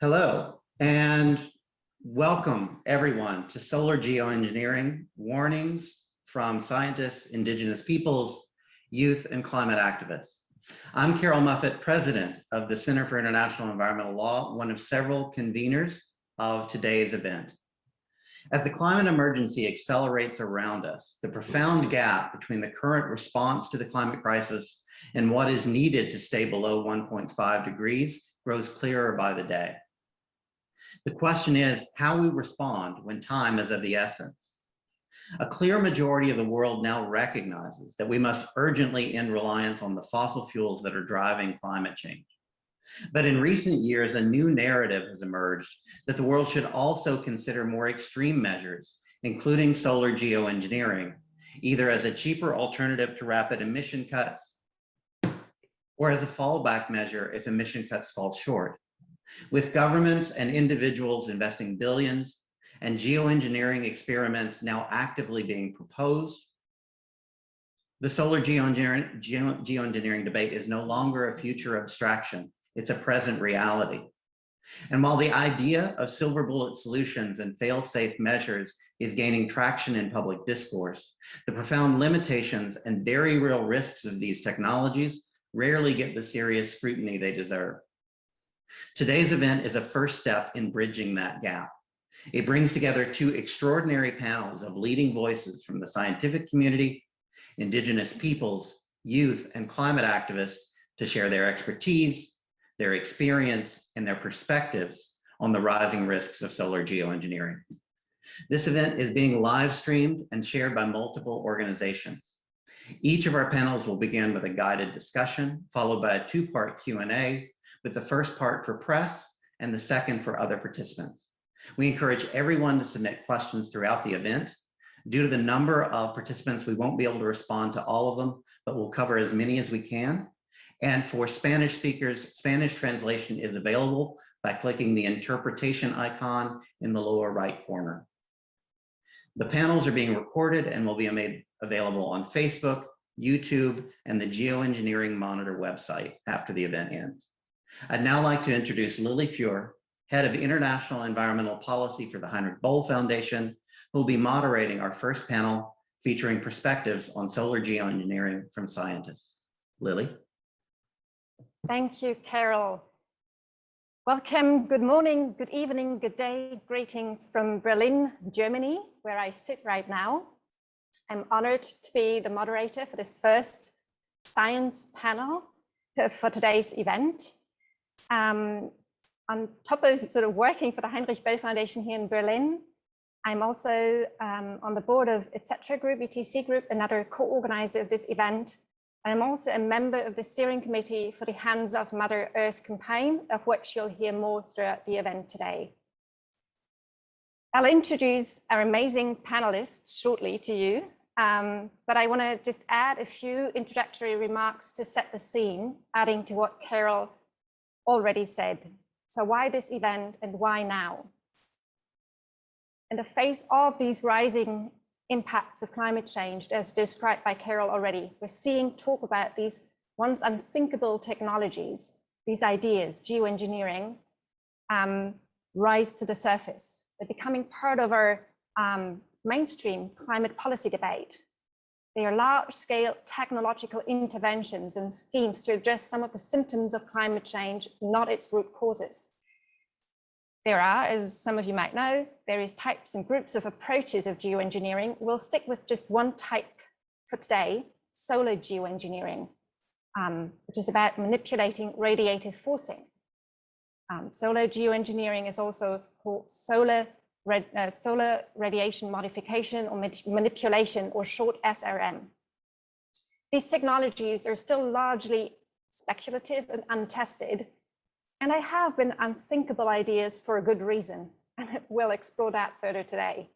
Hello, and welcome everyone to Solar Geoengineering, warnings from scientists, Indigenous peoples, youth, and climate activists. I'm Carol Muffett, president of the Center for International Environmental Law, one of several conveners of today's event. As the climate emergency accelerates around us, the profound gap between the current response to the climate crisis and what is needed to stay below 1.5 degrees grows clearer by the day. The question is how we respond when time is of the essence. A clear majority of the world now recognizes that we must urgently end reliance on the fossil fuels that are driving climate change. But in recent years, a new narrative has emerged that the world should also consider more extreme measures, including solar geoengineering, either as a cheaper alternative to rapid emission cuts or as a fallback measure if emission cuts fall short. With governments and individuals investing billions and geoengineering experiments now actively being proposed, the solar geoengineering debate is no longer a future abstraction. It's a present reality. And while the idea of silver bullet solutions and fail-safe measures is gaining traction in public discourse, the profound limitations and very real risks of these technologies rarely get the serious scrutiny they deserve. Today's event is a first step in bridging that gap. It brings together two extraordinary panels of leading voices from the scientific community, Indigenous peoples, youth, and climate activists to share their expertise, their experience, and their perspectives on the rising risks of solar geoengineering. This event is being live streamed and shared by multiple organizations. Each of our panels will begin with a guided discussion, followed by a two-part Q&A, with the first part for press and the second for other participants. We encourage everyone to submit questions throughout the event. Due to the number of participants, we won't be able to respond to all of them, but we'll cover as many as we can. And for Spanish speakers, Spanish translation is available by clicking the interpretation icon in the lower right corner. The panels are being recorded and will be made available on Facebook, YouTube, and the Geoengineering Monitor website after the event ends. I'd now like to introduce Lily Fuhr, Head of International Environmental Policy for the Heinrich Böll Foundation, who will be moderating our first panel featuring perspectives on solar geoengineering from scientists. Lily. Thank you, Carol. Welcome, good morning, good evening, good day. Greetings from Berlin, Germany, where I sit right now. I'm honored to be the moderator for this first science panel for today's event. On top of sort of working for the Heinrich Böll Foundation here in Berlin, I'm also on the board of etc. Group, ETC Group, another co-organizer of this event. I'm also a member of the steering committee for the Hands of Mother Earth campaign, of which you'll hear more throughout the event today. I'll introduce our amazing panelists shortly to you, but I want to just add a few introductory remarks to set the scene, adding to what Carol already said. So why this event and why now? In the face of these rising impacts of climate change, as described by Carol already, we're seeing talk about these once unthinkable technologies, these ideas, geoengineering, rise to the surface. They're becoming part of our mainstream climate policy debate. They are large-scale technological interventions and schemes to address some of the symptoms of climate change, not its root causes. There are, as some of you might know, various types and groups of approaches of geoengineering. We'll stick with just one type for today, solar geoengineering, which is about manipulating radiative forcing. Solar geoengineering is also called solar radiation modification or manipulation, or short SRM. These technologies are still largely speculative and untested, and they have been unthinkable ideas for a good reason, and we'll explore that further today.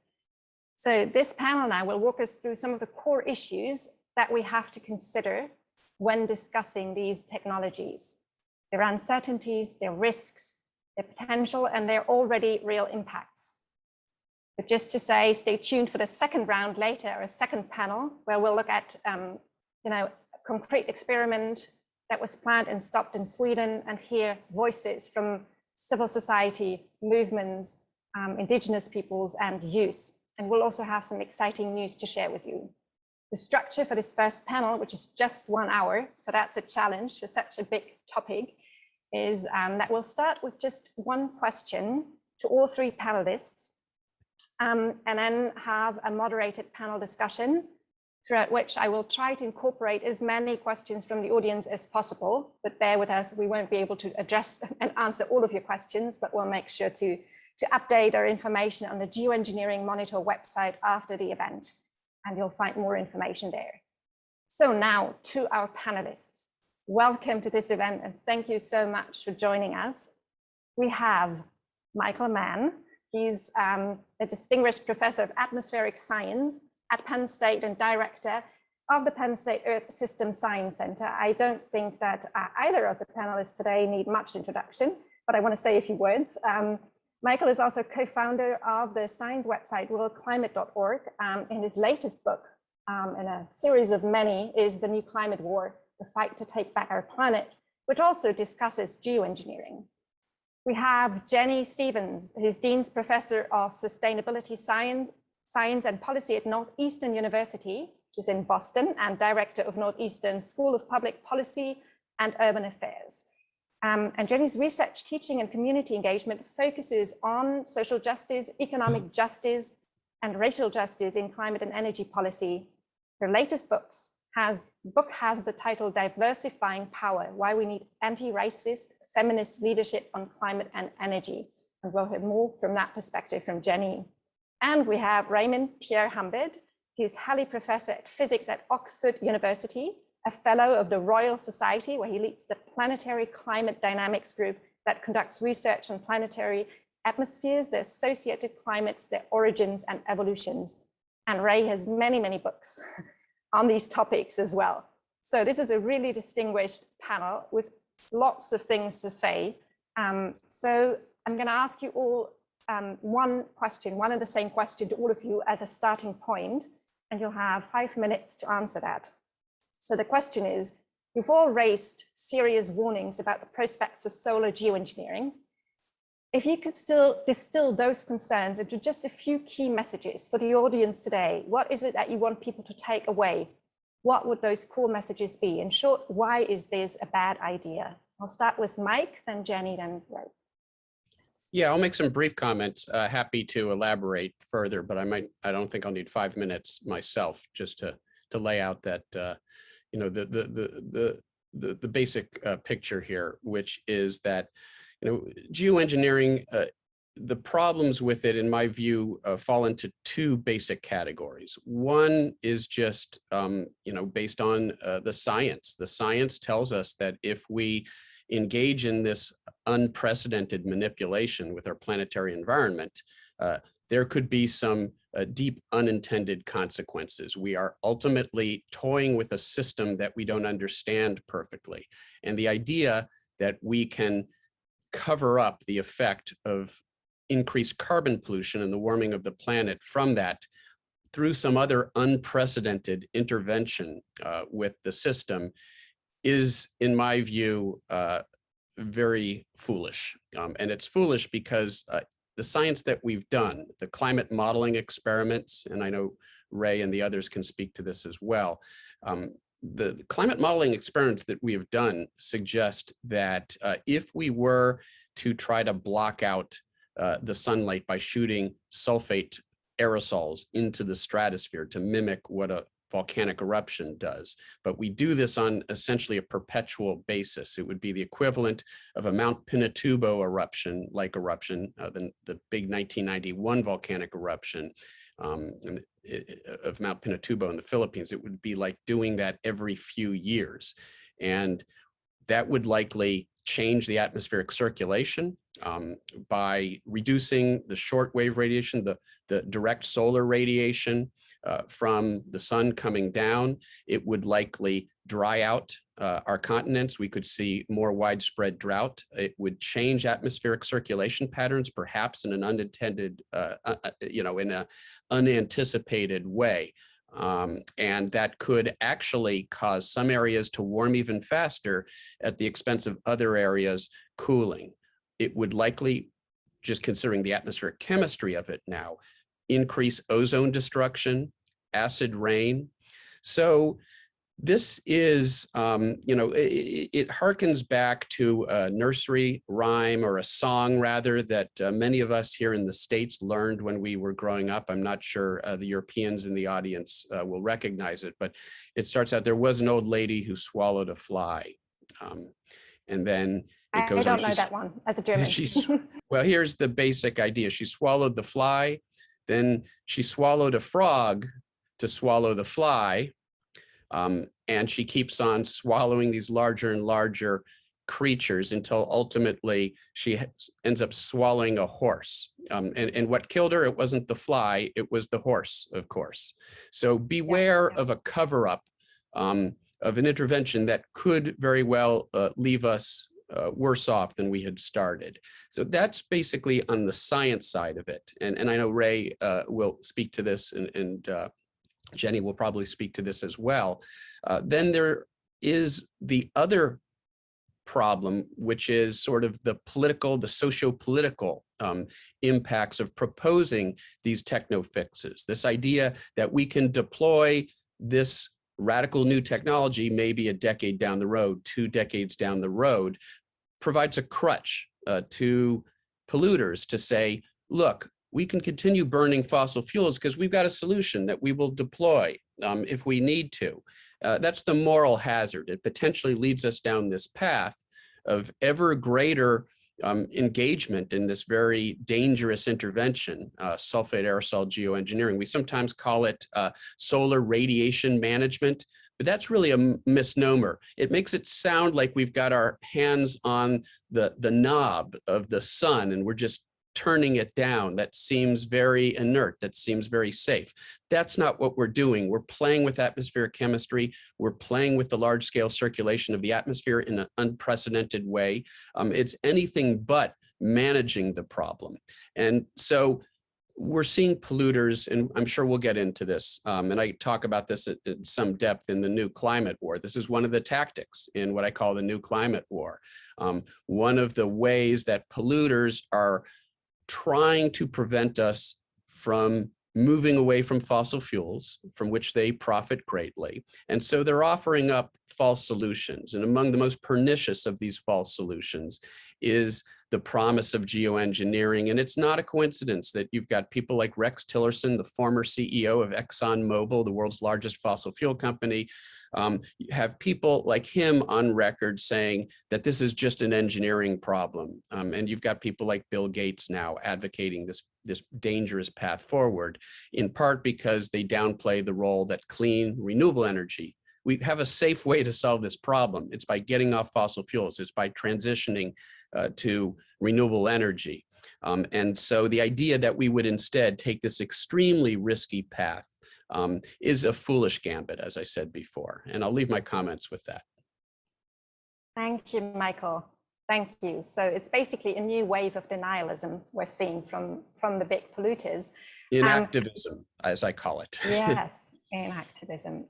So this panel now will walk us through some of the core issues that we have to consider when discussing these technologies, their uncertainties, their risks, their potential, and their already real impacts. But just to say, stay tuned for the second round later, or a second panel, where we'll look at a concrete experiment that was planned and stopped in Sweden, and hear voices from civil society, movements, Indigenous peoples, and youth. And we'll also have some exciting news to share with you. The structure for this first panel, which is just 1 hour, so that's a challenge for such a big topic, is that we'll start with just one question to all three panelists, and then have a moderated panel discussion, throughout which I will try to incorporate as many questions from the audience as possible, but bear with us, we won't be able to address and answer all of your questions, but we'll make sure to update our information on the Geoengineering Monitor website after the event, and you'll find more information there. So now to our panelists. Welcome to this event, and thank you so much for joining us. We have Michael Mann. He's a distinguished professor of atmospheric science at Penn State and director of the Penn State Earth System Science Center. I don't think that either of the panelists today need much introduction, but I want to say a few words. Michael is also co-founder of the science website worldclimate.org. In his latest book, in a series of many, is The New Climate War, The Fight to Take Back Our Planet, which also discusses geoengineering. We have Jennie Stevens, who's Dean's Professor of Sustainability Science and Policy at Northeastern University, which is in Boston, and Director of Northeastern School of Public Policy and Urban Affairs. And Jennie's research, teaching, and community engagement focuses on social justice, economic justice, and racial justice in climate and energy policy. Her latest book has the title Diversifying Power, Why We Need Anti-Racist Feminist Leadership on Climate and Energy. And we'll hear more from that perspective from Jennie. And we have Raymond Pierrehumbert, who's Halley Professor at Physics at Oxford University, a fellow of the Royal Society, where he leads the Planetary Climate Dynamics Group that conducts research on planetary atmospheres, their associated climates, their origins and evolutions. And Ray has many, many books on these topics as well. So this is a really distinguished panel with lots of things to say. So I'm going to ask you all one and the same question to all of you as a starting point, and you'll have 5 minutes to answer that. So the question is, you've all raised serious warnings about the prospects of solar geoengineering. If you could still distill those concerns into just a few key messages for the audience today, what is it that you want people to take away? What would those core messages be? In short, why is this a bad idea? I'll start with Mike, then Jennie, then Ray. Yeah, I'll make some brief comments. Happy to elaborate further, but I don't think I'll need 5 minutes myself just to lay out that you know, the basic picture here, which is that, you know, geoengineering, the problems with it, in my view, fall into two basic categories. One is just, you know, based on the science. The science tells us that if we engage in this unprecedented manipulation with our planetary environment, there could be some deep unintended consequences. We are ultimately toying with a system that we don't understand perfectly. And the idea that we can cover up the effect of increased carbon pollution and the warming of the planet from that through some other unprecedented intervention with the system is, in my view, very foolish. And it's foolish because the science that we've done, the climate modeling experiments, and I know Ray and the others can speak to this as well, the climate modeling experiments that we have done suggest that if we were to try to block out the sunlight by shooting sulfate aerosols into the stratosphere to mimic what a volcanic eruption does, but we do this on essentially a perpetual basis. It would be the equivalent of a Mount Pinatubo eruption, the big 1991 volcanic eruption of Mount Pinatubo in the Philippines. It would be like doing that every few years. And that would likely change the atmospheric circulation by reducing the shortwave radiation, the direct solar radiation from the sun coming down. It would likely dry out our continents. We could see more widespread drought. It would change atmospheric circulation patterns, perhaps in an unintended, you know, in an unanticipated way. And that could actually cause some areas to warm even faster at the expense of other areas cooling. it would likely, just considering the atmospheric chemistry of it now, increase ozone destruction, acid rain. So this is, it harkens back to a nursery rhyme, or a song rather, that many of us here in the States learned when we were growing up. I'm not sure the Europeans in the audience will recognize it, but it starts out, there was an old lady who swallowed a fly. And then it goes on. I don't know that one as a German. Well, here's the basic idea. She swallowed the fly, then she swallowed a frog to swallow the fly. And she keeps on swallowing these larger and larger creatures until ultimately she ends up swallowing a horse. And what killed her, it wasn't the fly, it was the horse, of course. So beware of a cover-up of an intervention that could very well leave us worse off than we had started. So that's basically on the science side of it. And I know Ray will speak to this, and Jennie will probably speak to this as well. Then there is the other problem, which is sort of the political, the socio-political impacts of proposing these techno fixes. This idea that we can deploy this radical new technology maybe a decade down the road, 2 decades down the road, provides a crutch to polluters to say, look, we can continue burning fossil fuels because we've got a solution that we will deploy if we need to. That's the moral hazard. It potentially leads us down this path of ever greater engagement in this very dangerous intervention, sulfate aerosol geoengineering. We sometimes call it solar radiation management, but that's really a misnomer. It makes it sound like we've got our hands on the knob of the sun and we're just turning it down. That seems very inert. That seems very safe. That's not what we're doing. We're playing with atmospheric chemistry. We're playing with the large scale circulation of the atmosphere in an unprecedented way. It's anything but managing the problem. And so we're seeing polluters, and I'm sure we'll get into this, and I talk about this at some depth in the new climate war. This is one of the tactics in what I call the new climate war. One of the ways that polluters are trying to prevent us from moving away from fossil fuels, from which they profit greatly. And so they're offering up false solutions. And among the most pernicious of these false solutions is the promise of geoengineering. And it's not a coincidence that you've got people like Rex Tillerson, the former CEO of ExxonMobil, the world's largest fossil fuel company. You have people like him on record saying that this is just an engineering problem. And you've got people like Bill Gates now advocating this dangerous path forward, in part because they downplay the role that clean, renewable energy. We have a safe way to solve this problem. It's by getting off fossil fuels. It's by transitioning to renewable energy. And so the idea that we would instead take this extremely risky path is a foolish gambit, as I said before. And I'll leave my comments with that. Thank you, Michael. Thank you. So it's basically a new wave of denialism we're seeing from the big polluters. Inactivism, as I call it. Yes, inactivism.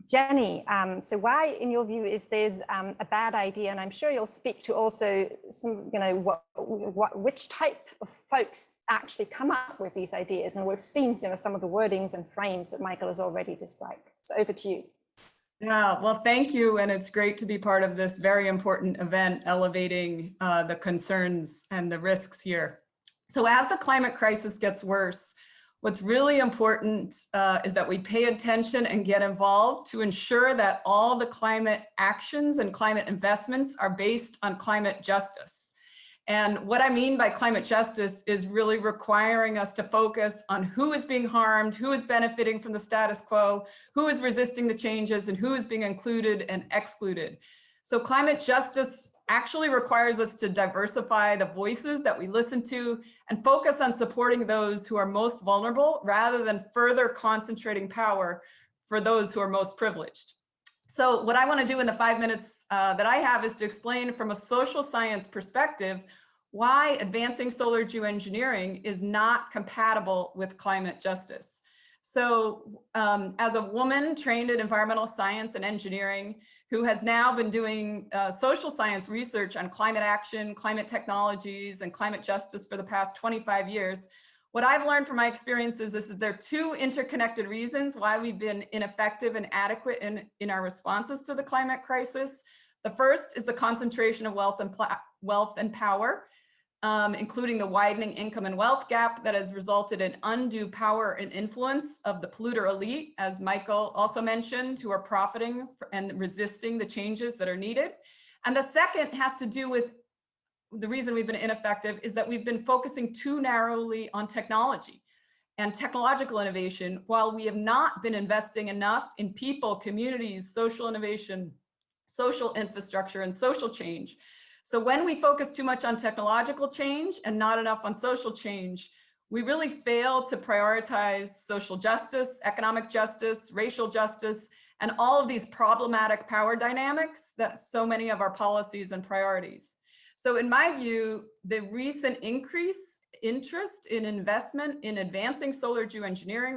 Jennie, so why, in your view, is this a bad idea? And I'm sure you'll speak to also some, which type of folks actually come up with these ideas. And we've seen, some of the wordings and frames that Michael has already described. So over to you. Yeah, well, thank you. And it's great to be part of this very important event, elevating the concerns and the risks here. So as the climate crisis gets worse, what's really important is that we pay attention and get involved to ensure that all the climate actions and climate investments are based on climate justice. And what I mean by climate justice is really requiring us to focus on who is being harmed, who is benefiting from the status quo, who is resisting the changes, and who is being included and excluded. So climate justice actually requires us to diversify the voices that we listen to and focus on supporting those who are most vulnerable rather than further concentrating power for those who are most privileged. So what I want to do in the 5 minutes that I have is to explain from a social science perspective why advancing solar geoengineering is not compatible with climate justice. So as a woman trained in environmental science and engineering, who has now been doing social science research on climate action, climate technologies, and climate justice for the past 25 years, what I've learned from my experiences is that there are two interconnected reasons why we've been ineffective and inadequate in our responses to the climate crisis. The first is the concentration of wealth and power, including the widening income and wealth gap that has resulted in undue power and influence of the polluter elite, as Michael also mentioned, who are profiting and resisting the changes that are needed. And the second has to do with the reason we've been ineffective is that we've been focusing too narrowly on technology and technological innovation, while we have not been investing enough in people, communities, social innovation, social infrastructure, and social change. So when we focus too much on technological change and not enough on social change, we really fail to prioritize social justice, economic justice, racial justice, and all of these problematic power dynamics that so many of our policies and priorities. So in my view, the recent interest in investment in advancing solar geoengineering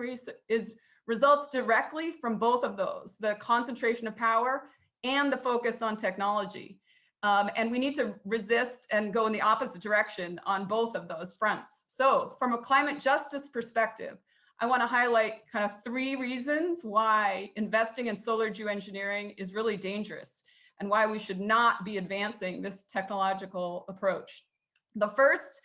results directly from both of those, the concentration of power and the focus on technology. And we need to resist and go in the opposite direction on both of those fronts. So from a climate justice perspective, I want to highlight kind of 3 reasons why investing in solar geoengineering is really dangerous and why we should not be advancing this technological approach. The first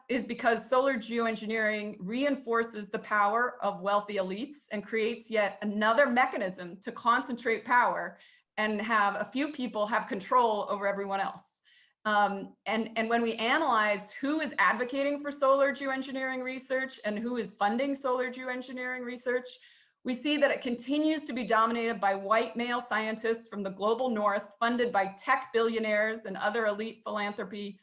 is because solar geoengineering reinforces the power of wealthy elites and creates yet another mechanism to concentrate power and have a few people have control over everyone else. And when we analyze who is advocating for solar geoengineering research and who is funding solar geoengineering research, we see that it continues to be dominated by white male scientists from the global north, funded by tech billionaires and other elite philanthropy.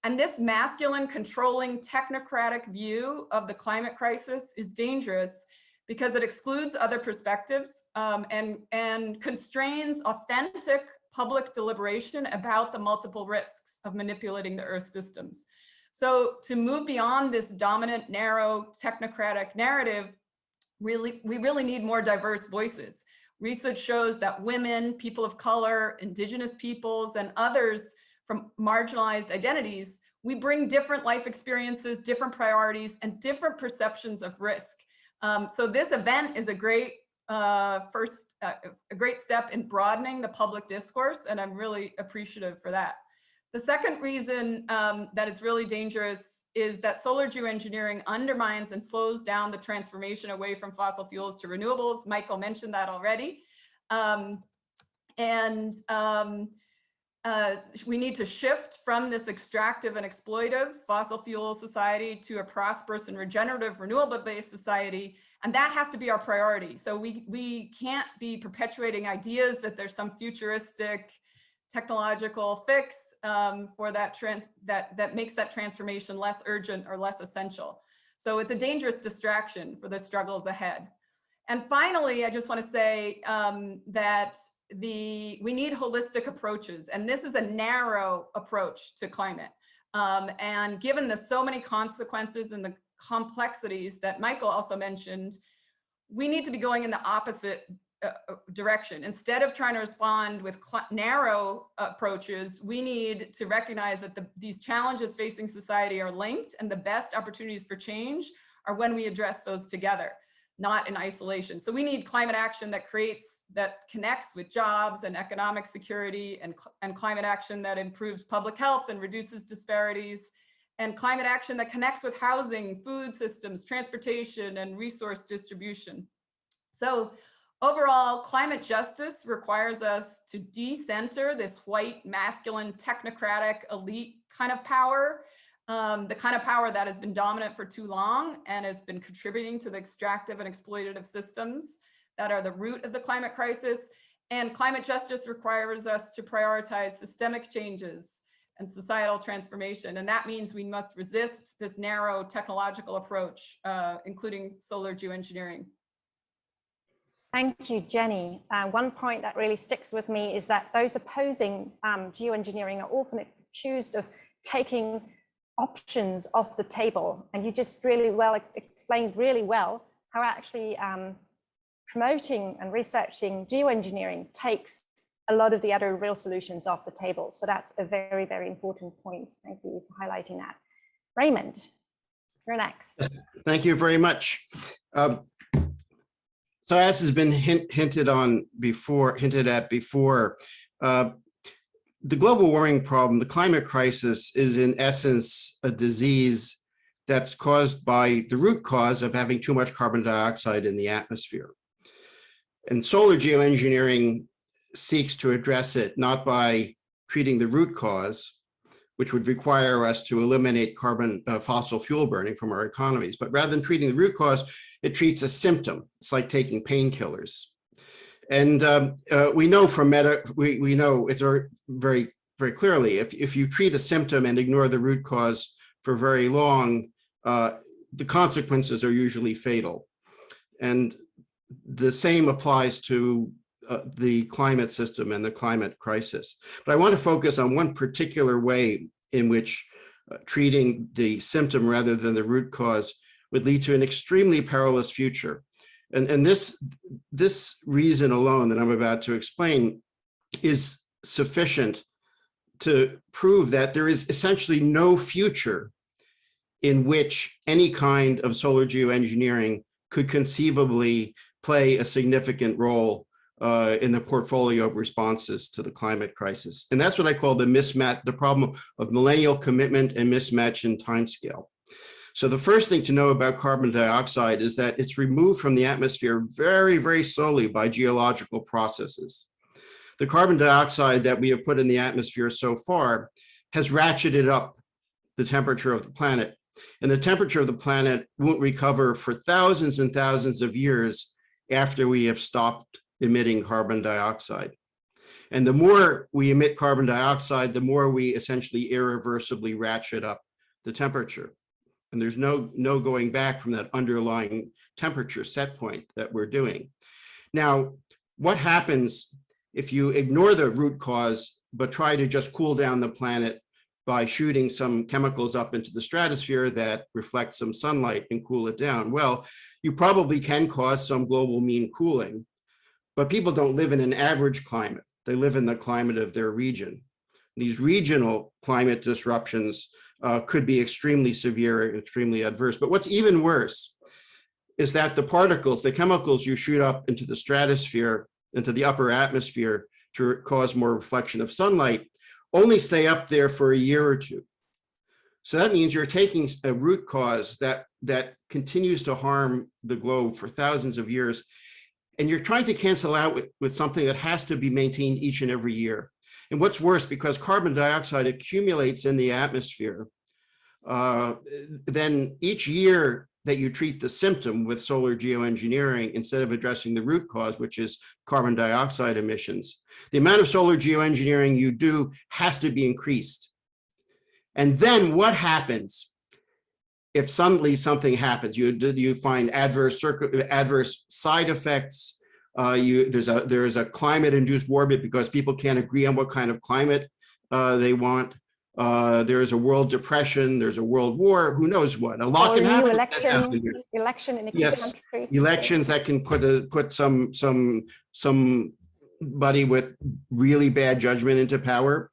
And this masculine, controlling, technocratic view of the climate crisis is dangerous because it excludes other perspectives and constrains authentic public deliberation about the multiple risks of manipulating the Earth systems. So to move beyond this dominant, narrow, technocratic narrative, we really need more diverse voices. Research shows that women, people of color, indigenous peoples, and others from marginalized identities, we bring different life experiences, different priorities, and different perceptions of risk. So this event is a great a great step in broadening the public discourse, and I'm really appreciative for that. The second reason that it's really dangerous is that solar geoengineering undermines and slows down the transformation away from fossil fuels to renewables. Michael mentioned that already. We need to shift from this extractive and exploitive fossil fuel society to a prosperous and regenerative renewable-based society, and that has to be our priority. So we can't be perpetuating ideas that there's some futuristic technological fix for that that makes that transformation less urgent or less essential. So it's a dangerous distraction for the struggles ahead. And finally, I just want to say that we need holistic approaches, and this is a narrow approach to climate. And given the so many consequences and the complexities that Michael also mentioned, we need to be going in the opposite direction. Instead of trying to respond with narrow approaches, we need to recognize that these challenges facing society are linked, and the best opportunities for change are when we address those together, not in isolation. So we need climate action that connects with jobs and economic security, and climate action that improves public health and reduces disparities, and climate action that connects with housing, food systems, transportation, and resource distribution. So overall, climate justice requires us to decenter this white, masculine, technocratic, elite kind of power, the kind of power that has been dominant for too long and has been contributing to the extractive and exploitative systems that are the root of the climate crisis. And climate justice requires us to prioritize systemic changes and societal transformation. And that means we must resist this narrow technological approach, including solar geoengineering. Thank you, Jenny. One point that really sticks with me is that those opposing geoengineering are often accused of taking options off the table. And you just really explained really well how actually promoting and researching geoengineering takes a lot of the other real solutions off the table. So that's a very, very important point. Thank you for highlighting that. Raymond, you're next. Thank you very much. So as has been hinted at before, the global warming problem, the climate crisis, is in essence a disease that's caused by the root cause of having too much carbon dioxide in the atmosphere. And solar geoengineering seeks to address it not by treating the root cause, which would require us to eliminate fossil fuel burning from our economies, but rather than treating the root cause, it treats a symptom. It's like taking painkillers. And we know from we know it's very, very clearly, if you treat a symptom and ignore the root cause for very long, the consequences are usually fatal. And the same applies to the climate system and the climate crisis. But I want to focus on one particular way in which treating the symptom rather than the root cause would lead to an extremely perilous future. And this reason alone that I'm about to explain is sufficient to prove that there is essentially no future in which any kind of solar geoengineering could conceivably play a significant role in the portfolio of responses to the climate crisis. And that's what I call the problem of millennial commitment and mismatch in timescale. So the first thing to know about carbon dioxide is that it's removed from the atmosphere very, very slowly by geological processes. The carbon dioxide that we have put in the atmosphere so far has ratcheted up the temperature of the planet. And the temperature of the planet won't recover for thousands and thousands of years after we have stopped emitting carbon dioxide. And the more we emit carbon dioxide, the more we essentially irreversibly ratchet up the temperature. And there's no going back from that underlying temperature set point that we're doing. Now, what happens if you ignore the root cause, but try to just cool down the planet by shooting some chemicals up into the stratosphere that reflect some sunlight and cool it down? Well, you probably can cause some global mean cooling, but people don't live in an average climate. They live in the climate of their region. These regional climate disruptions could be extremely severe and extremely adverse. But what's even worse is that the particles, the chemicals you shoot up into the stratosphere, into the upper atmosphere to cause more reflection of sunlight, only stay up there for a year or two. So that means you're taking a root cause that continues to harm the globe for thousands of years, and you're trying to cancel out with something that has to be maintained each and every year. And what's worse, because carbon dioxide accumulates in the atmosphere, then each year that you treat the symptom with solar geoengineering instead of addressing the root cause, which is carbon dioxide emissions, the amount of solar geoengineering you do has to be increased. And then what happens if suddenly something happens? You find adverse side effects. There's a climate-induced war because people can't agree on what kind of climate they want. There's a world depression. There's a world war. Who knows what? A lot can happen. Election in a country. Elections that can put somebody with really bad judgment into power.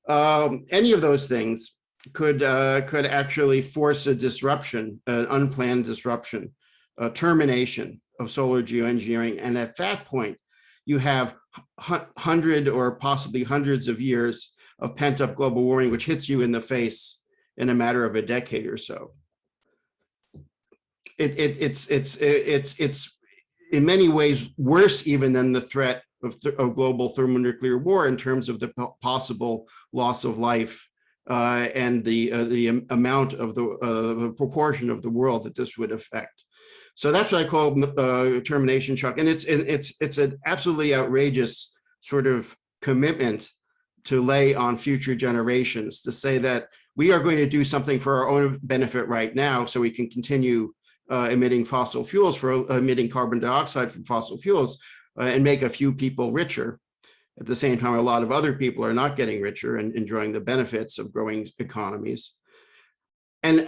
Any of those things could actually force a disruption, an unplanned disruption, a termination of solar geoengineering. And at that point, you have hundred or possibly hundreds of years of pent-up global warming, which hits you in the face in a matter of a decade or so. It's in many ways worse even than the threat of global thermonuclear war in terms of the possible loss of life and the amount of the proportion of the world that this would affect. So that's what I call termination shock, and it's an absolutely outrageous sort of commitment to lay on future generations, to say that we are going to do something for our own benefit right now so we can continue emitting fossil fuels, emitting carbon dioxide from fossil fuels, and make a few people richer. At the same time, a lot of other people are not getting richer and enjoying the benefits of growing economies. And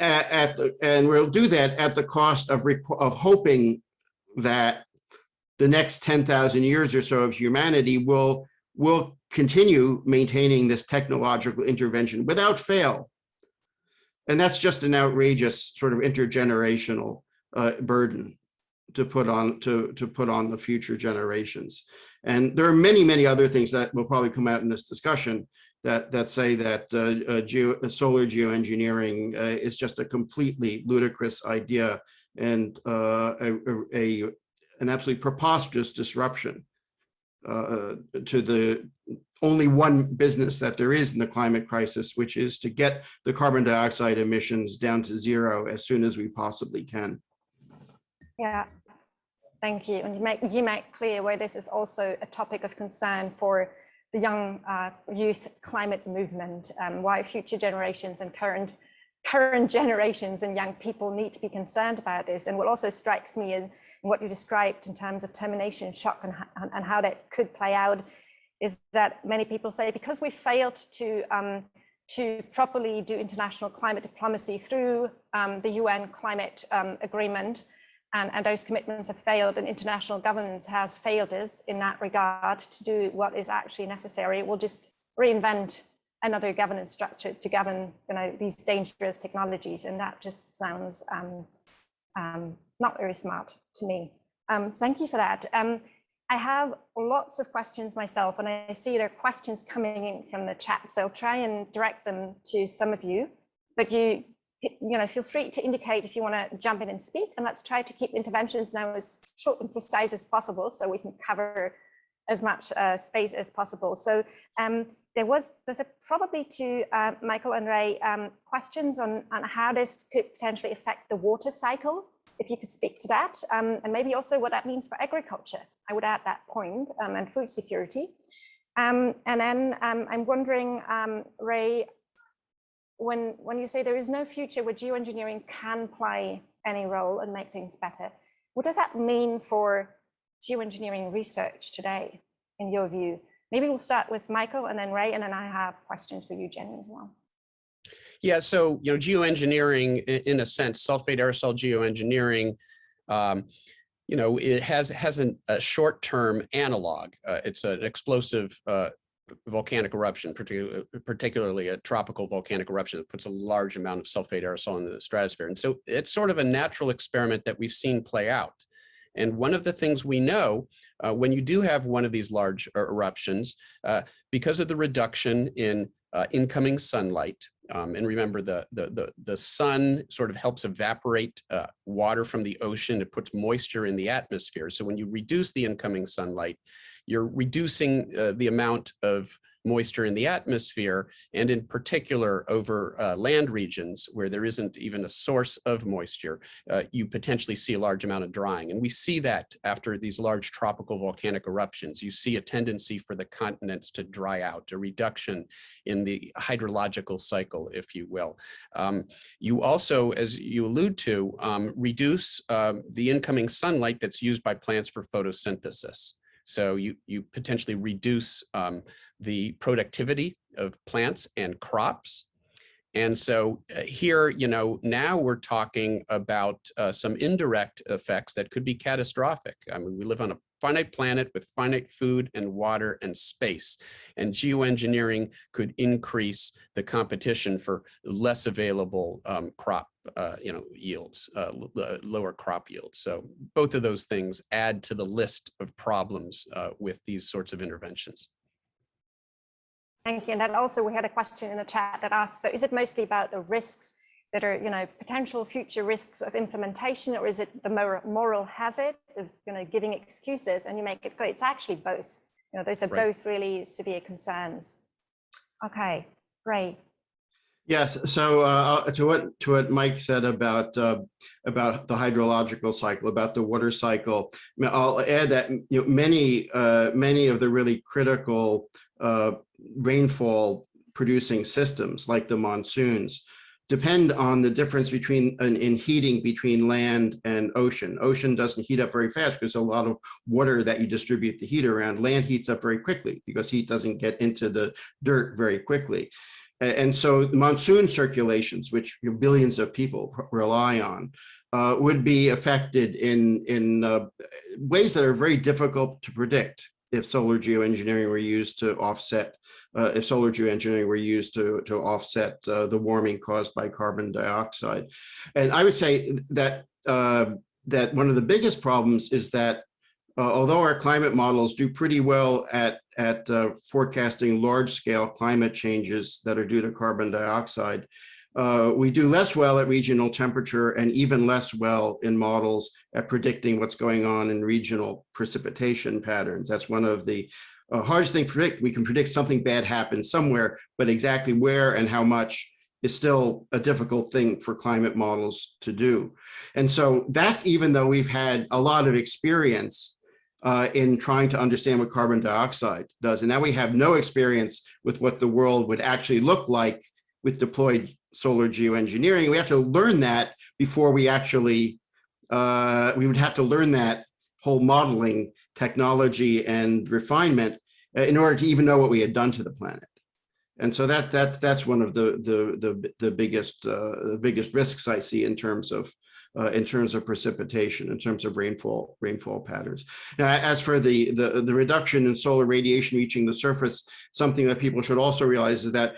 we'll do that at the cost of hoping that the next 10,000 years or so of humanity will continue maintaining this technological intervention without fail. And that's just an outrageous sort of intergenerational burden to put on the future generations. And there are many other things that will probably come out in this discussion that say that solar geoengineering is just a completely ludicrous idea and an absolutely preposterous disruption to the only one business that there is in the climate crisis, which is to get the carbon dioxide emissions down to zero as soon as we possibly can. Yeah, thank you. And you make clear where this is also a topic of concern for the young youth climate movement, why future generations and current generations and young people need to be concerned about this. And what also strikes me in what you described in terms of termination shock and how that could play out is that many people say, because we failed to properly do international climate diplomacy through the UN climate agreement, and those commitments have failed, and international governance has failed us in that regard to do what is actually necessary, we'll just reinvent another governance structure to govern, these dangerous technologies, and that just sounds not very smart to me. Thank you for that. I have lots of questions myself, and I see there are questions coming in from the chat, so I'll try and direct them to some of you. But you feel free to indicate if you want to jump in and speak, and let's try to keep interventions now as short and precise as possible, so we can cover as much space as possible. So there's probably to Michael and Ray questions on how this could potentially affect the water cycle, if you could speak to that, and maybe also what that means for agriculture. I would add that point, and food security. And then I'm wondering, Ray, when you say there is no future where geoengineering can play any role and make things better, what does that mean for geoengineering research today, in your view? Maybe we'll start with Michael and then Ray, and then I have questions for you, Jennie, as well. Yeah, so geoengineering, in a sense, sulfate aerosol geoengineering, it has a short-term analog. It's an explosive volcanic eruption, particularly a tropical volcanic eruption that puts a large amount of sulfate aerosol into the stratosphere. And so it's sort of a natural experiment that we've seen play out. And one of the things we know, when you do have one of these large eruptions, because of the reduction in incoming sunlight, and remember the sun sort of helps evaporate water from the ocean, it puts moisture in the atmosphere. So when you reduce the incoming sunlight, you're reducing the amount of moisture in the atmosphere, and in particular over land regions where there isn't even a source of moisture, you potentially see a large amount of drying. And we see that after these large tropical volcanic eruptions. You see a tendency for the continents to dry out, a reduction in the hydrological cycle, if you will. You also, as you allude to, reduce the incoming sunlight that's used by plants for photosynthesis. So you potentially reduce the productivity of plants and crops. And so here, now we're talking about some indirect effects that could be catastrophic. I mean, we live on a finite planet with finite food and water and space, and geoengineering could increase the competition for less available crop yields, lower crop yields. So both of those things add to the list of problems with these sorts of interventions. Thank you. And then also we had a question in the chat that asked, so is it mostly about the risks that are, potential future risks of implementation, or is it the moral hazard of, giving excuses? And you make it clear, it's actually both. Those are both really severe concerns. Okay, great. Yes. So to what Mike said about the hydrological cycle, about the water cycle, I'll add that many of the really critical rainfall producing systems, like the monsoons, depend on the difference in heating between land and ocean. Ocean doesn't heat up very fast because there's a lot of water that you distribute the heat around. Land heats up very quickly because heat doesn't get into the dirt very quickly. And so monsoon circulations, which billions of people rely on, would be affected in ways that are very difficult to predict if solar geoengineering were used to offset the warming caused by carbon dioxide. And I would say that that one of the biggest problems is that although our climate models do pretty well at forecasting large-scale climate changes that are due to carbon dioxide, we do less well at regional temperature and even less well in models at predicting what's going on in regional precipitation patterns. That's one of the hardest things to predict. We can predict something bad happens somewhere, but exactly where and how much is still a difficult thing for climate models to do. And so that's even though we've had a lot of experience in trying to understand what carbon dioxide does. And now we have no experience with what the world would actually look like with deployed solar geoengineering. We have to learn that before we actually, we would have to learn that whole modeling technology and refinement in order to even know what we had done to the planet. And so that's one of the biggest risks I see in terms of precipitation, in terms of rainfall patterns. Now, as for the reduction in solar radiation reaching the surface, something that people should also realize is that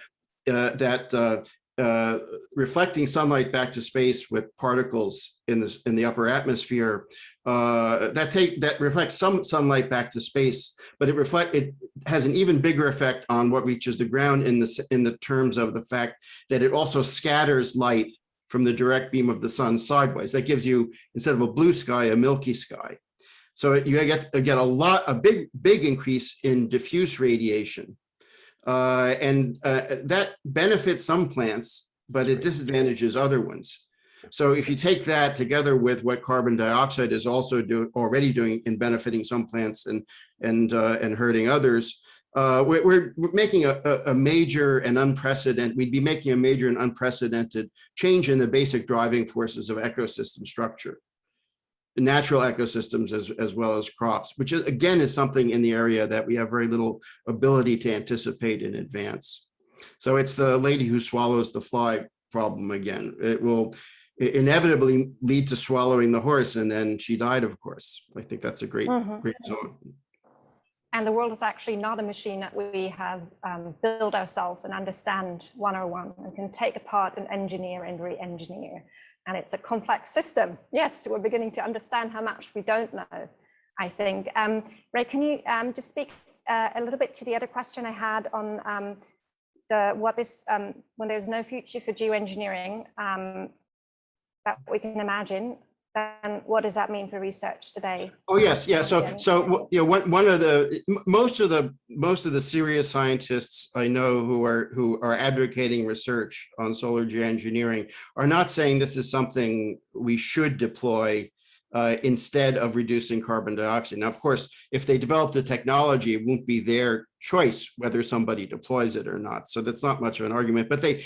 reflecting sunlight back to space with particles in the upper atmosphere that reflects some sunlight back to space, but it has an even bigger effect on what reaches the ground in the terms of the fact that it also scatters light from the direct beam of the sun sideways. That gives you, instead of a blue sky, a milky sky. So you get a big increase in diffuse radiation. That benefits some plants, but it disadvantages other ones. So if you take that together with what carbon dioxide is also already doing in benefiting some plants and hurting others, we're making a major and unprecedented, we'd be making a major and unprecedented change in the basic driving forces of ecosystem structure, natural ecosystems as well as crops, which is, again, is something in the area that we have very little ability to anticipate in advance. So it's the lady who swallows the fly problem again. It will inevitably lead to swallowing the horse, and then she died, of course. I think that's a great zone. And the world is actually not a machine that we have built ourselves and understand 101. We can take apart and engineer and re-engineer. And it's a complex system. Yes, we're beginning to understand how much we don't know, I think. Ray, can you just speak a little bit to the other question I had on when there's no future for geoengineering that we can imagine, then what does that mean for research today? Oh yes, yeah. So you know, most of the serious scientists I know who are advocating research on solar geoengineering are not saying this is something we should deploy instead of reducing carbon dioxide. Now, of course, if they develop the technology, it won't be their choice whether somebody deploys it or not. So that's not much of an argument. But the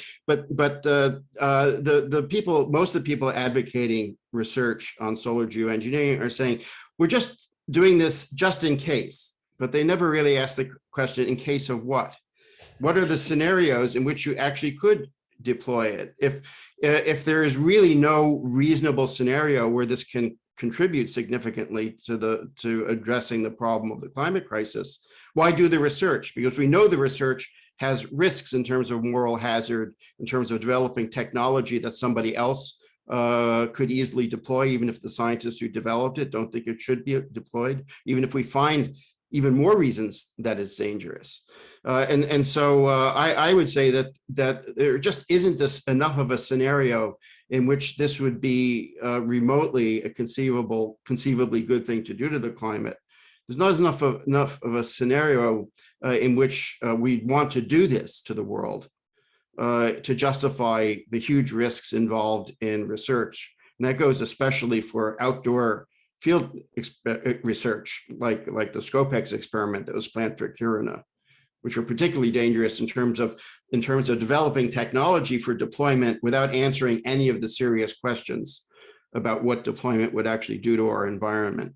people, most of the people advocating research on solar geoengineering are saying we're just doing this just in case. But they never really ask the question, in case of what? What are the scenarios in which you actually could deploy it? If there is really no reasonable scenario where this can contribute significantly to addressing the problem of the climate crisis, why do the research? Because we know the research has risks in terms of moral hazard, in terms of developing technology that somebody else could easily deploy, even if the scientists who developed it don't think it should be deployed, even if we find even more reasons that it's dangerous. So I would say that there just isn't enough of a scenario in which this would be remotely a conceivably good thing to do to the climate. There's not enough of a scenario in which we want to do this to the world to justify the huge risks involved in research. And that goes especially for outdoor field research, like the Scopex experiment that was planned for Kiruna, which are particularly dangerous in terms of developing technology for deployment without answering any of the serious questions about what deployment would actually do to our environment.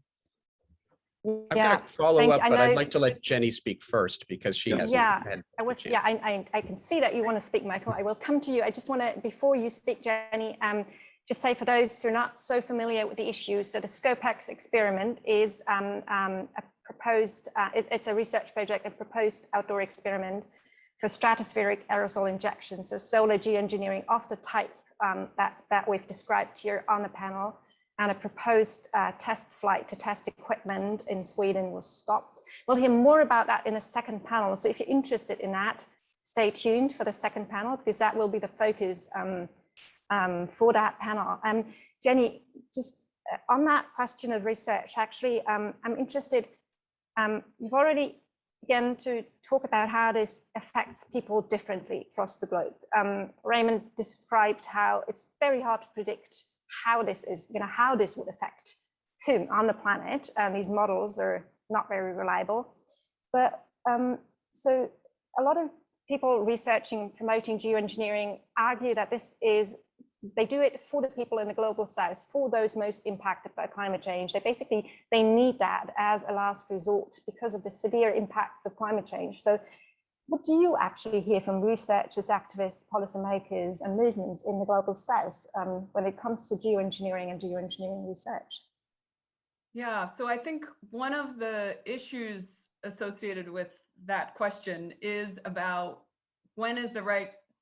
I've Yeah, got a follow thank- up, I but I'd know- like to let Jennie speak first because she hasn't Yeah, had I a was. chance. Yeah, I can see that you want to speak, Michael. I will come to you. I just want to, before you speak, Jennie, just say for those who are not so familiar with the issues. So the Scopex experiment is a proposed. It's a research project, a proposed outdoor experiment for stratospheric aerosol injection. So solar geoengineering of the type that we've described here on the panel. And a proposed test flight to test equipment in Sweden was stopped. We'll hear more about that in a second panel. So if you're interested in that, stay tuned for the second panel because that will be the focus for that panel. Jennie, just on that question of research, actually, I'm interested, you've already begun to talk about how this affects people differently across the globe. Raymond described how it's very hard to predict how this is, how this would affect whom on the planet. These models are not very reliable. But so a lot of people researching, promoting geoengineering argue that they do it for the people in the global south, for those most impacted by climate change. They need that as a last resort because of the severe impacts of climate change. So what do you actually hear from researchers, activists, policymakers, and movements in the global south when it comes to geoengineering and geoengineering research? Yeah, so I think one of the issues associated with that question is about when is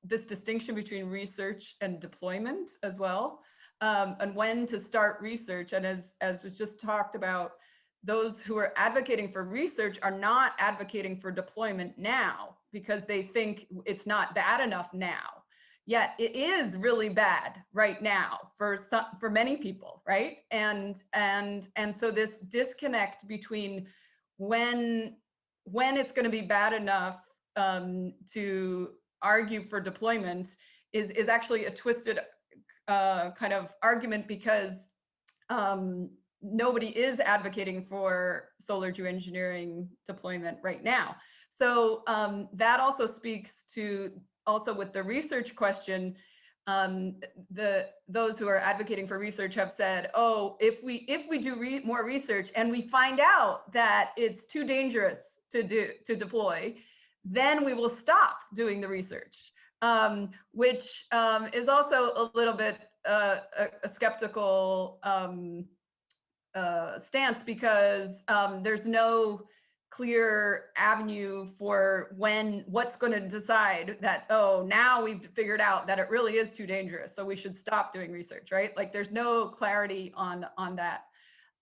this distinction between research and deployment as well, and when to start research. And as was just talked about, those who are advocating for research are not advocating for deployment now because they think it's not bad enough now. Yet it is really bad right now for many people, right? And so this disconnect between when it's going to be bad enough to argue for deployment is actually a twisted kind of argument because nobody is advocating for solar geoengineering deployment right now. So that also speaks to, also with the research question, those who are advocating for research have said, oh, if we do more research and we find out that it's too dangerous to deploy, then we will stop doing the research, which is also a little bit a skeptical stance because there's no clear avenue for what's going to decide that, oh, now we've figured out that it really is too dangerous, so we should stop doing research, right? Like there's no clarity on that.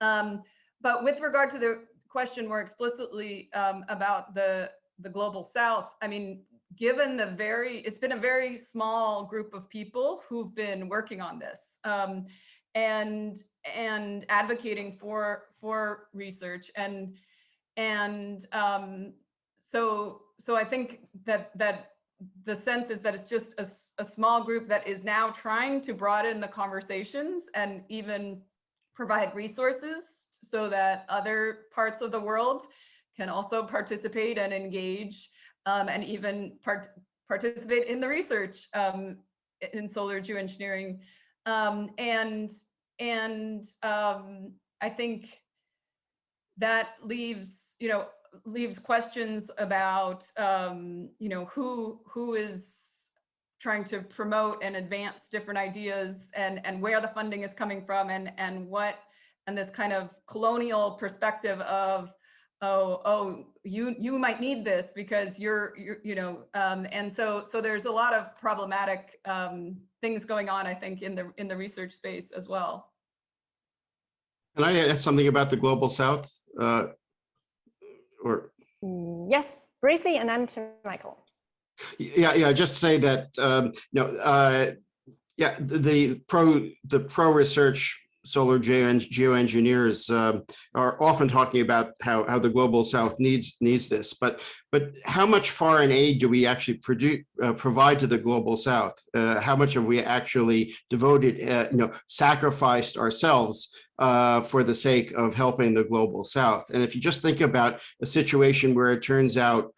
But with regard to the question more explicitly about the global south, I mean, given it's been a very small group of people who've been working on this and advocating for research, and so I think that the sense is that it's just a small group that is now trying to broaden the conversations and even provide resources so that other parts of the world can also participate and engage and even participate in the research in solar geoengineering. I think that leaves questions about who is trying to promote and advance different ideas and where the funding is coming from and this kind of colonial perspective of you might need this because you're and so there's a lot of problematic things going on, I think, in the research space as well. Can I add something about the global south? Yes, briefly, and then to Michael. Yeah, just say that the pro research solar geoengineers are often talking about how the global south needs this, but how much foreign aid do we actually provide to the global south? How much have we actually devoted, sacrificed ourselves for the sake of helping the global south? And if you just think about a situation where it turns out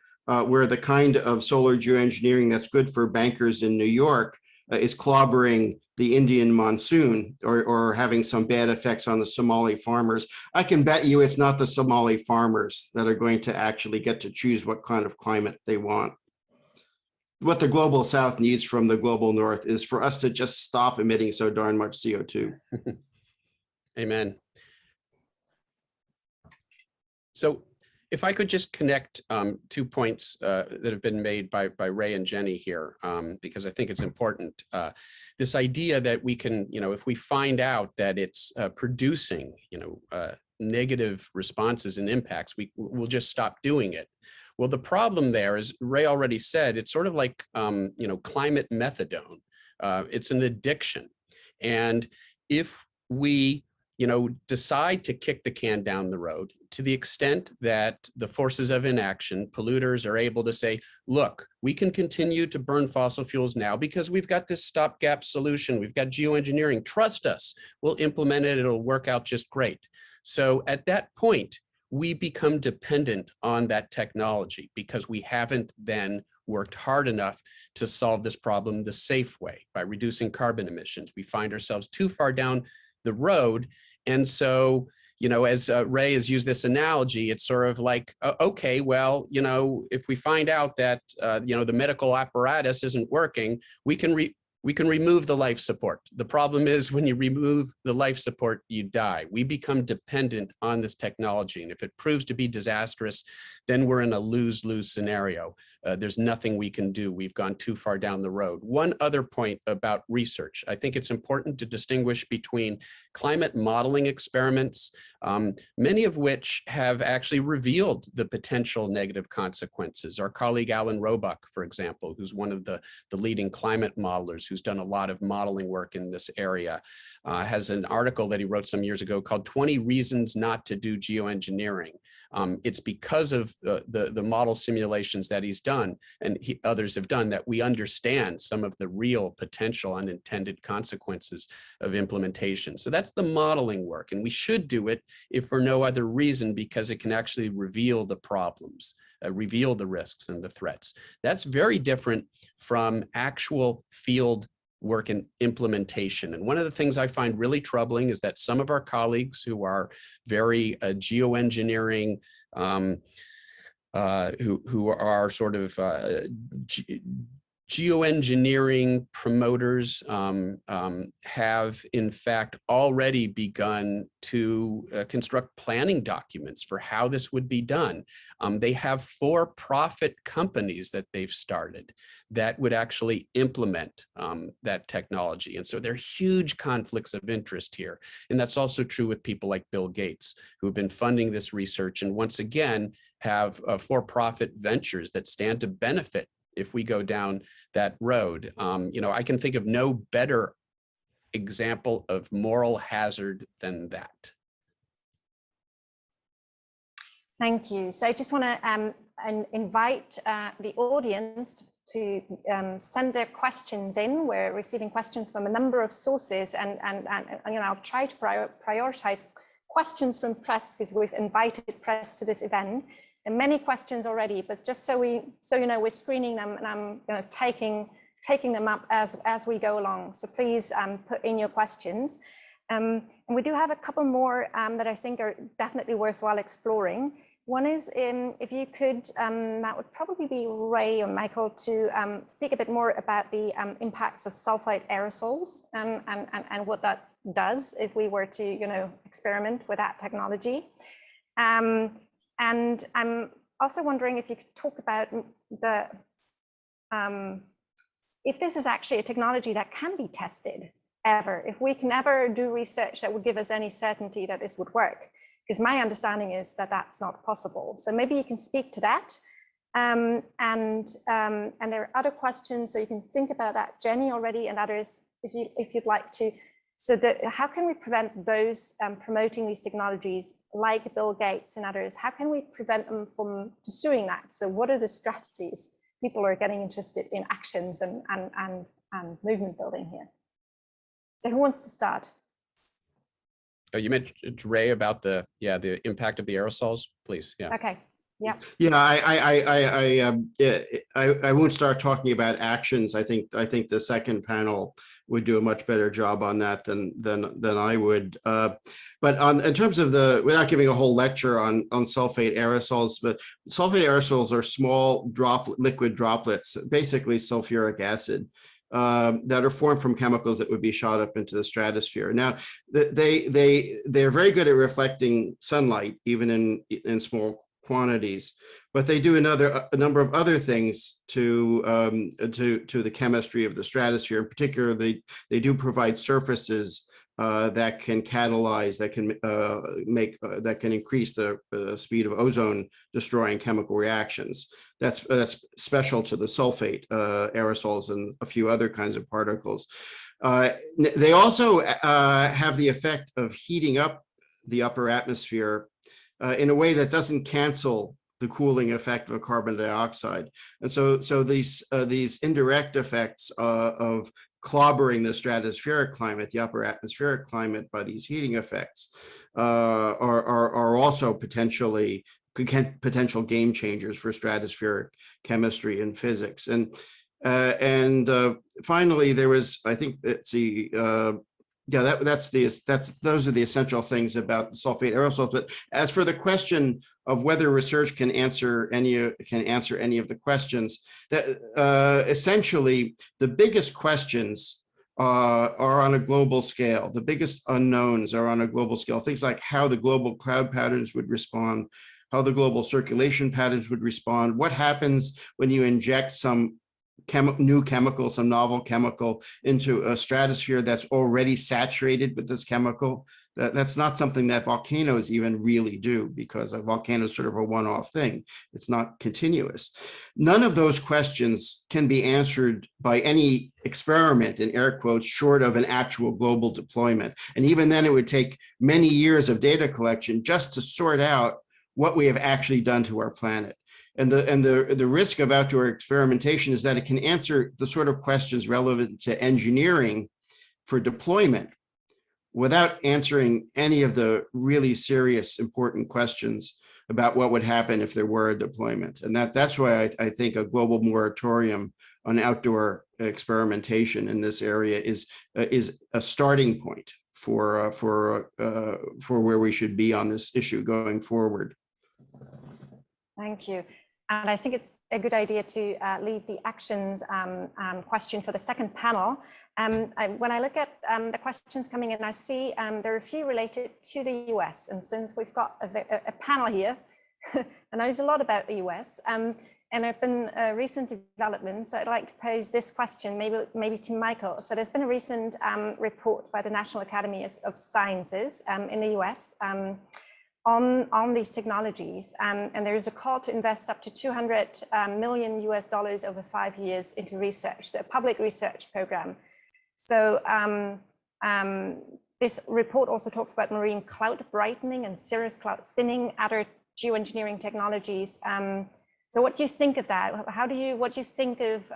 where the kind of solar geoengineering that's good for bankers in New York is clobbering the Indian monsoon or having some bad effects on the Somali farmers, I can bet you it's not the Somali farmers that are going to actually get to choose what kind of climate they want. What the global south needs from the global north is for us to just stop emitting so darn much CO2. Amen. So if I could just connect 2 points that have been made by Ray and Jennie here, because I think it's important. This idea that we can, if we find out that it's producing, negative responses and impacts, we'll just stop doing it. Well, the problem there, as Ray already said, it's sort of like, climate methadone. It's an addiction. And if we decide to kick the can down the road, to the extent that the forces of inaction, polluters are able to say, look, we can continue to burn fossil fuels now because we've got this stopgap solution. We've got geoengineering. Trust us. We'll implement it. It'll work out just great. So at that point, we become dependent on that technology because we haven't then worked hard enough to solve this problem the safe way by reducing carbon emissions. We find ourselves too far down the road. And so, as Ray has used this analogy, it's sort of like, okay, well, if we find out that, the medical apparatus isn't working, we can remove the life support. The problem is when you remove the life support, you die. We become dependent on this technology. And if it proves to be disastrous, then we're in a lose-lose scenario. There's nothing we can do. We've gone too far down the road. One other point about research. I think it's important to distinguish between climate modeling experiments, many of which have actually revealed the potential negative consequences. Our colleague Alan Roebuck, for example, who's one of the leading climate modelers, who's done a lot of modeling work in this area, has an article that he wrote some years ago called 20 Reasons Not to Do Geoengineering. It's because of the model simulations that he's done and others have done that we understand some of the real potential unintended consequences of implementation. So that's the modeling work, and we should do it if for no other reason because it can actually reveal the problems, reveal the risks and the threats. That's very different from actual field work and implementation. And one of the things I find really troubling is that some of our colleagues who are very geoengineering, who are sort of geoengineering promoters have in fact already begun to construct planning documents for how this would be done. They have for-profit companies that they've started that would actually implement that technology. And so there are huge conflicts of interest here. And that's also true with people like Bill Gates, who have been funding this research and once again have for-profit ventures that stand to benefit if we go down that road. I can think of no better example of moral hazard than that. Thank you. So I just want to invite the audience to send their questions in. We're receiving questions from a number of sources, and I'll try to prioritize questions from press because we've invited press to this event. And many questions already, but just so we're screening them, and I'm taking them up as we go along. So please put in your questions. And we do have a couple more that I think are definitely worthwhile exploring. One is if you could, that would probably be Ray or Michael, to speak a bit more about the impacts of sulfate aerosols and what that does if we were to experiment with that technology. And I'm also wondering if you could talk about if this is actually a technology that can be tested ever, if we can ever do research that would give us any certainty that this would work, because my understanding is that that's not possible. So maybe you can speak to that. And there are other questions, so you can think about that, Jennie already, and others if you'd like to. So how can we prevent those promoting these technologies like Bill Gates and others? How can we prevent them from pursuing that? So what are the strategies? People are getting interested in actions and movement building here. So who wants to start? Oh, you mentioned Ray about the impact of the aerosols, please. Yeah. Okay. Yeah. Yeah, I won't start talking about actions. I think the second panel would do a much better job on that than I would. But in terms of without giving a whole lecture on sulfate aerosols, but sulfate aerosols are small liquid droplets, basically sulfuric acid, that are formed from chemicals that would be shot up into the stratosphere. Now, they're very good at reflecting sunlight, even in small quantities, but they do a number of other things to the chemistry of the stratosphere. In particular, they do provide surfaces that can catalyze, that can increase the speed of ozone destroying chemical reactions. That's special to the sulfate aerosols and a few other kinds of particles. They also have the effect of heating up the upper atmosphere in a way that doesn't cancel the cooling effect of carbon dioxide. And so these indirect effects of clobbering the stratospheric climate, the upper atmospheric climate, by these heating effects are also potential game changers for stratospheric chemistry and physics. And finally, there was, I think, those are the essential things about the sulfate aerosols. But as for the question of whether research can answer any of the questions, that essentially the biggest questions are on a global scale. The biggest unknowns are on a global scale. Things like how the global cloud patterns would respond, how the global circulation patterns would respond, what happens when you inject some new chemical, some novel chemical into a stratosphere that's already saturated with this chemical. That's not something that volcanoes even really do, because a volcano is sort of a one-off thing. It's not continuous. None of those questions can be answered by any experiment, in air quotes, short of an actual global deployment. And even then, it would take many years of data collection just to sort out what we have actually done to our planet. And the risk of outdoor experimentation is that it can answer the sort of questions relevant to engineering for deployment without answering any of the really serious, important questions about what would happen if there were a deployment. And that's why I think a global moratorium on outdoor experimentation in this area is a starting point for where we should be on this issue going forward. Thank you. And I think it's a good idea to leave the actions question for the second panel. When I look at the questions coming in, I see there are a few related to the US. And since we've got a panel here that knows a lot about the US, and there have been recent developments, I'd like to pose this question maybe to Michael. So there's been a recent report by the National Academies of Sciences in the US on these technologies, and there is a call to invest up to $200 million over 5 years into research, so a public research program. So this report also talks about marine cloud brightening and cirrus cloud thinning, other geoengineering technologies. So what do you think of that? What do you think of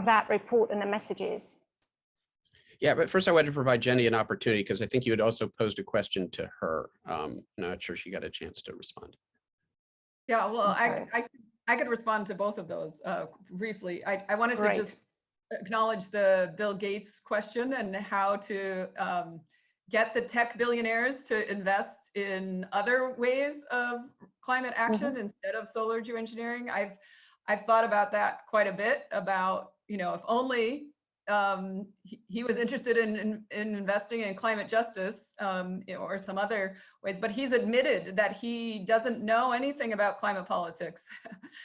that report and the messages? Yeah, but first I wanted to provide Jennie an opportunity, because I think you had also posed a question to her. Not sure she got a chance to respond. Yeah, well, I could respond to both of those briefly. I wanted to just acknowledge the Bill Gates question and how to get the tech billionaires to invest in other ways of climate action instead of solar geoengineering. I've thought about that quite a bit, about, if only he was interested in investing in climate justice or some other ways, but he's admitted that he doesn't know anything about climate politics.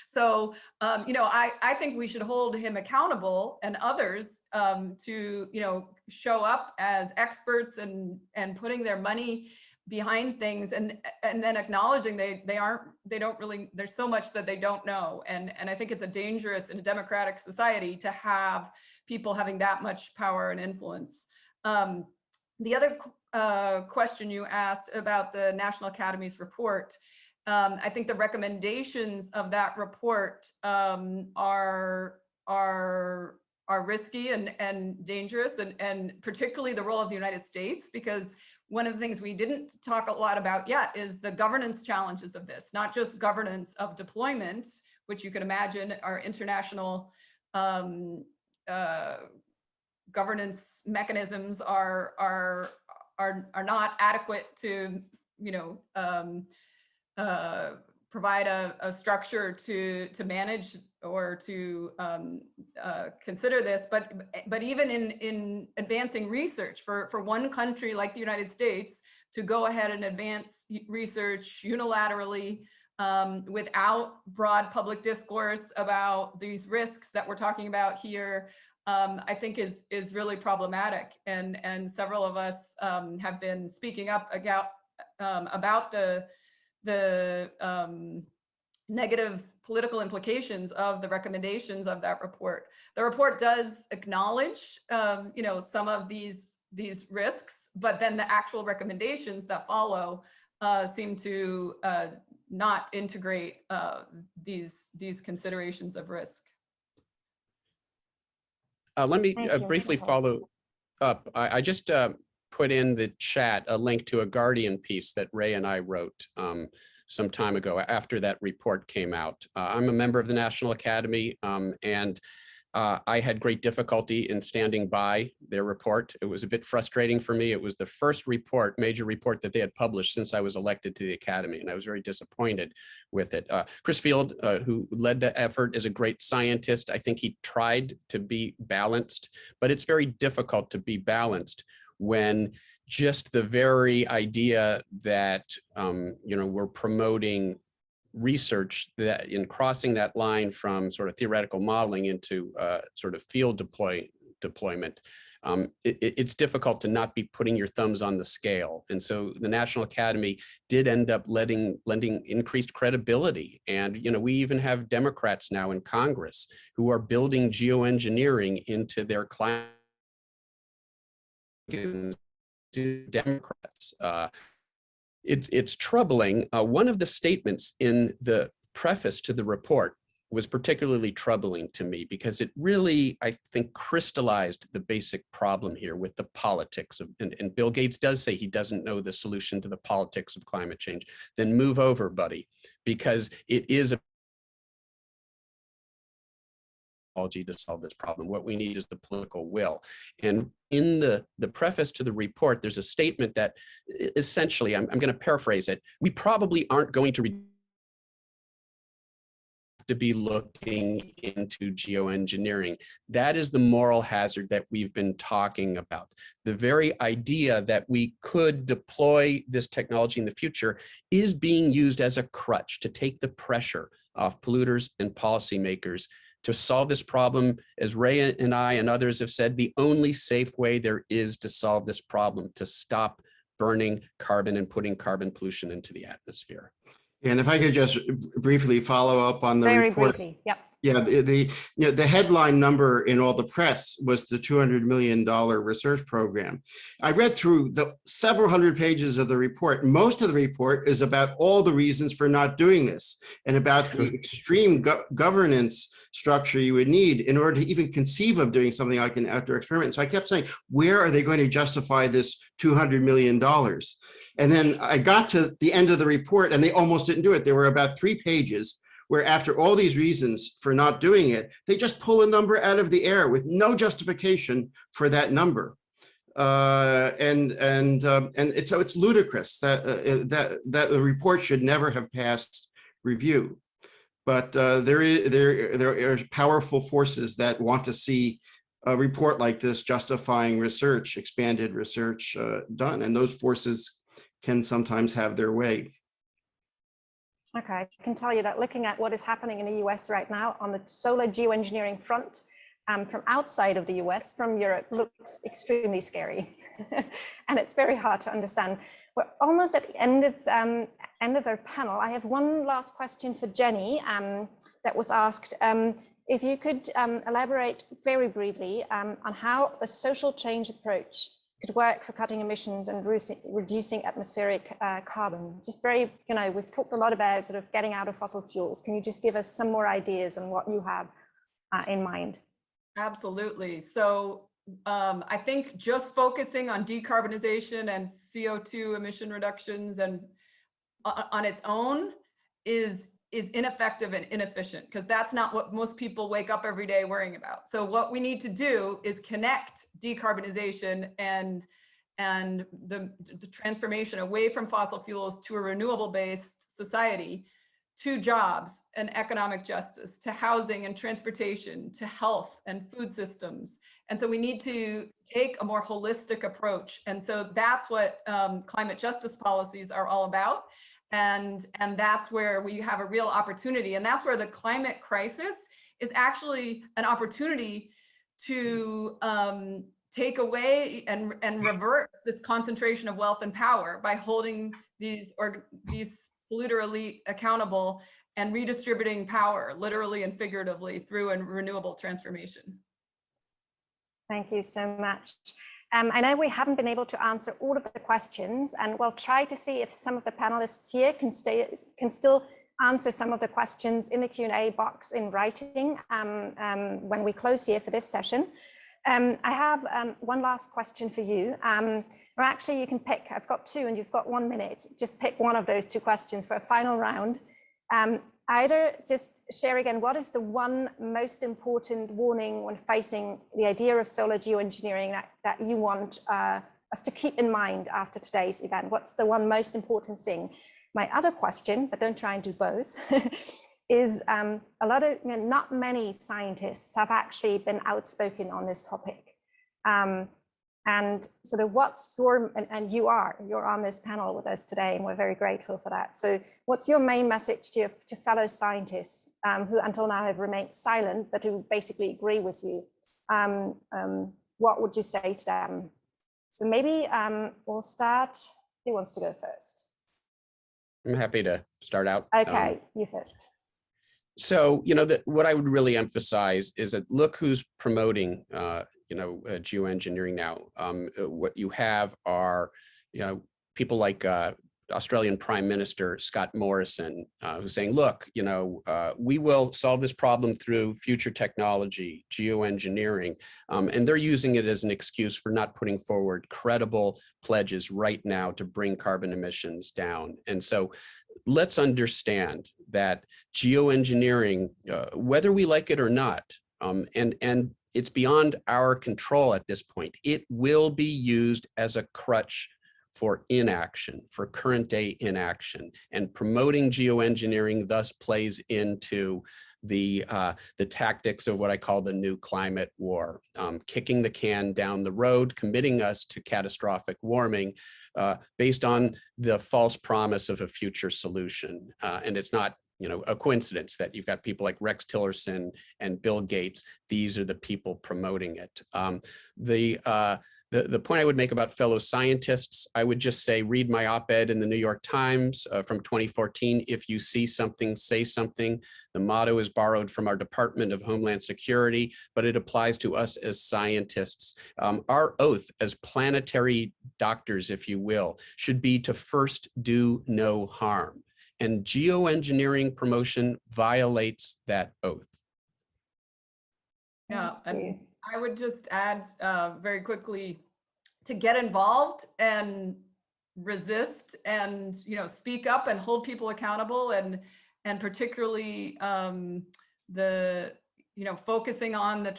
So, I think we should hold him accountable and others to, show up as experts and putting their money behind things, and then acknowledging there's so much that they don't know. And I think it's a dangerous in a democratic society to have people having that much power and influence. The other question you asked about the National Academies report, I think the recommendations of that report are risky and dangerous, and particularly the role of the United States, because one of the things we didn't talk a lot about yet is the governance challenges of this, not just governance of deployment, which you can imagine are international governance mechanisms are not adequate to, provide a structure to manage or to consider this. But even in advancing research for one country like the United States to go ahead and advance research unilaterally without broad public discourse about these risks that we're talking about here, I think is really problematic. And several of us have been speaking up about the negative political implications of the recommendations of that report. The report does acknowledge, some of these risks, but then the actual recommendations that follow seem to not integrate these considerations of risk. Let me Thank you. briefly follow up. I just put in the chat a link to a Guardian piece that Ray and I wrote some time ago after that report came out. I'm a member of the National Academy, and I had great difficulty in standing by their report. It was a bit frustrating for me. It was the first major report that they had published since I was elected to the Academy, and I was very disappointed with it. Chris Field, who led the effort, is a great scientist. I think he tried to be balanced, but it's very difficult to be balanced when just the very idea that we're promoting research that in crossing that line from sort of theoretical modeling into sort of field deployment, it's difficult to not be putting your thumbs on the scale. And so the National Academy did end up lending increased credibility. And, we even have Democrats now in Congress who are building geoengineering into their climate. Democrats. It's troubling. One of the statements in the preface to the report was particularly troubling to me because it really, I think, crystallized the basic problem here with the politics of, and Bill Gates does say he doesn't know the solution to the politics of climate change. Then move over, buddy, because it is a to solve this problem. What we need is the political will. And in the preface to the report, there's a statement that essentially, I'm going to paraphrase it, we probably aren't going to be looking into geoengineering. That is the moral hazard that we've been talking about. The very idea that we could deploy this technology in the future is being used as a crutch to take the pressure off polluters and policymakers to solve this problem. As Ray and I and others have said, the only safe way there is to solve this problem, to stop burning carbon and putting carbon pollution into the atmosphere. And if I could just briefly follow up on the Very report. briefly, yep. Yeah, the headline number in all the press was the $200 million research program. I read through the several hundred pages of the report. Most of the report is about all the reasons for not doing this and about the extreme governance structure you would need in order to even conceive of doing something like an outdoor experiment. So I kept saying, where are they going to justify this $200 million? And then I got to the end of the report and they almost didn't do it. There were about 3 pages where after all these reasons for not doing it, they just pull a number out of the air with no justification for that number. So it's ludicrous that the report should never have passed review. But there are powerful forces that want to see a report like this justifying research, expanded research done, and those forces can sometimes have their way. Okay, I can tell you that looking at what is happening in the US right now on the solar geoengineering front, from outside of the US, from Europe, looks extremely scary. And it's very hard to understand. We're almost at the end of our panel. I have one last question for Jennie that was asked. If you could elaborate very briefly on how the social change approach could work for cutting emissions and reducing atmospheric carbon. Just very, we've talked a lot about sort of getting out of fossil fuels. Can you just give us some more ideas on what you have in mind? Absolutely. So I think just focusing on decarbonization and CO2 emission reductions and on its own is is ineffective and inefficient, because that's not what most people wake up every day worrying about. So what we need to do is connect decarbonization and the transformation away from fossil fuels to a renewable-based society, to jobs and economic justice, to housing and transportation, to health and food systems. And so we need to take a more holistic approach. And so that's what climate justice policies are all about. And that's where we have a real opportunity. And that's where the climate crisis is actually an opportunity to take away and reverse this concentration of wealth and power by holding these polluter elite accountable and redistributing power, literally and figuratively, through a renewable transformation. Thank you so much. I know we haven't been able to answer all of the questions, and we'll try to see if some of the panelists here can still answer some of the questions in the Q&A box in writing when we close here for this session. I have one last question for you, or actually you can pick. I've got two and you've got 1 minute. Just pick one of those two questions for a final round. Either just share again, what is the one most important warning when facing the idea of solar geoengineering that you want us to keep in mind after today's event? What's the one most important thing? My other question, but don't try and do both, is a lot of, not many scientists have actually been outspoken on this topic. And sort of what's your, and you're on this panel with us today, and we're very grateful for that. So what's your main message to fellow scientists who until now have remained silent, but who basically agree with you? What would you say to them? So maybe we'll start, who wants to go first? I'm happy to start out. Okay, you first. So, what I would really emphasize is that look who's promoting, geoengineering now. What you have are, people like Australian Prime Minister Scott Morrison, who's saying, look, we will solve this problem through future technology, geoengineering, and they're using it as an excuse for not putting forward credible pledges right now to bring carbon emissions down. And so let's understand that geoengineering, whether we like it or not, and it's beyond our control at this point, it will be used as a crutch for inaction, for current day inaction, and promoting geoengineering thus plays into the tactics of what I call the new climate war, kicking the can down the road, committing us to catastrophic warming based on the false promise of a future solution. And it's not a coincidence that you've got people like Rex Tillerson and Bill Gates. These are the people promoting it. The point I would make about fellow scientists, I would just say, read my op-ed in the New York Times from 2014. If you see something, say something. The motto is borrowed from our Department of Homeland Security, but it applies to us as scientists. Our oath as planetary doctors, if you will, should be to first do no harm. And geoengineering promotion violates that oath. Yeah, and I would just add very quickly to get involved and resist and speak up and hold people accountable, and particularly the focusing on the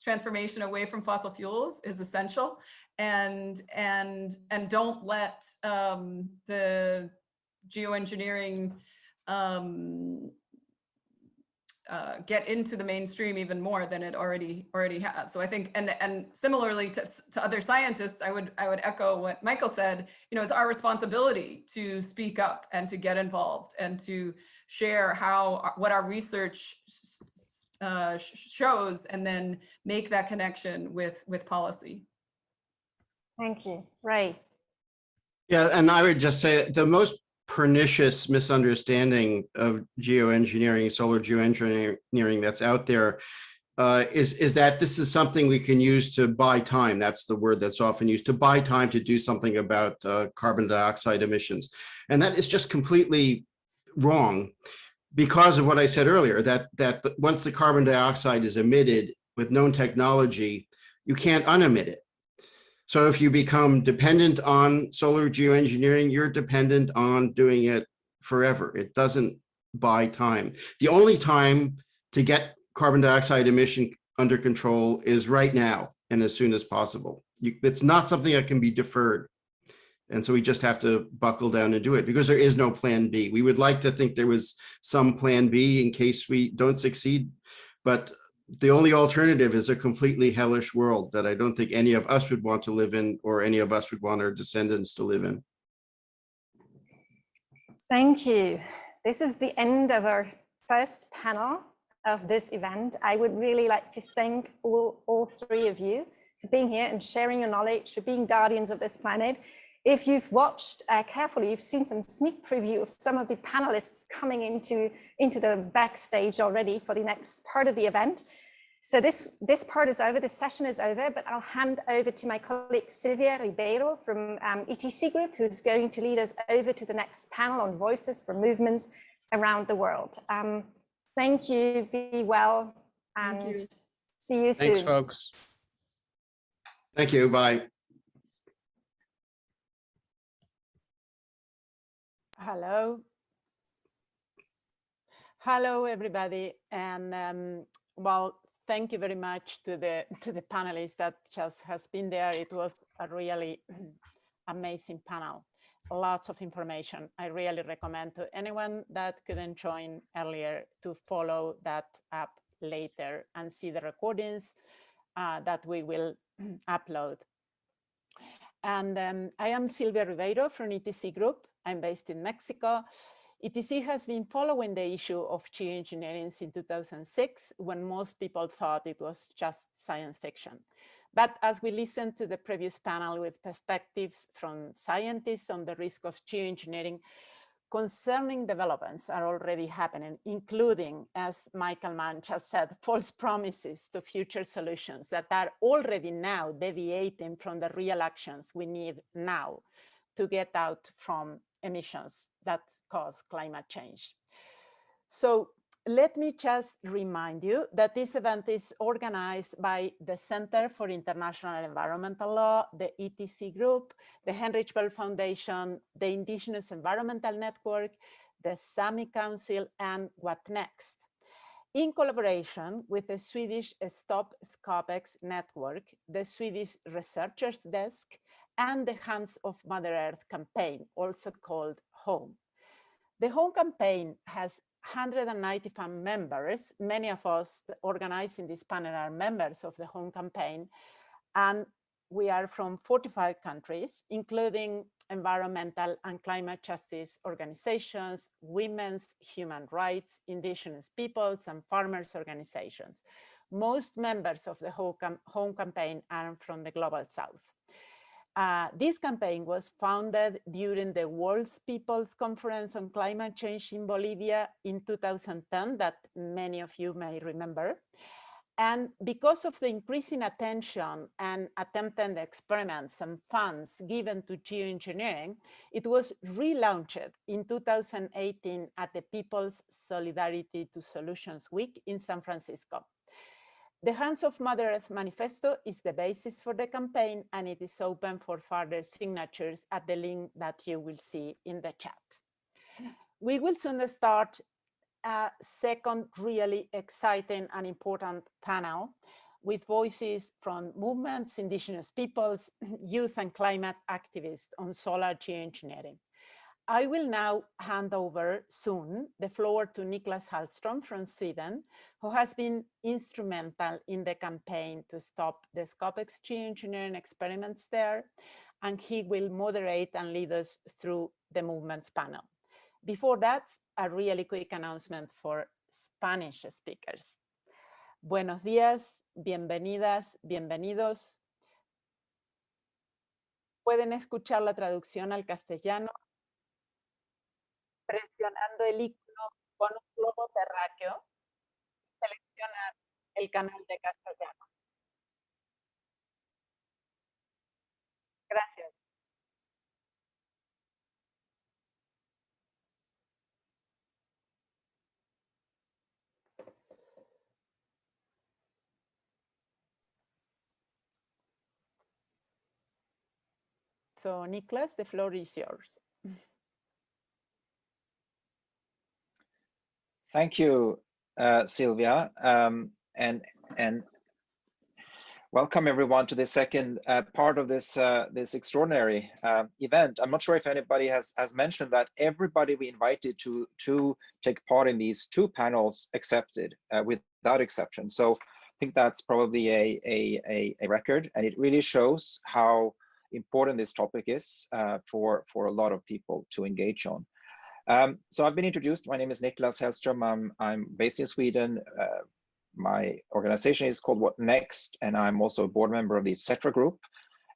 transformation away from fossil fuels is essential, and don't let the geoengineering get into the mainstream even more than it already has. So I think, and similarly to other scientists, I would echo what Michael said. It's our responsibility to speak up and to get involved and to share what our research shows, and then make that connection with policy. Thank you. Ray. Yeah, and I would just say the most pernicious misunderstanding of geoengineering, solar geoengineering that's out there is that this is something we can use to buy time. That's the word that's often used, to buy time to do something about carbon dioxide emissions. And that is just completely wrong because of what I said earlier, that once the carbon dioxide is emitted with known technology, you can't unemit it. So if you become dependent on solar geoengineering, you're dependent on doing it forever. It doesn't buy time. The only time to get carbon dioxide emission under control is right now and as soon as possible. It's not something that can be deferred. And so we just have to buckle down and do it because there is no plan B. We would like to think there was some plan B in case we don't succeed, but the only alternative is a completely hellish world that I don't think any of us would want to live in or any of us would want our descendants to live in. Thank you. This is the end of our first panel of this event. I would really like to thank all three of you for being here and sharing your knowledge, for being guardians of this planet. If you've watched carefully, you've seen some sneak preview of some of the panelists coming into the backstage already for the next part of the event. So this part is over, this session is over, but I'll hand over to my colleague Silvia Ribeiro from ETC Group, who's going to lead us over to the next panel on voices for movements around the world. Thank you, be well, and see you soon. Thanks, folks. Thank you, bye. Hello. Hello, everybody. And well, thank you very much to the panelists that just has been there. It was a really amazing panel. Lots of information. I really recommend to anyone that couldn't join earlier to follow that up later and see the recordings that we will upload. And I am Silvia Ribeiro from ETC Group. I'm based in Mexico. ETC has been following the issue of geoengineering since 2006, when most people thought it was just science fiction. But as we listened to the previous panel with perspectives from scientists on the risk of geoengineering, concerning developments are already happening, including, as Michael Mann just said, false promises to future solutions that are already now deviating from the real actions we need now to get out from emissions that cause climate change. So let me just remind you that this event is organized by the Center for International Environmental Law, the ETC Group, the Heinrich Böll Foundation, the Indigenous Environmental Network, the Sami Council, and What Next, in collaboration with the Swedish Stop Scopex Network, the Swedish Researchers Desk, and the Hands of Mother Earth campaign, also called HOME. The HOME campaign has 195 members. Many of us organizing this panel are members of the HOME campaign, and we are from 45 countries, including environmental and climate justice organizations, women's human rights, indigenous peoples, and farmers organizations. Most members of the HOME campaign are from the Global South. This campaign was founded during the World People's Conference on Climate Change in Bolivia in 2010, that many of you may remember. And because of the increasing attention and attempted experiments and funds given to geoengineering, it was relaunched in 2018 at the People's Solidarity to Solutions Week in San Francisco. The Hands of Mother Earth Manifesto is the basis for the campaign, and it is open for further signatures at the link that you will see in the chat. We will soon start a second really exciting and important panel with voices from movements, indigenous peoples, youth and climate activists on solar geoengineering. I will now hand over soon the floor to Niklas Hallström from Sweden, who has been instrumental in the campaign to stop the Scopex geoengineering experiments there, and he will moderate and lead us through the movements panel. Before that, a really quick announcement for Spanish speakers. Buenos días, bienvenidas, bienvenidos. Pueden escuchar la traducción al castellano presionando el icono con un globo terráqueo, seleccionar el canal de castellano. Gracias. So, Niklas, the floor is yours. Thank you, Sylvia, and welcome everyone to the second part of this this extraordinary event. I'm not sure if anybody has mentioned that everybody we invited to take part in these two panels accepted without exception. So I think that's probably a record, and it really shows how important this topic is for a lot of people to engage on. So I've been introduced. My name is Niklas Hellström. I'm based in Sweden. My organization is called What Next, and I'm also a board member of the etc. group.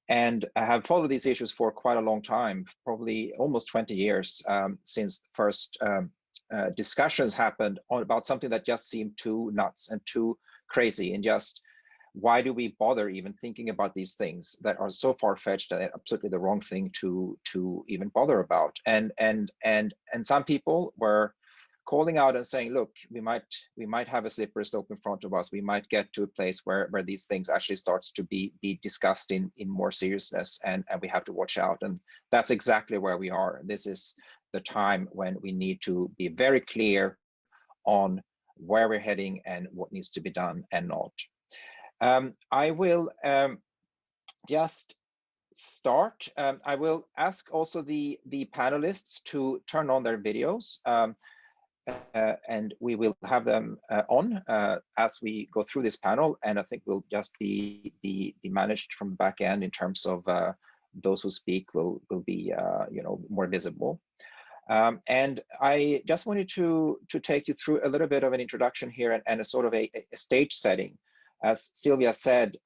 And I have followed these issues for quite a long time, probably almost 20 years since first discussions happened about something that just seemed too nuts and too crazy, and just why do we bother even thinking about these things that are so far-fetched that they're absolutely the wrong thing to even bother about. And some people were calling out and saying, look, we might have a slippery slope in front of us. We might get to a place where these things actually starts to be discussed in more seriousness, and we have to watch out. And that's exactly where we are. This is the time when we need to be very clear on where we're heading and what needs to be done and not. I will just start. I will ask also the panelists to turn on their videos, and we will have them on as we go through this panel. And I think we'll just be managed from the back end in terms of those who speak will be more visible. And I just wanted to take you through a little bit of an introduction here and a sort of a stage setting. As Sylvia said,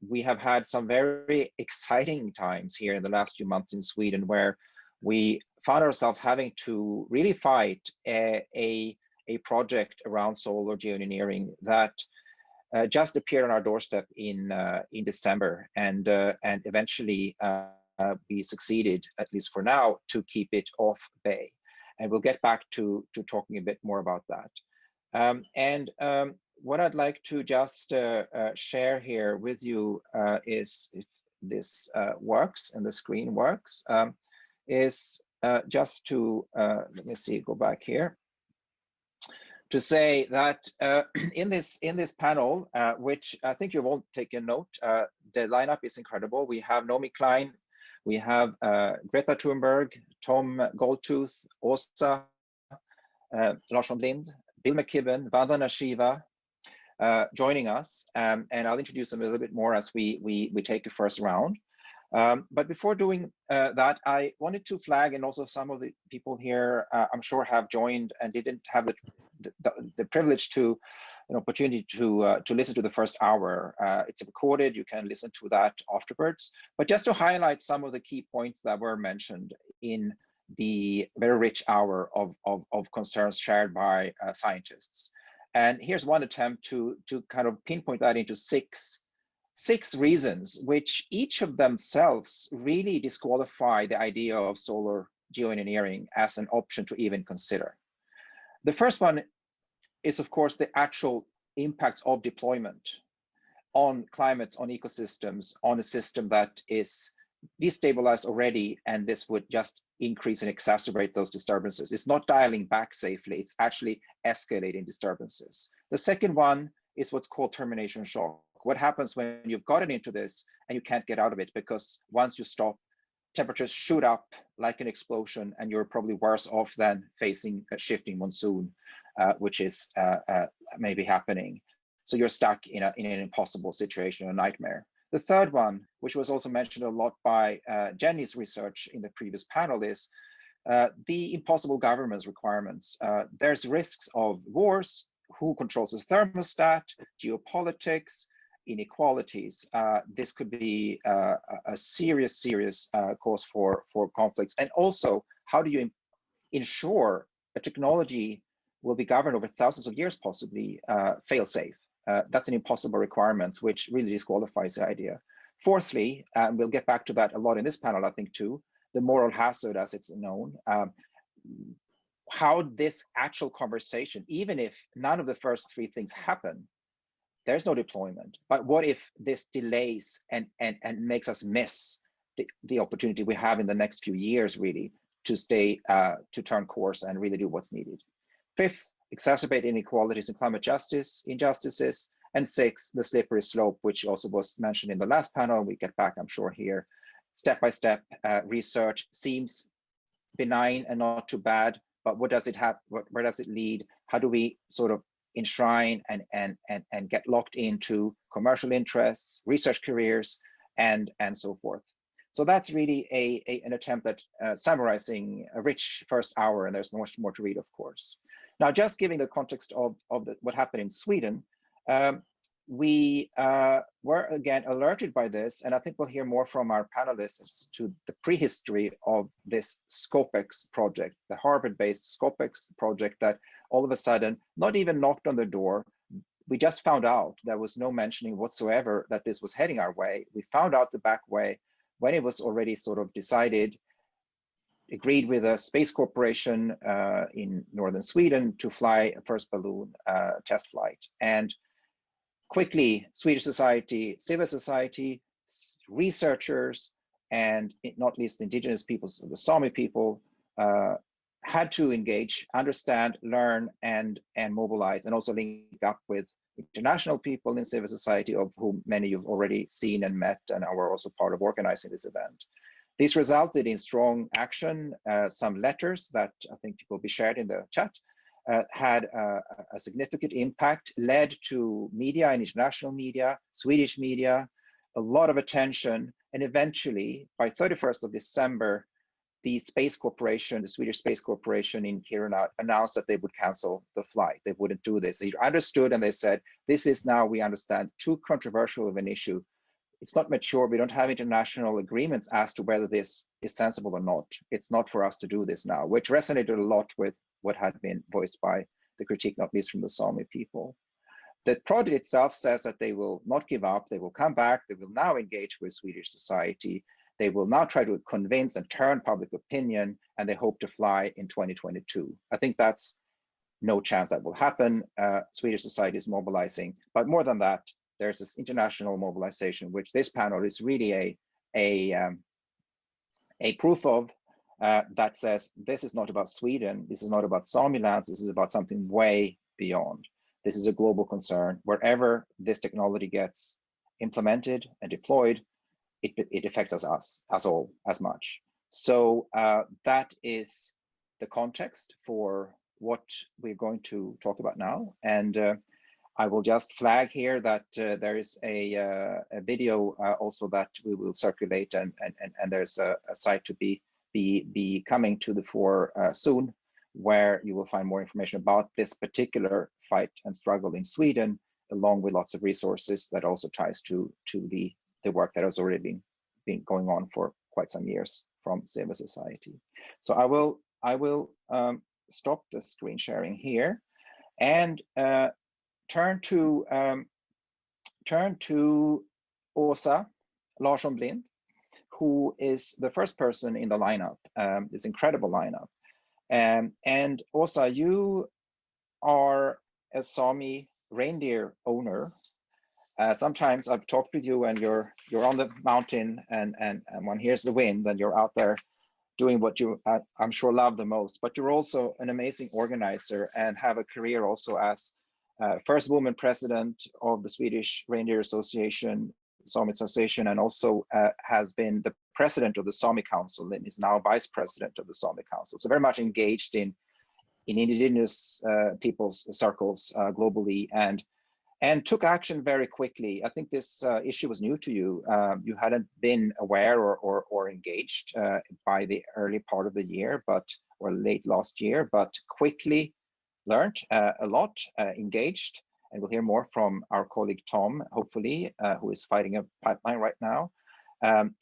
we have had some very exciting times here in the last few months in Sweden, where we found ourselves having to really fight a project around solar geoengineering that just appeared on our doorstep in December, and eventually we succeeded, at least for now, to keep it off bay. And we'll get back to talking a bit more about that. What I'd like to just share here with you is, if this works and the screen works, is just to, let me see, go back here, to say that in this panel, which I think you've all taken note, the lineup is incredible. We have Naomi Klein, we have Greta Thunberg, Tom Goldtooth, Åsa Larsson Blind, Bill McKibben, Vandana Shiva, joining us, and I'll introduce them a little bit more as we take a first round. But before doing that, I wanted to flag, and also some of the people here I'm sure have joined and didn't have the privilege to an opportunity to listen to the first hour. It's recorded, you can listen to that afterwards. But just to highlight some of the key points that were mentioned in the very rich hour of concerns shared by scientists. And here's one attempt to kind of pinpoint that into six reasons, which each of themselves really disqualify the idea of solar geoengineering as an option to even consider. The first one is, of course, the actual impacts of deployment on climates, on ecosystems, on a system that is destabilized already, and this would just increase and exacerbate those disturbances. It's not dialing back safely, it's actually escalating disturbances. The second one is what's called termination shock. What happens when you've gotten into this and you can't get out of it, because once you stop, temperatures shoot up like an explosion, and you're probably worse off than facing a shifting monsoon, which is maybe happening. So you're stuck in an impossible situation, a nightmare. The third one, which was also mentioned a lot by Jennie's research in the previous panel, is the impossible governance requirements. There's risks of wars, who controls the thermostat, geopolitics, inequalities. This could be a serious cause for conflicts. And also, how do you ensure a technology will be governed over thousands of years, possibly fail-safe? That's an impossible requirement, which really disqualifies the idea. Fourthly, and we'll get back to that a lot in this panel, I think, too, the moral hazard, as it's known. How this actual conversation, even if none of the first three things happen, there's no deployment. But what if this delays and makes us miss the opportunity we have in the next few years, really, to stay, to turn course and really do what's needed? Fifth, exacerbate inequalities and climate justice injustices, and 6, the slippery slope, which also was mentioned in the last panel. We get back, I'm sure, here. Step-by-step research seems benign and not too bad, but what does it have? Where does it lead? How do we sort of enshrine and get locked into commercial interests, research careers, and so forth? So that's really an attempt at summarizing a rich first hour, and there's much more to read, of course. Now, just giving the context of what happened in Sweden, we were again alerted by this, and I think we'll hear more from our panelists to the prehistory of this Scopex project, the Harvard-based Scopex project that all of a sudden, not even knocked on the door, we just found out there was no mentioning whatsoever that this was heading our way. We found out the back way when it was already sort of decided, agreed with a space corporation in northern Sweden to fly a first balloon test flight. And quickly, Swedish society, civil society, researchers, and not least indigenous peoples, the Sami people, had to engage, understand, learn, and mobilize, and also link up with international people in civil society, of whom many you've already seen and met and are also part of organizing this event. This resulted in strong action. Some letters that I think will be shared in the chat had a significant impact, led to media and international media, Swedish media, a lot of attention, and eventually, by 31st of December, the Space Corporation, the Swedish Space Corporation in Kiruna, announced that they would cancel the flight. They wouldn't do this. They understood, and they said, this is now, we understand, too controversial of an issue. It's not mature. We don't have international agreements as to whether this is sensible or not. It's not for us to do this now, which resonated a lot with what had been voiced by the critique, not least from the Sami people. The project itself says that they will not give up. They will come back. They will now engage with Swedish society. They will now try to convince and turn public opinion, and they hope to fly in 2022. I think that's no chance that will happen. Swedish society is mobilizing, but more than that, there's this international mobilization, which this panel is really a proof of, that says this is not about Sweden, this is not about Sami lands, this is about something way beyond. This is a global concern. Wherever this technology gets implemented and deployed, it affects us all as much. So that is the context for what we're going to talk about now. And I will just flag here that there is a video also that we will circulate, and there's a site to be coming to the fore soon, where you will find more information about this particular fight and struggle in Sweden, along with lots of resources that also ties to the work that has already been going on for quite some years from civil society. So I will stop the screen sharing here and turn to Åsa Larsson Blind, who is the first person in the lineup, this incredible lineup. And Åsa, you are a Sami reindeer owner. Sometimes I've talked with you and you're on the mountain and one hears the wind and you're out there doing what you I'm sure love the most, but you're also an amazing organizer and have a career also as first woman president of the Swedish Reindeer Association, Sami Association, and also has been the president of the Sami Council and is now vice president of the Sami Council. So very much engaged in indigenous people's circles globally, and took action very quickly. I think this issue was new to you. You hadn't been aware or engaged by the early part of the year, or late last year, but quickly learned a lot, engaged, and we'll hear more from our colleague Tom, hopefully, who is fighting a pipeline right now,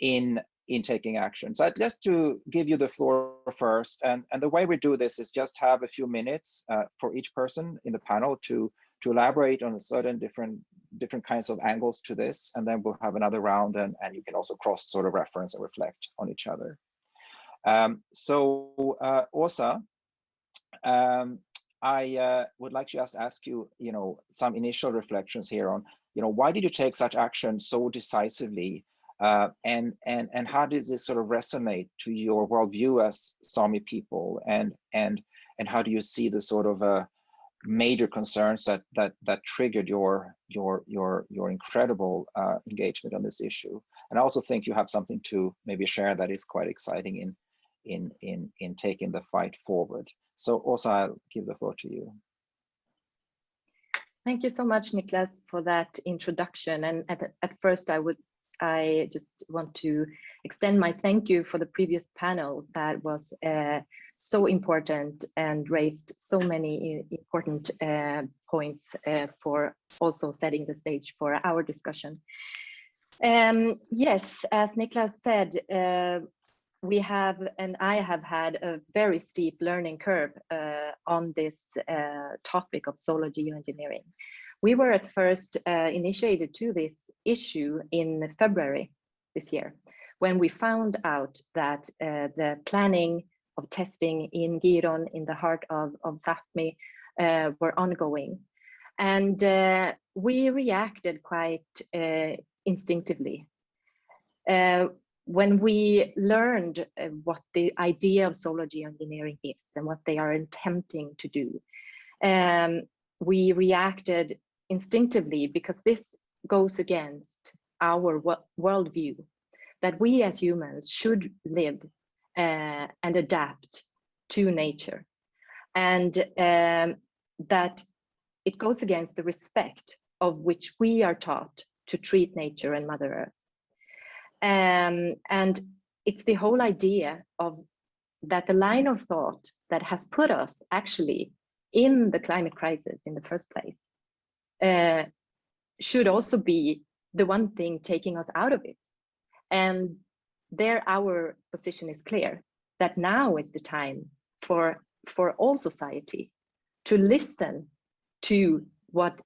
in taking action. So I'd just to give you the floor first, and the way we do this is just have a few minutes for each person in the panel to elaborate on a certain different kinds of angles to this, and then we'll have another round, and you can also cross sort of reference and reflect on each other. So Åsa, I would like to just ask you, some initial reflections here on, why did you take such action so decisively, and how does this sort of resonate to your worldview as Sami people, and how do you see the sort of major concerns that triggered your incredible engagement on this issue. And I also think you have something to maybe share that is quite exciting in taking the fight forward. So Åsa, I'll give the floor to you. Thank you so much, Niklas, for that introduction. And at first, I just want to extend my thank you for the previous panel that was so important and raised so many important points for also setting the stage for our discussion. Yes, as Niklas said, we have, and I have had a very steep learning curve on this topic of solar geoengineering. We were at first initiated to this issue in February this year, when we found out that the planning of testing in Giron, in the heart of Sápmi, were ongoing. And we reacted quite instinctively. When we learned what the idea of solar geoengineering is and what they are attempting to do, we reacted instinctively because this goes against our worldview, that we as humans should live and adapt to nature, and that it goes against the respect of which we are taught to treat nature and Mother Earth. And it's the whole idea of that the line of thought that has put us actually in the climate crisis in the first place should also be the one thing taking us out of it. And there our position is clear, that now is the time for all society to listen to what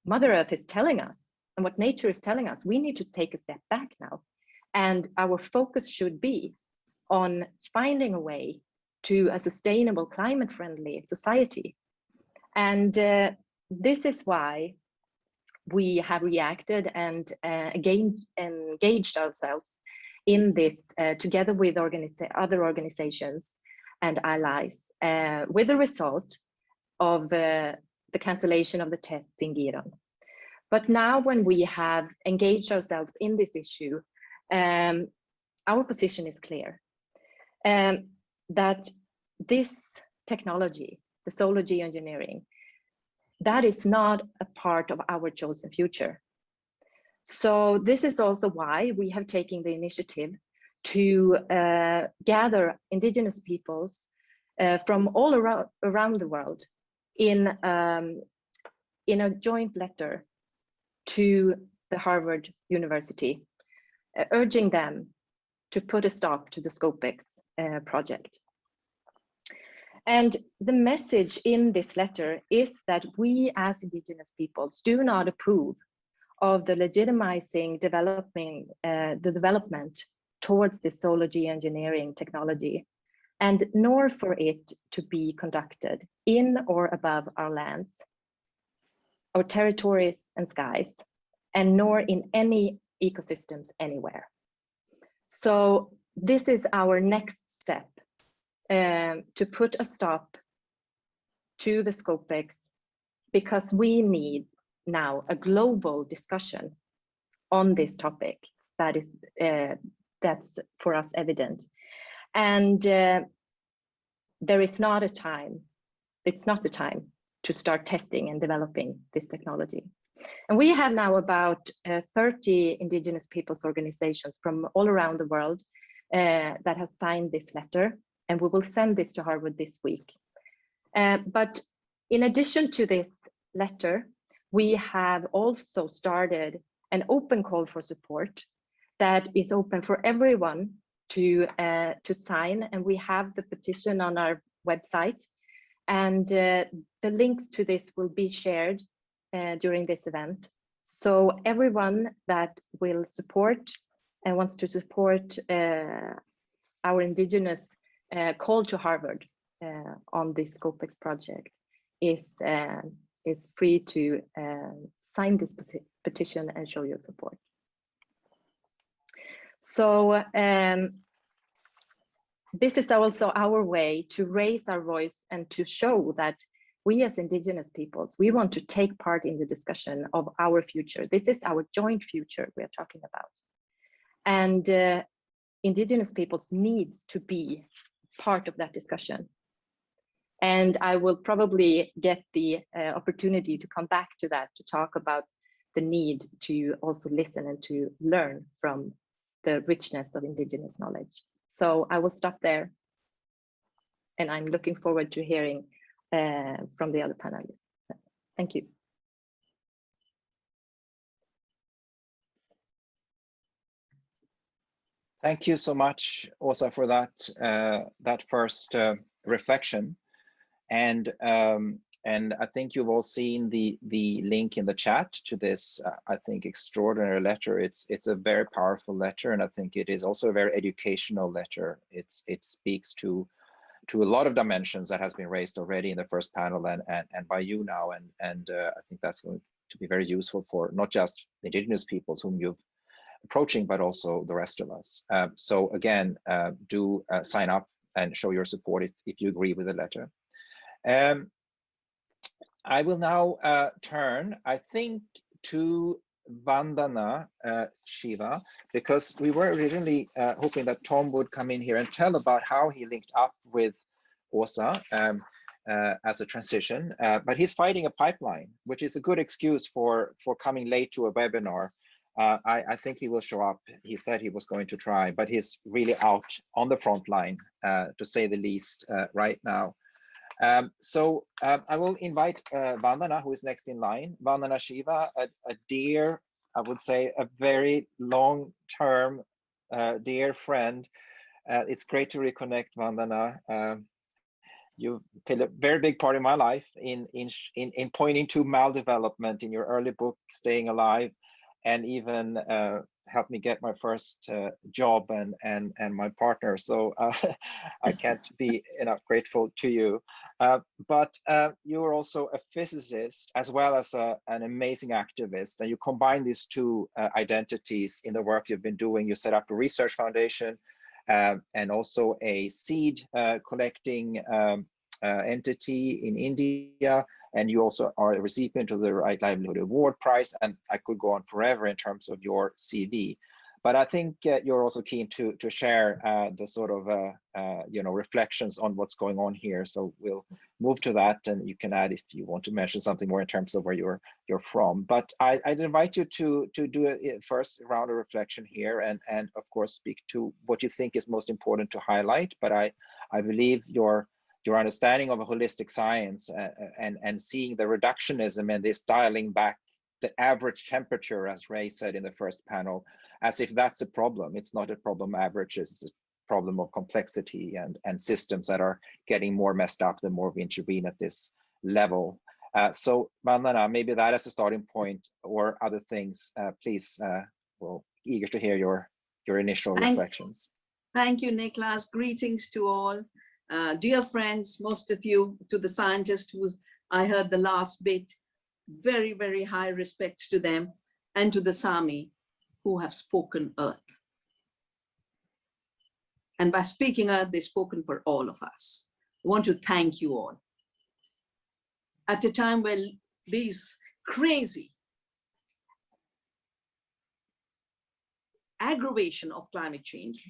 Mother Earth is telling us and what nature is telling us. We need to take a step back now. And our focus should be on finding a way to a sustainable, climate-friendly society. And this is why we have reacted and again engaged ourselves in this together with other organizations and allies, with the result of the cancellation of the tests in Giron. But now when we have engaged ourselves in this issue, our position is clear, that this technology, the solar geoengineering, that is not a part of our chosen future. So this is also why we have taken the initiative to gather Indigenous peoples from all around the world in a joint letter to the Harvard University, urging them to put a stop to the Scopex project. And the message in this letter is that we as Indigenous peoples do not approve of the legitimizing the development towards the solar geoengineering technology, and nor for it to be conducted in or above our lands, our territories and skies, and nor in any ecosystems anywhere. So this is our next step, to put a stop to the Scopex, because we need now a global discussion on this topic. That is that's for us evident. And there is not a time, it's not the time to start testing and developing this technology. And we have now about 30 Indigenous peoples organizations from all around the world that have signed this letter, and we will send this to Harvard this week. But in addition to this letter, we have also started an open call for support that is open for everyone to sign, and we have the petition on our website, and the links to this will be shared during this event. So everyone that will support and wants to support our Indigenous call to Harvard on this Scopex project is free to sign this petition and show your support. So this is also our way to raise our voice and to show that we as Indigenous peoples, we want to take part in the discussion of our future. This is our joint future we are talking about. And Indigenous peoples needs to be part of that discussion. And I will probably get the opportunity to come back to that, to talk about the need to also listen and to learn from the richness of Indigenous knowledge. So I will stop there. And I'm looking forward to hearing from the other panelists. Thank you. Thank you so much, Åsa, for that first reflection. And I think you've all seen the link in the chat to this, I think, extraordinary letter. It's a very powerful letter, and I think it is also a very educational letter. It speaks to a lot of dimensions that has been raised already in the first panel and by you now, and I think that's going to be very useful for not just Indigenous peoples whom you've approaching, but also the rest of us. So again, do sign up and show your support if you agree with the letter. I will now turn, I think, to Vandana Shiva, because we were originally hoping that Tom would come in here and tell about how he linked up with Åsa as a transition, but he's fighting a pipeline, which is a good excuse for coming late to a webinar. I think he will show up. He said he was going to try, but he's really out on the front line, to say the least, right now. So I will invite Vandana, who is next in line. Vandana Shiva, a dear, I would say, a very long-term dear friend. It's great to reconnect, Vandana. You played a very big part in my life in pointing to maldevelopment in your early book, Staying Alive, and even helped me get my first job and my partner. So I can't be enough grateful to you. But you are also a physicist as well as an amazing activist, and you combine these two identities in the work you've been doing. You set up a research foundation and also a seed collecting entity in India. And you also are a recipient of the Right Livelihood Award Prize, and I could go on forever in terms of your CV. But I think you're also keen to share the sort of reflections on what's going on here. So we'll move to that, and you can add if you want to mention something more in terms of where you're from. But I'd invite you to do a first round of reflection here, and of course speak to what you think is most important to highlight. But I believe your understanding of a holistic science and seeing the reductionism and this dialing back the average temperature, as Ray said in the first panel, as if that's a problem. It's not a problem averages, it's a problem of complexity and systems that are getting more messed up the more we intervene at this level. So Vandana, maybe that as a starting point or other things, please, we're eager to hear your initial reflections. Thank you, Niklas. Greetings to all. Dear friends, most of you, to the scientist who I heard the last bit, very, very high respects to them, and to the Sami who have spoken Earth. And by speaking Earth, they've spoken for all of us. I want to thank you all. At a time when these crazy aggravation of climate change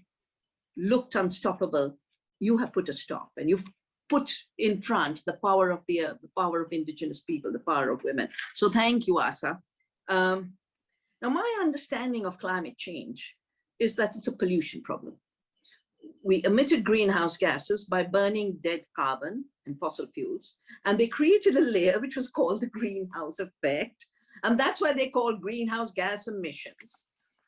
looked unstoppable, you have put a stop, and you've put in front the power of the earth, the power of Indigenous people, the power of women. So thank you, Åsa. Now, my understanding of climate change is that it's a pollution problem. We emitted greenhouse gases by burning dead carbon and fossil fuels, and they created a layer which was called the greenhouse effect, and that's why they call greenhouse gas emissions.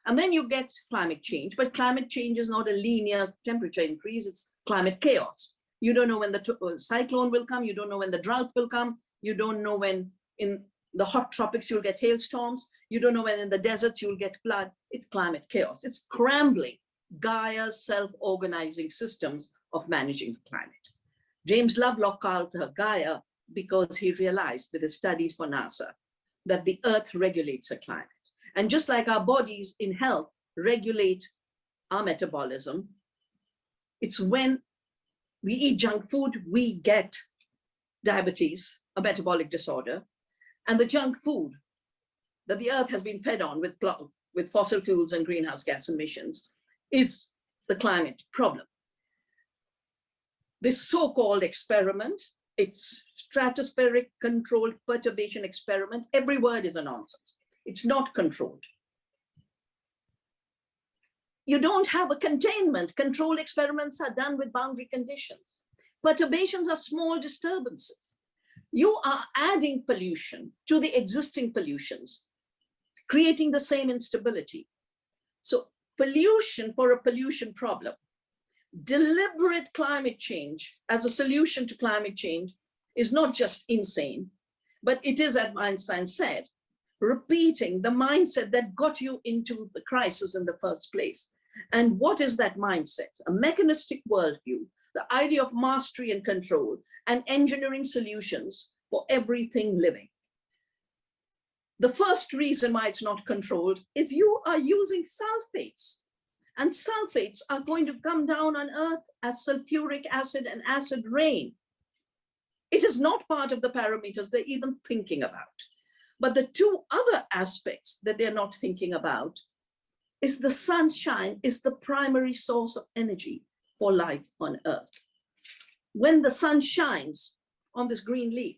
And then you get climate change, but climate change is not a linear temperature increase, it's climate chaos. You don't know when the cyclone will come, you don't know when the drought will come, you don't know when in the hot tropics you'll get hailstorms, you don't know when in the deserts you'll get flood. It's climate chaos. It's scrambling Gaia's self-organizing systems of managing the climate. James Lovelock called her Gaia because he realized with his studies for NASA that the earth regulates her climate. And just like our bodies in health regulate our metabolism, it's when we eat junk food, we get diabetes, a metabolic disorder, and the junk food that the earth has been fed on with fossil fuels and greenhouse gas emissions is the climate problem. This so-called experiment, it's stratospheric controlled perturbation experiment. Every word is a nonsense. It's not controlled. You don't have a containment. Controlled experiments are done with boundary conditions. Perturbations are small disturbances. You are adding pollution to the existing pollutions, creating the same instability. So pollution for a pollution problem, deliberate climate change as a solution to climate change is not just insane, but it is, as Einstein said, repeating the mindset that got you into the crisis in the first place. And what is that mindset? A mechanistic worldview, the idea of mastery and control, and engineering solutions for everything living. The first reason why it's not controlled is you are using sulfates. And sulfates are going to come down on Earth as sulfuric acid and acid rain. It is not part of the parameters they're even thinking about. But the two other aspects that they're not thinking about is the sunshine is the primary source of energy for life on Earth. When the sun shines on this green leaf,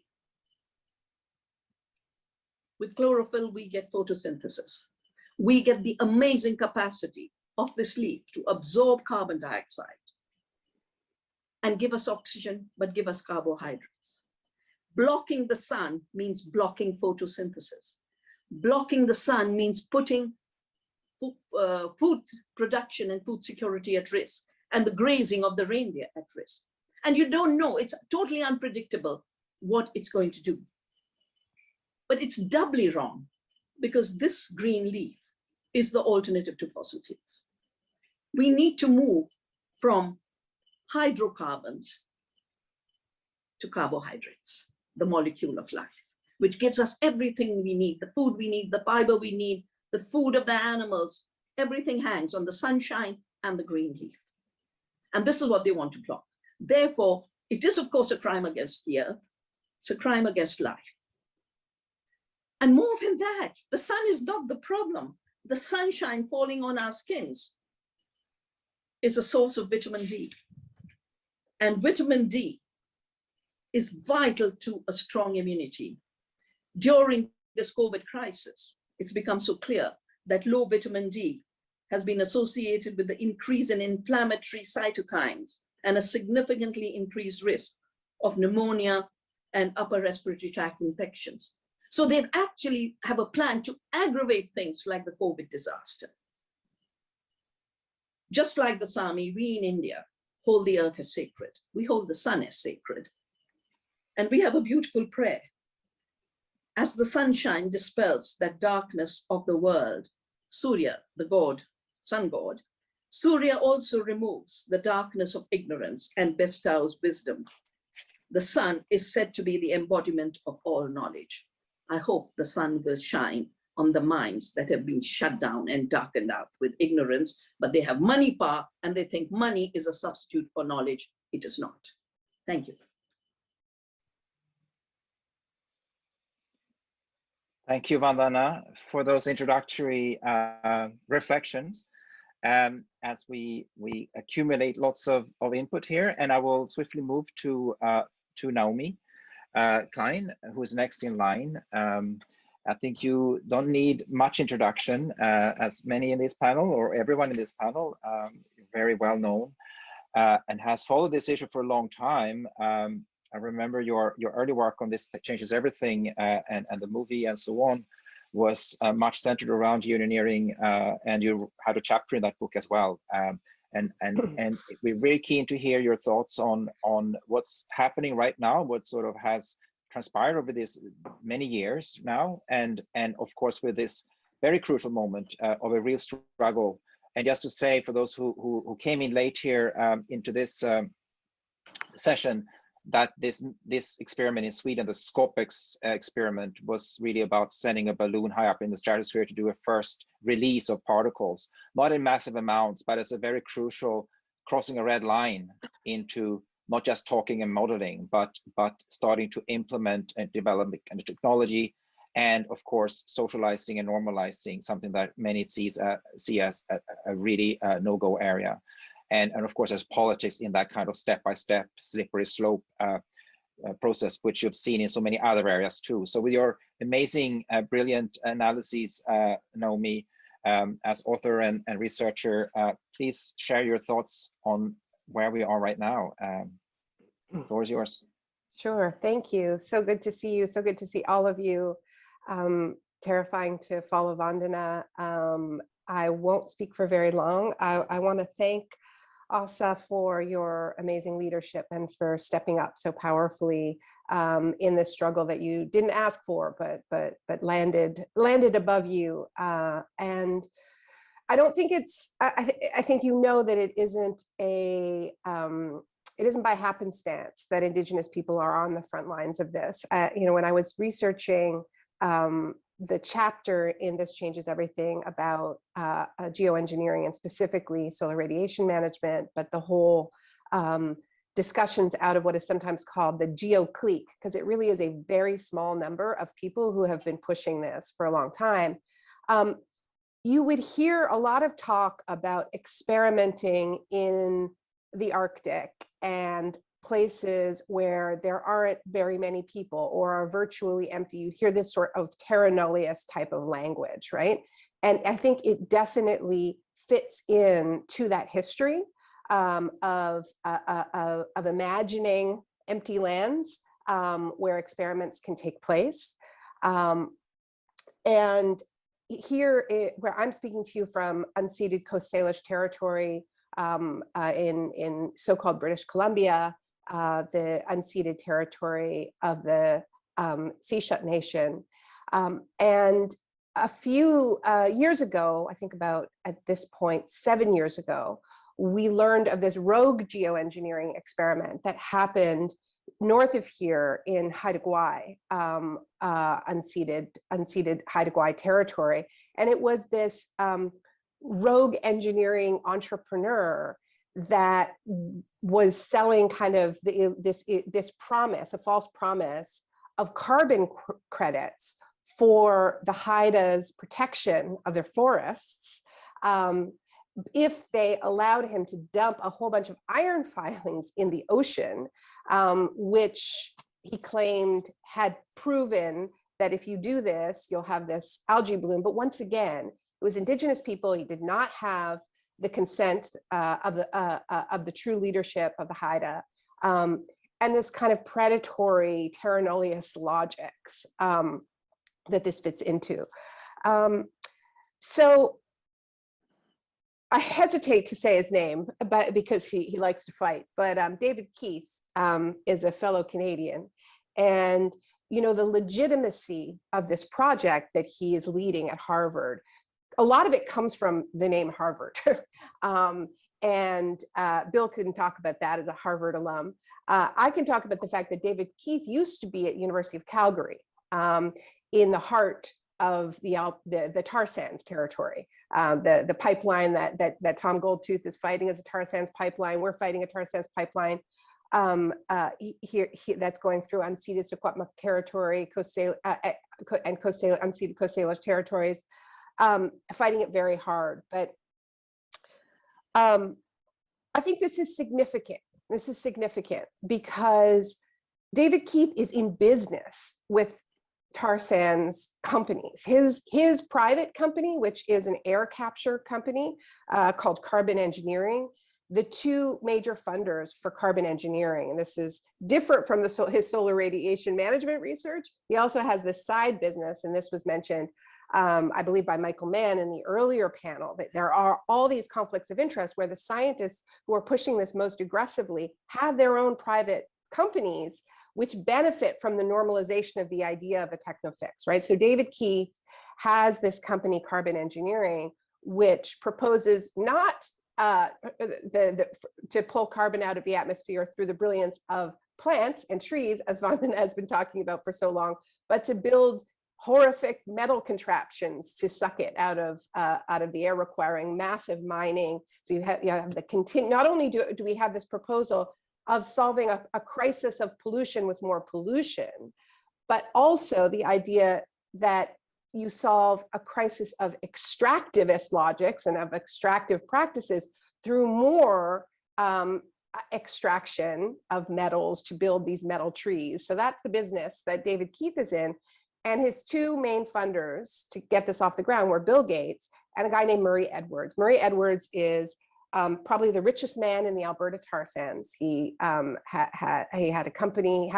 with chlorophyll, we get photosynthesis. We get the amazing capacity of this leaf to absorb carbon dioxide and give us oxygen, but give us carbohydrates. Blocking the sun means blocking photosynthesis. Blocking the sun means putting food production and food security at risk, and the grazing of the reindeer at risk. And you don't know, it's totally unpredictable what it's going to do. But it's doubly wrong because this green leaf is the alternative to fossil fuels. We need to move from hydrocarbons to carbohydrates, the molecule of life, which gives us everything we need, the food we need, the fiber we need, the food of the animals, everything hangs on the sunshine and the green leaf. And this is what they want to block. Therefore, it is of course a crime against the earth. It's a crime against life. And more than that, the sun is not the problem. The sunshine falling on our skins is a source of vitamin D. And vitamin D is vital to a strong immunity. During this COVID crisis, it's become so clear that low vitamin D has been associated with the increase in inflammatory cytokines and a significantly increased risk of pneumonia and upper respiratory tract infections. So they actually have a plan to aggravate things like the COVID disaster. Just like the Sami, we in India hold the earth as sacred. We hold the sun as sacred. And we have a beautiful prayer. As the sunshine dispels that darkness of the world, Surya, the god, sun god, Surya also removes the darkness of ignorance and bestows wisdom. The sun is said to be the embodiment of all knowledge. I hope the sun will shine on the minds that have been shut down and darkened out with ignorance, but they have money power and they think money is a substitute for knowledge. It is not. Thank you. Thank you, Vandana, for those introductory reflections. As we accumulate lots of input here, and I will swiftly move to Naomi Klein, who is next in line. I think you don't need much introduction, as many in this panel, or everyone in this panel, very well known and has followed this issue for a long time. I remember your early work on This Changes Everything and the movie and so on was much centered around geoengineering, and you had a chapter in that book as well. And we're really keen to hear your thoughts on what's happening right now, what sort of has transpired over this many years now, and of course with this very crucial moment of a real struggle. And just to say, for those who came in late here into this session, that this experiment in Sweden, the Scopex experiment, was really about sending a balloon high up in the stratosphere to do a first release of particles, not in massive amounts, but as a very crucial crossing a red line into not just talking and modeling, but starting to implement and develop kind of technology, and of course socializing and normalizing, something that many see as a really no-go area, and of course there's politics in that kind of step-by-step slippery slope process, which you've seen in so many other areas too. So with your amazing, brilliant analyses, Naomi, as author and researcher, please share your thoughts on where we are right now. The floor is yours. Sure, thank you. So good to see you. So good to see all of you. Terrifying to follow Vandana. I won't speak for very long. I want to thank Åsa for your amazing leadership and for stepping up so powerfully in this struggle that you didn't ask for, but landed above you. And I don't think it's. I think you know that it isn't a. It isn't by happenstance that Indigenous people are on the front lines of this. You know, when I was researching the chapter in This Changes Everything about geoengineering and specifically solar radiation management, but the whole discussions out of what is sometimes called the geo clique, because it really is a very small number of people who have been pushing this for a long time. You would hear a lot of talk about experimenting in the Arctic and places where there aren't very many people or are virtually empty. You hear this sort of terra nullius type of language, right? And I think it definitely fits in to that history of imagining empty lands where experiments can take place. And here, where I'm speaking to you from unceded Coast Salish territory in so-called British Columbia, the unceded territory of the Sechut Nation. And a few years ago, I think about at this point, 7 years ago, we learned of this rogue geoengineering experiment that happened north of here in Haida Gwaii, unceded Haida Gwaii territory. And it was this rogue engineering entrepreneur that was selling kind of this promise, a false promise of carbon credits for the Haida's protection of their forests, if they allowed him to dump a whole bunch of iron filings in the ocean, which he claimed had proven that if you do this, you'll have this algae bloom. But once again, it was Indigenous people. He did not have the consent of the true leadership of the Haida, and this kind of predatory terra nullius logics that this fits into. So I hesitate to say his name, but because he likes to fight. But David Keith is a fellow Canadian, and you know the legitimacy of this project that he is leading at Harvard. A lot of it comes from the name Harvard. And Bill couldn't talk about that as a Harvard alum. I can talk about the fact that David Keith used to be at University of Calgary in the heart of the tar sands territory. The pipeline that Tom Goldtooth is fighting is a tar sands pipeline. We're fighting a tar sands pipeline that's going through unceded Secwepemc territory, unceded Coast Salish territories. Fighting it very hard, but I think this is significant. This is significant because David Keith is in business with tar sands companies. His private company, which is an air capture company called Carbon Engineering, the two major funders for carbon engineering, and this is different from his solar radiation management research. He also has this side business, and this was mentioned I believe by Michael Mann in the earlier panel, that there are all these conflicts of interest where the scientists who are pushing this most aggressively have their own private companies which benefit from the normalization of the idea of a techno fix, right? So David Keith has this company, Carbon Engineering, which proposes not to pull carbon out of the atmosphere through the brilliance of plants and trees, as Vandana has been talking about for so long, but to build horrific metal contraptions to suck it out of the air, requiring massive mining. So you have the not only do we have this proposal of solving a crisis of pollution with more pollution, but also the idea that you solve a crisis of extractivist logics and of extractive practices through more extraction of metals to build these metal trees. So that's the business that David Keith is in. And his two main funders to get this off the ground were Bill Gates and a guy named Murray Edwards. Murray Edwards is probably the richest man in the Alberta tar sands. He has a company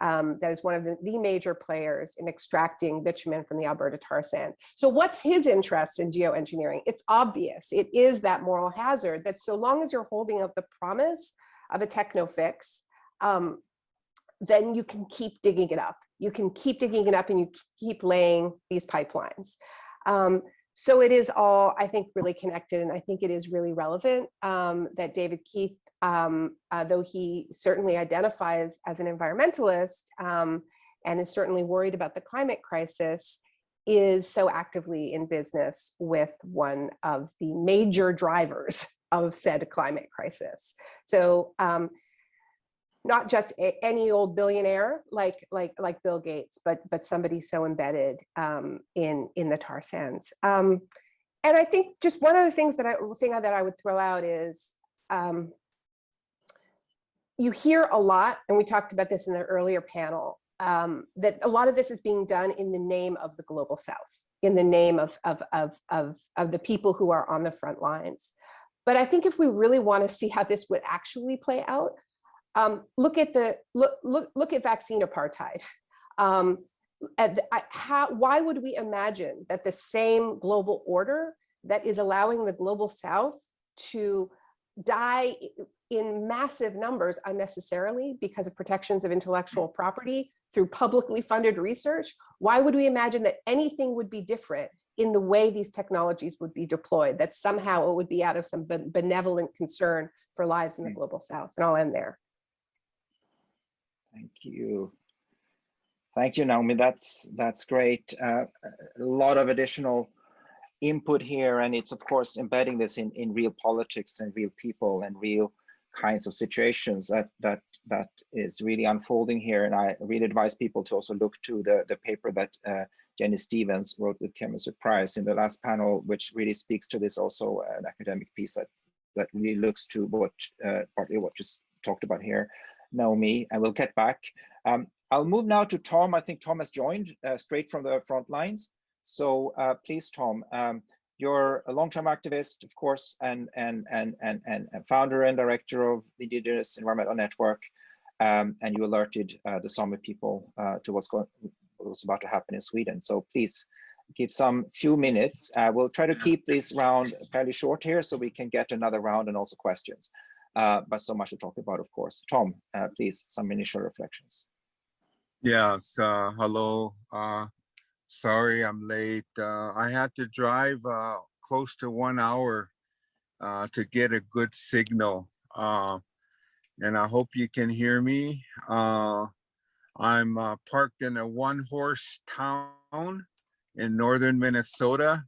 that is one of the major players in extracting bitumen from the Alberta tar sands. So what's his interest in geoengineering? It's obvious. It is that moral hazard that so long as you're holding up the promise of a techno fix, then you can keep digging it up. You can keep digging it up and you keep laying these pipelines. So it is all, I think, really connected, and I think it is really relevant that David Keith, though he certainly identifies as an environmentalist and is certainly worried about the climate crisis, is so actively in business with one of the major drivers of said climate crisis. So not just any old billionaire like Bill Gates, but somebody so embedded in the tar sands. And I think just one of the things that I would throw out is you hear a lot, and we talked about this in the earlier panel, that a lot of this is being done in the name of the global South, in the name of the people who are on the front lines. But I think if we really want to see how this would actually play out, look at vaccine apartheid. Why would we imagine that the same global order that is allowing the global South to die in massive numbers unnecessarily because of protections of intellectual property through publicly funded research, why would we imagine that anything would be different in the way these technologies would be deployed, that somehow it would be out of some benevolent concern for lives in the global South? And I'll end there. Thank you. Thank you, Naomi. That's great. A lot of additional input here, and it's of course embedding this in real politics and real people and real kinds of situations that is really unfolding here. And I really advise people to also look to the paper that Jennie Stevens wrote with Chemistry Prize in the last panel, which really speaks to this, also an academic piece that really looks to what partly what just talked about here, Naomi. And we'll get back. I'll move now to Tom. I think Tom has joined straight from the front lines. So please, Tom, you're a long-term activist, of course, and founder and director of the Indigenous Environmental Network, and you alerted the Sami people to what was about to happen in Sweden. So please give some few minutes. We'll try to keep this round fairly short here so we can get another round and also questions. But so much to talk about, of course. Tom, please, some initial reflections. Yes, hello. Sorry I'm late. I had to drive close to 1 hour to get a good signal. And I hope you can hear me. I'm parked in a one-horse town in northern Minnesota.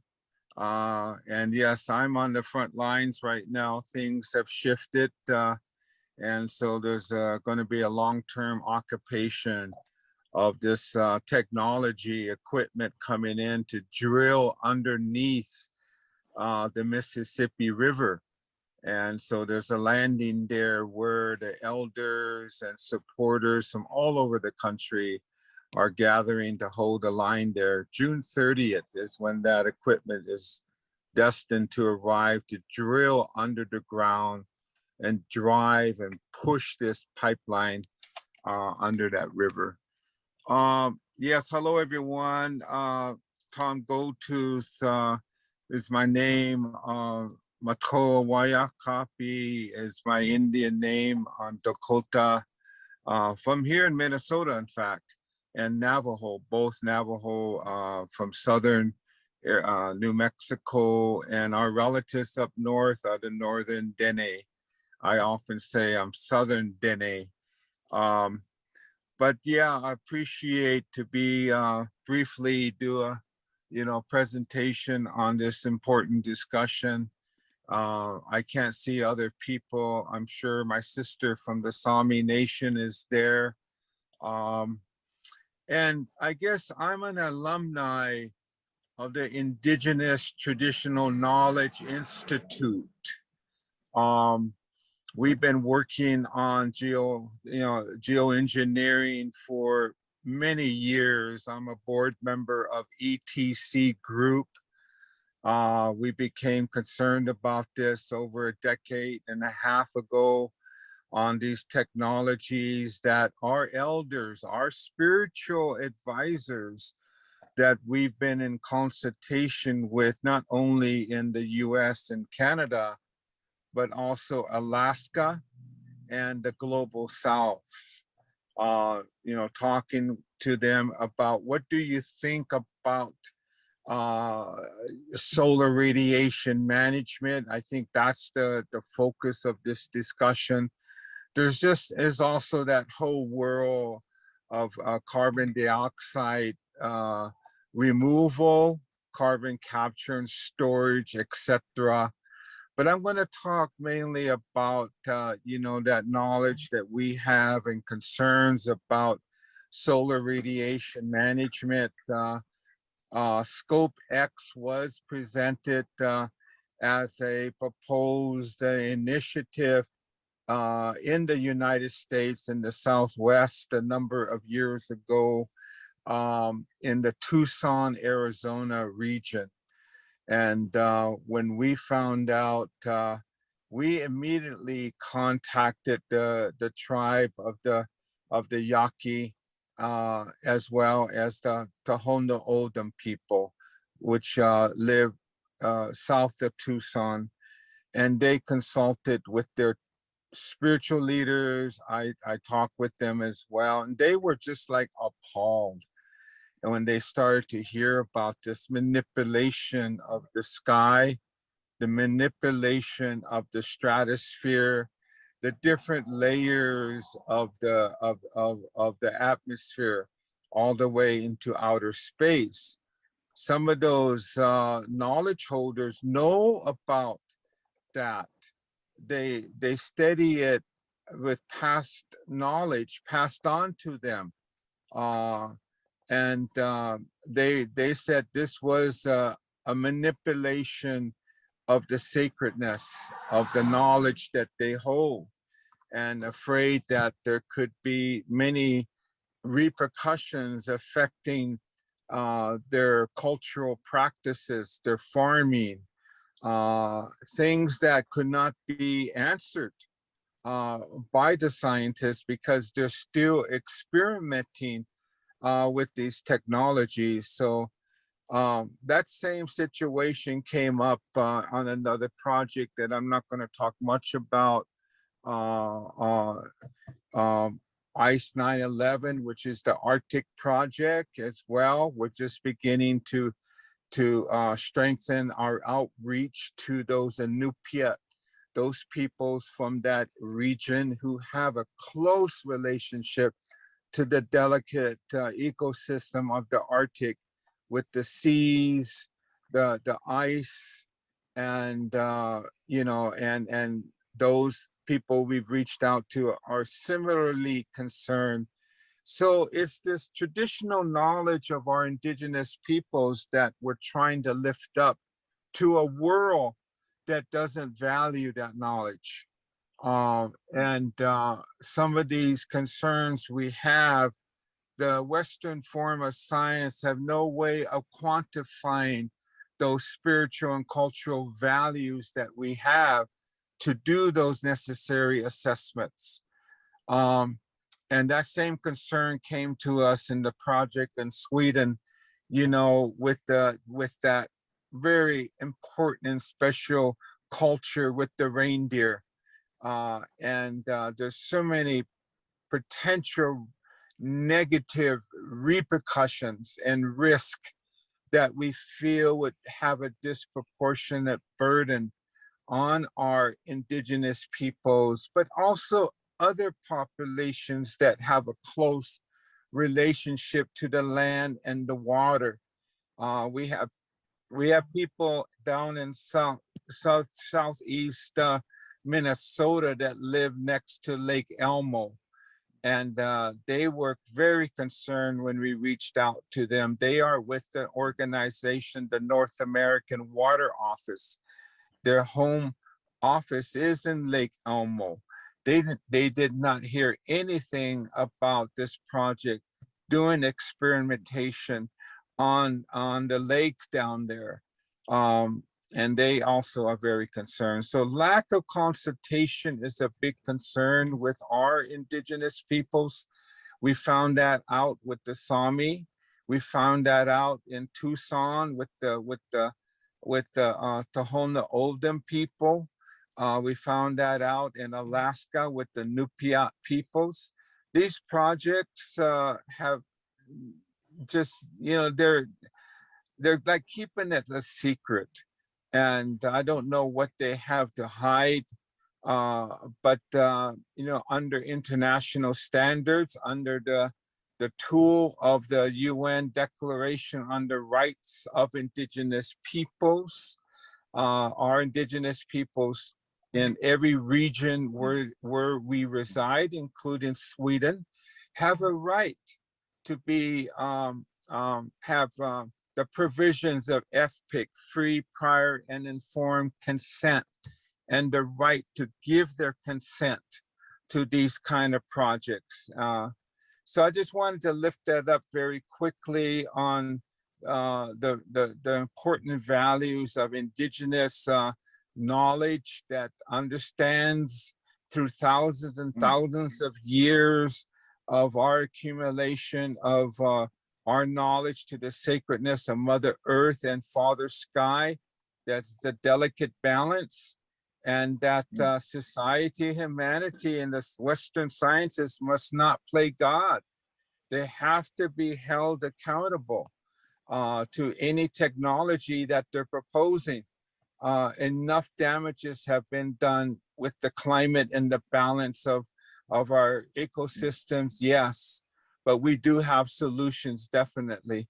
And yes, I'm on the front lines right now. Things have shifted. And so there's going to be a long-term occupation of this technology equipment coming in to drill underneath the Mississippi River. And so there's a landing there where the elders and supporters from all over the country are gathering to hold the line there. June 30th is when that equipment is destined to arrive to drill under the ground and drive and push this pipeline under that river. Yes, hello everyone. Tom Goldtooth is my name. Matoa Wayakapi is my Indian name on Dakota. From here in Minnesota, in fact, and Navajo, both Navajo from southern New Mexico, and our relatives up north are the northern Dene. I often say I'm southern Dene. But yeah, I appreciate to be briefly do a presentation on this important discussion. I can't see other people. I'm sure my sister from the Sami Nation is there. And I guess I'm an alumni of the Indigenous Traditional Knowledge Institute. We've been working on geoengineering for many years. I'm a board member of ETC Group. We became concerned about this over a decade and a half ago on these technologies that our elders, our spiritual advisors that we've been in consultation with, not only in the US and Canada, but also Alaska and the global South. Talking to them about what do you think about solar radiation management. I think that's the focus of this discussion. There's also that whole world of carbon dioxide removal, carbon capture and storage, etc. But I'm going to talk mainly about, that knowledge that we have and concerns about solar radiation management. Scopex was presented as a proposed initiative in the United States in the Southwest a number of years ago in the Tucson, Arizona region. And when we found out, we immediately contacted the tribe of the Yaqui, as well as the Tohono O'odham people, which live south of Tucson, and they consulted with their spiritual leaders. I talked with them as well, and they were just like appalled. And when they started to hear about this manipulation of the sky, the manipulation of the stratosphere, the different layers of the atmosphere, all the way into outer space, some of those knowledge holders know about that. They study it with past knowledge passed on to them. And they said this was a manipulation of the sacredness of the knowledge that they hold, and afraid that there could be many repercussions affecting their cultural practices, their farming, things that could not be answered by the scientists because they're still experimenting with these technologies. So that same situation came up on another project that I'm not going to talk much about, ICE 911, which is the Arctic project as well. We're just beginning to strengthen our outreach to those Inupiat, those peoples from that region who have a close relationship to the delicate ecosystem of the Arctic, with the seas, the ice, and and those people we've reached out to are similarly concerned. So it's this traditional knowledge of our indigenous peoples that we're trying to lift up to a world that doesn't value that knowledge. And some of these concerns we have, the Western form of science have no way of quantifying those spiritual and cultural values that we have to do those necessary assessments. And that same concern came to us in the project in Sweden, with that very important and special culture with the reindeer. And there's so many potential negative repercussions and risk that we feel would have a disproportionate burden on our indigenous peoples, but also other populations that have a close relationship to the land and the water. We have people down in southeast Minnesota that live next to Lake Elmo. And they were very concerned when we reached out to them. They are with the organization, the North American Water Office. Their home office is in Lake Elmo. They did not hear anything about this project doing experimentation on the lake down there. And they also are very concerned. So lack of consultation is a big concern with our indigenous peoples. We found that out with the Sami. We found that out in Tucson with the Tohono O'odham people. We found that out in Alaska with the Nupiat peoples. These projects have just, they're like keeping it a secret. And I don't know what they have to hide, but under international standards, under the tool of the UN Declaration on the Rights of Indigenous Peoples, our indigenous peoples in every region where we reside, including Sweden, have a right to be the provisions of FPIC, free, prior, and informed consent, and the right to give their consent to these kind of projects. So I just wanted to lift that up very quickly on the important values of indigenous knowledge that understands through thousands and thousands of years of our accumulation of our knowledge to the sacredness of Mother Earth and Father Sky. That's the delicate balance, and that society, humanity, and the Western sciences must not play God. They have to be held accountable to any technology that they're proposing. Enough damages have been done with the climate and the balance of our ecosystems, yes, but we do have solutions, definitely.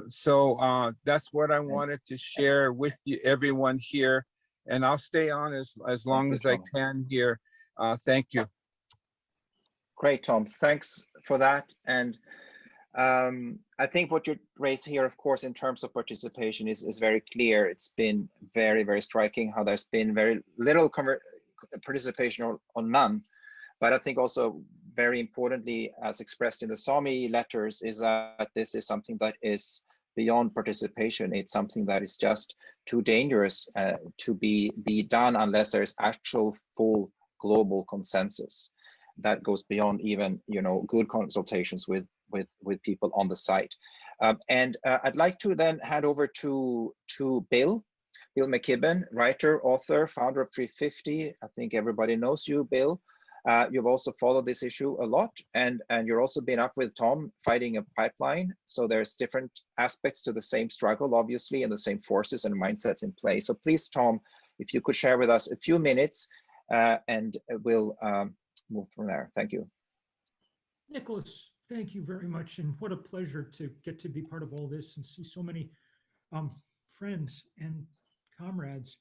So that's what I wanted to share with you, everyone here, and I'll stay on as long as I can here. Thank you. Great, Tom. Thanks for that. And I think what you raised here, of course, in terms of participation is very clear. It's been very, very striking how there's been very little participation or none. But I think also very importantly, as expressed in the Sami letters, is that this is something that is beyond participation. It's something that is just too dangerous to be done unless there is actual full global consensus that goes beyond even good consultations with people on the site. And I'd like to then hand over to Bill McKibben, writer, author, founder of 350. I think everybody knows you, Bill. You've also followed this issue a lot, and you're also been up with Tom fighting a pipeline. So there's different aspects to the same struggle, obviously, and the same forces and mindsets in play. So please, Tom, if you could share with us a few minutes, and we'll move from there. Thank you. Nicholas, thank you very much. And what a pleasure to get to be part of all this and see so many friends and comrades.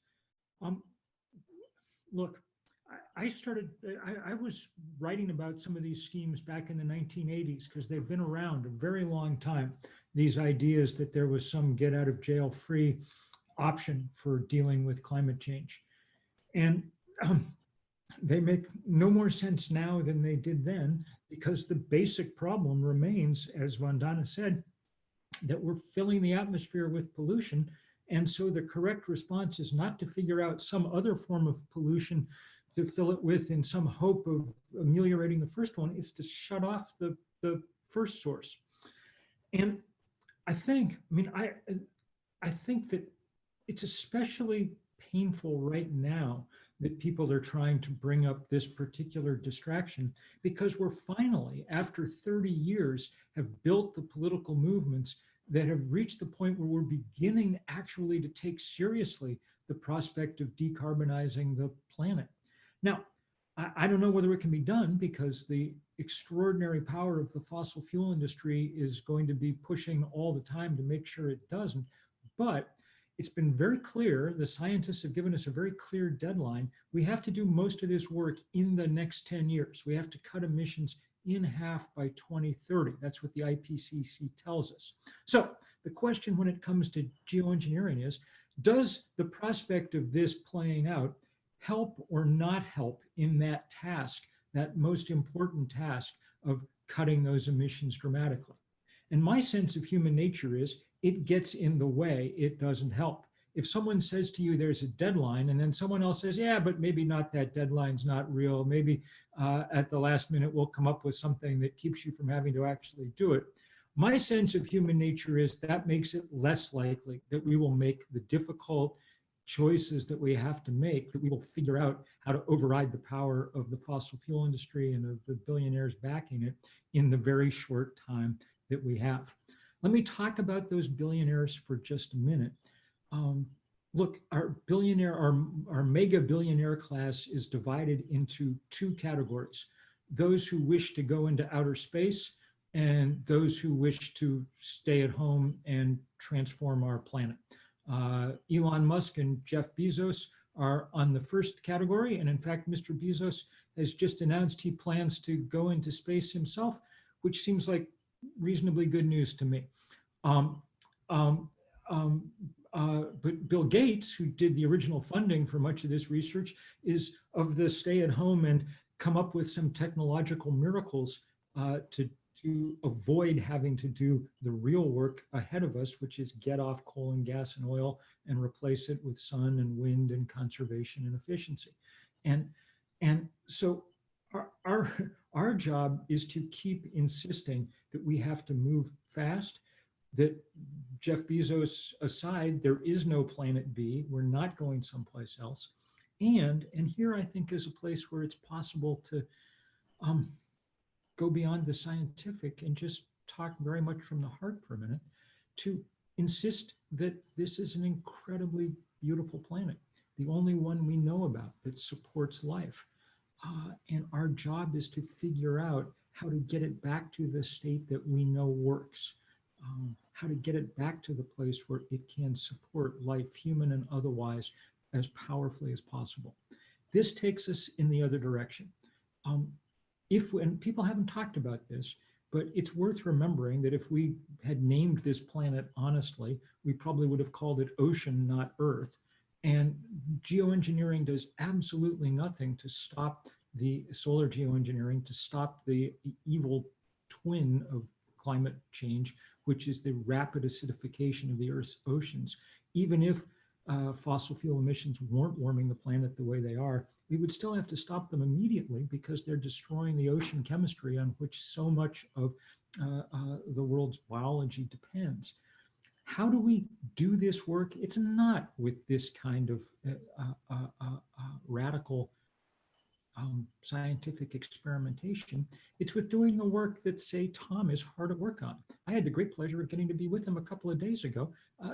Look, I was writing about some of these schemes back in the 1980s because they've been around a very long time. These ideas that there was some get out of jail free option for dealing with climate change. And they make no more sense now than they did then, because the basic problem remains, as Vandana said, that we're filling the atmosphere with pollution. And so the correct response is not to figure out some other form of pollution to fill it with in some hope of ameliorating the first one, is to shut off the first source. And I think that it's especially painful right now that people are trying to bring up this particular distraction, because we're finally, after 30 years, have built the political movements that have reached the point where we're beginning actually to take seriously the prospect of decarbonizing the planet. Now, I don't know whether it can be done, because the extraordinary power of the fossil fuel industry is going to be pushing all the time to make sure it doesn't. But it's been very clear, the scientists have given us a very clear deadline. We have to do most of this work in the next 10 years. We have to cut emissions in half by 2030. That's what the IPCC tells us. So the question when it comes to geoengineering is, does the prospect of this playing out help or not help in that task, that most important task of cutting those emissions dramatically? And my sense of human nature is it gets in the way, it doesn't help. If someone says to you there's a deadline and then someone else says, yeah, but maybe not, that deadline's not real, maybe at the last minute we'll come up with something that keeps you from having to actually do it. My sense of human nature is that makes it less likely that we will make the difficult choices that we have to make, that we will figure out how to override the power of the fossil fuel industry and of the billionaires backing it in the very short time that we have. Let me talk about those billionaires for just a minute. Look, our mega billionaire class is divided into two categories: those who wish to go into outer space and those who wish to stay at home and transform our planet. Elon Musk and Jeff Bezos are on the first category. And in fact, Mr. Bezos has just announced he plans to go into space himself, which seems like reasonably good news to me. But Bill Gates, who did the original funding for much of this research, is of the stay at home and come up with some technological miracles to avoid having to do the real work ahead of us, which is get off coal and gas and oil and replace it with sun and wind and conservation and efficiency. And so our job is to keep insisting that we have to move fast, that Jeff Bezos aside, there is no planet B. We're not going someplace else. And here I think is a place where it's possible to go beyond the scientific and just talk very much from the heart for a minute, to insist that this is an incredibly beautiful planet, the only one we know about that supports life. And our job is to figure out how to get it back to the state that we know works, how to get it back to the place where it can support life, human and otherwise, as powerfully as possible. This takes us in the other direction. And people haven't talked about this, but it's worth remembering that if we had named this planet honestly, we probably would have called it ocean, not Earth. And geoengineering does absolutely nothing to stop the solar geoengineering, to stop the evil twin of climate change, which is the rapid acidification of the Earth's oceans. Even if fossil fuel emissions weren't warming the planet the way they are, we would still have to stop them immediately because they're destroying the ocean chemistry on which so much of the world's biology depends. How do we do this work? It's not with this kind of radical scientific experimentation. It's with doing the work that, say, Tom is hard at work on. I had the great pleasure of getting to be with him a couple of days ago.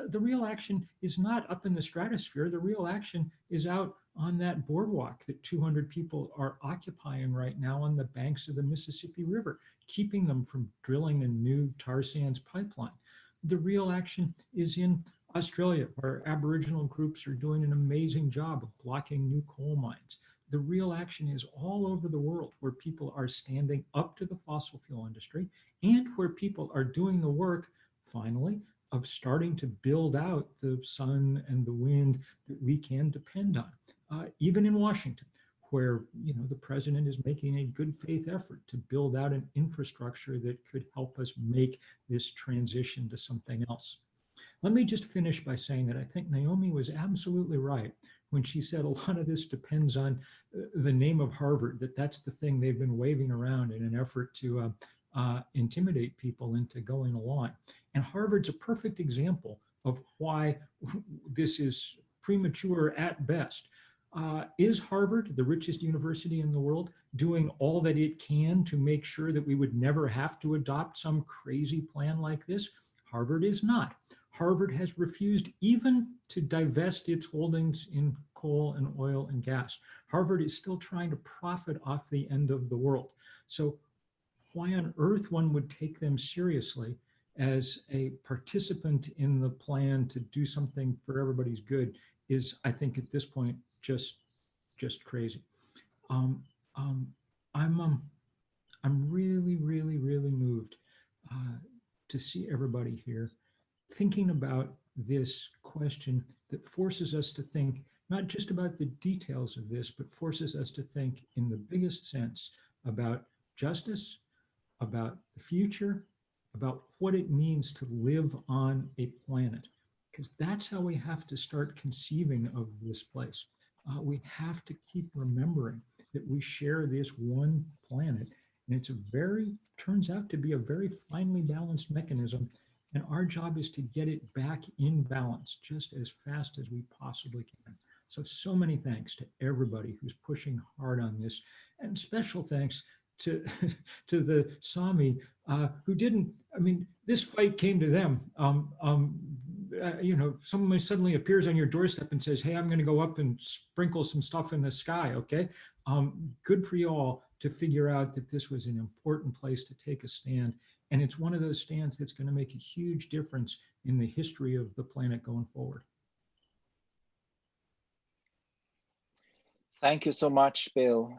The real action is not up in the stratosphere. The real action is out on that boardwalk that 200 people are occupying right now on the banks of the Mississippi River, keeping them from drilling a new tar sands pipeline. The real action is in Australia, where Aboriginal groups are doing an amazing job of blocking new coal mines. The real action is all over the world where people are standing up to the fossil fuel industry and where people are doing the work, finally, of starting to build out the sun and the wind that we can depend on. Even in Washington, where the president is making a good faith effort to build out an infrastructure that could help us make this transition to something else. Let me just finish by saying that I think Naomi was absolutely right when she said a lot of this depends on the name of Harvard, that's the thing they've been waving around in an effort to intimidate people into going along. And Harvard's a perfect example of why this is premature at best. Is Harvard, the richest university in the world, doing all that it can to make sure that we would never have to adopt some crazy plan like this? Harvard is not. Harvard has refused even to divest its holdings in coal and oil and gas. Harvard is still trying to profit off the end of the world. So why on earth one would take them seriously as a participant in the plan to do something for everybody's good is, I think at this point, just crazy. I'm really, really, really moved to see everybody here thinking about this question that forces us to think not just about the details of this, but forces us to think in the biggest sense about justice, about the future, about what it means to live on a planet, because that's how we have to start conceiving of this place. We have to keep remembering that we share this one planet, and it's turns out to be a very finely balanced mechanism, and our job is to get it back in balance just as fast as we possibly can. So many thanks to everybody who's pushing hard on this, and special thanks to the Sami who didn't. I mean, this fight came to them. Someone suddenly appears on your doorstep and says, "Hey, I'm going to go up and sprinkle some stuff in the sky." Okay, good for you all to figure out that this was an important place to take a stand, and it's one of those stands that's going to make a huge difference in the history of the planet going forward. Thank you so much, Bill.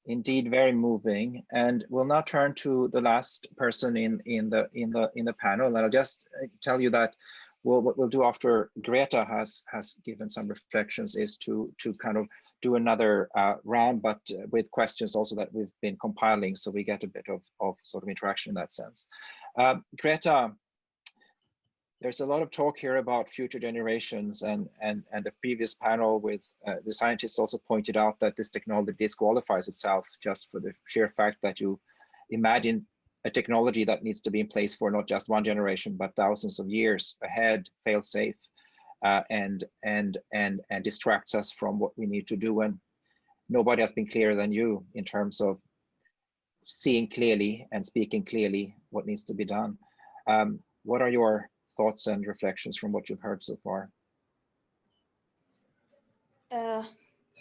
Indeed, very moving. And we'll now turn to the last person in the panel. And I'll just tell you that what we'll do after Greta has given some reflections is to kind of do another round, but with questions also that we've been compiling, so we get a bit of sort of interaction in that sense. Greta, there's a lot of talk here about future generations, and the previous panel with the scientists also pointed out that this technology disqualifies itself just for the sheer fact that you imagine a technology that needs to be in place for not just one generation, but thousands of years ahead, fail safe, and distracts us from what we need to do. And nobody has been clearer than you in terms of seeing clearly and speaking clearly what needs to be done. What are your thoughts and reflections from what you've heard so far?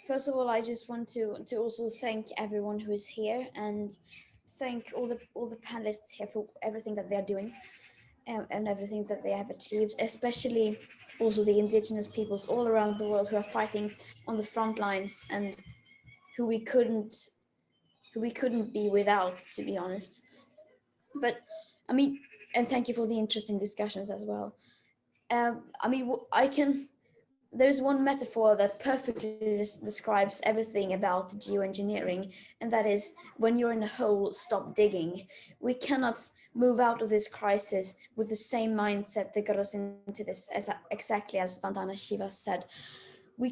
First of all, I just want to also thank everyone who is here, and thank all the panelists here for everything that they're doing and everything that they have achieved, especially also the indigenous peoples all around the world who are fighting on the front lines and who we couldn't be without, to be honest. But I mean, and thank you for the interesting discussions as well. I mean, there's one metaphor that perfectly describes everything about geoengineering, and that is, when you're in a hole, stop digging. We cannot move out of this crisis with the same mindset that got us into this, exactly as Vandana Shiva said. We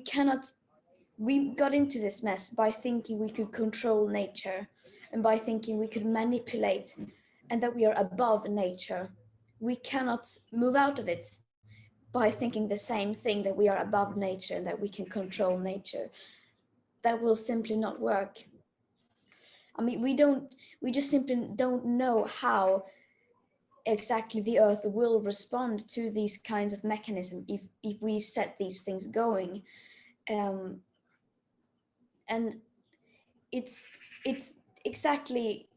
got into this mess by thinking we could control nature, and by thinking we could manipulate, and that we are above nature. We cannot move out of it by thinking the same thing, that we are above nature and that we can control nature. That will simply not work. I mean, we just simply don't know how exactly the earth will respond to these kinds of mechanisms if we set these things going. And it's exactly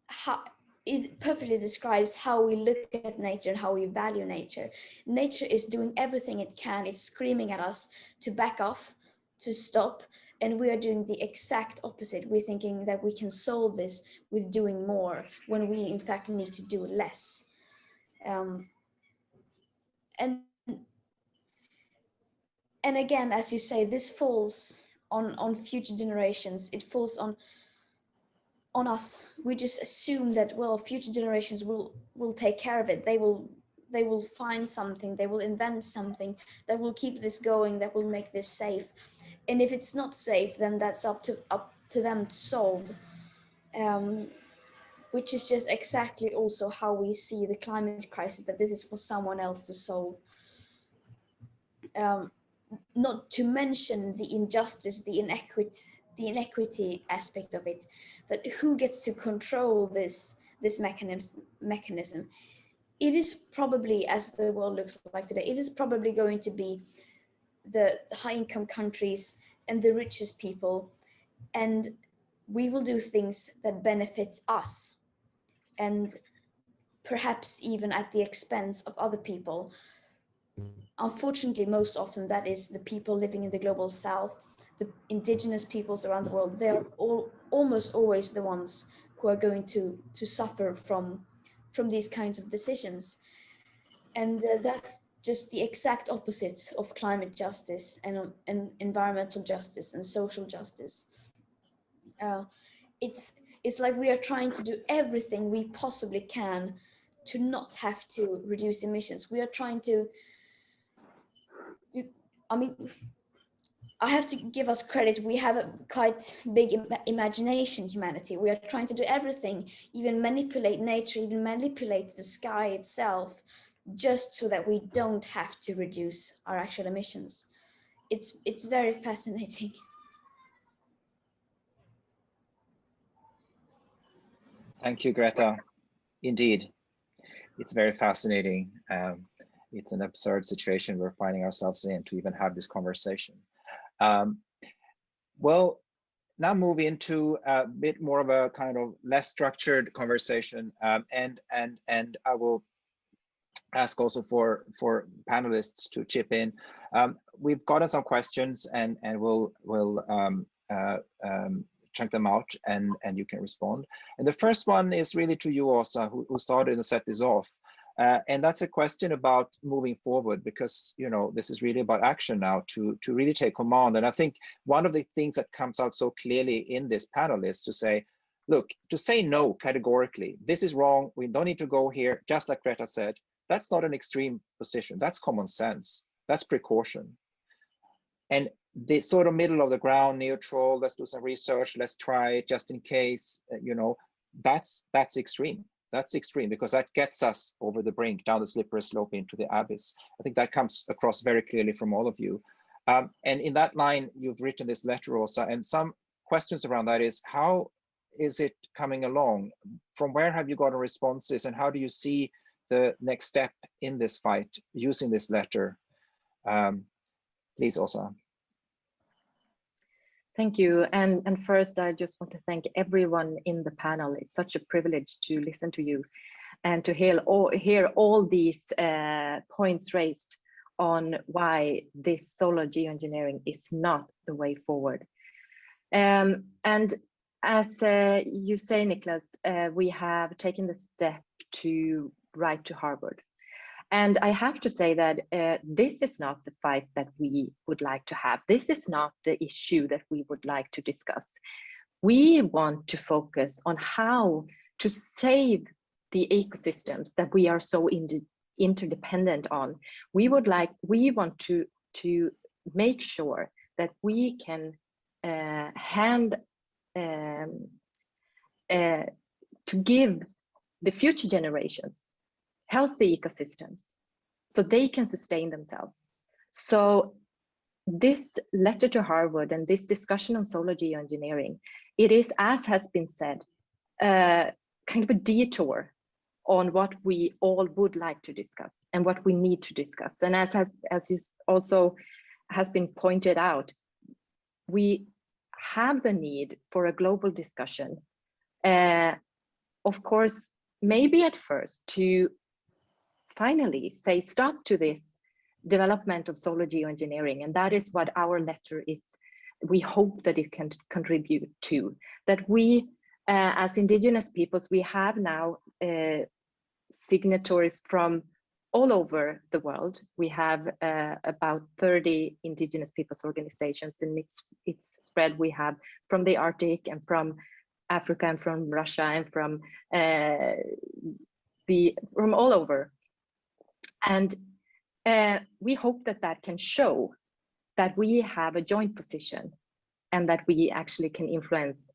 how it perfectly describes how we look at nature and how we value nature. Nature is doing everything it can. It's screaming at us to back off, to stop, and we are doing the exact opposite. We're thinking that we can solve this with doing more, when we in fact need to do less. And again, as you say, this falls on future generations. It falls on us. We just assume that, well, future generations will take care of it. They will find something, they will invent something that will keep this going, that will make this safe. And if it's not safe, then that's up to them to solve. Which is just exactly also how we see the climate crisis, that this is for someone else to solve. Not to mention the injustice, the inequity aspect of it, that who gets to control this mechanism. It is probably, as the world looks like today, it is probably going to be the high-income countries and the richest people, and we will do things that benefit us. And perhaps even at the expense of other people. Unfortunately, most often that is the people living in the global south, the indigenous peoples around the world. They're almost always the ones who are going to suffer from these kinds of decisions. And that's just the exact opposite of climate justice and environmental justice and social justice. It's like we are trying to do everything we possibly can to not have to reduce emissions. We are trying to do, I mean, I have to give us credit. We have a quite big imagination, humanity. We are trying to do everything, even manipulate nature, even manipulate the sky itself, just so that we don't have to reduce our actual emissions. It's very fascinating. Thank you, Greta. Indeed, it's very fascinating. It's an absurd situation we're finding ourselves in to even have this conversation. Well, now move into a bit more of a kind of less structured conversation, and I will ask also for panelists to chip in. We've gotten some questions, and we'll check them out, and you can respond. And the first one is really to you, Åsa, who started and set this off. And that's a question about moving forward, because this is really about action now to really take command. And I think one of the things that comes out so clearly in this panel is to say, look, to say no categorically, this is wrong, we don't need to go here, just like Greta said, that's not an extreme position, that's common sense, that's precaution. And the sort of middle of the ground, neutral, let's do some research, let's try it just in case, that's extreme. That's extreme, because that gets us over the brink, down the slippery slope into the abyss. I think that comes across very clearly from all of you. And in that line, you've written this letter, Åsa, and some questions around that is, how is it coming along? From where have you gotten responses, and how do you see the next step in this fight using this letter? Please, Åsa. Thank you. And first, I just want to thank everyone in the panel. It's such a privilege to listen to you and to hear all these points raised on why this solar geoengineering is not the way forward. And as you say, Niklas, we have taken the step to write to Harvard. And I have to say that this is not the fight that we would like to have. This is not the issue that we would like to discuss. We want to focus on how to save the ecosystems that we are so interdependent on. We want to make sure that we can to give the future generations healthy ecosystems so they can sustain themselves. So this letter to Harvard and this discussion on solar geoengineering, it is, as has been said, kind of a detour on what we all would like to discuss and what we need to discuss. And as also has been pointed out, we have the need for a global discussion. Of course, maybe at first to finally say stop to this development of solar geoengineering, and that is what our letter is. We hope that it can contribute to, that we as indigenous peoples, we have now signatories from all over the world. We have about 30 indigenous peoples organizations, and it's spread. We have from the Arctic and from Africa and from Russia and from all over. And we hope that that can show that we have a joint position and that we actually can influence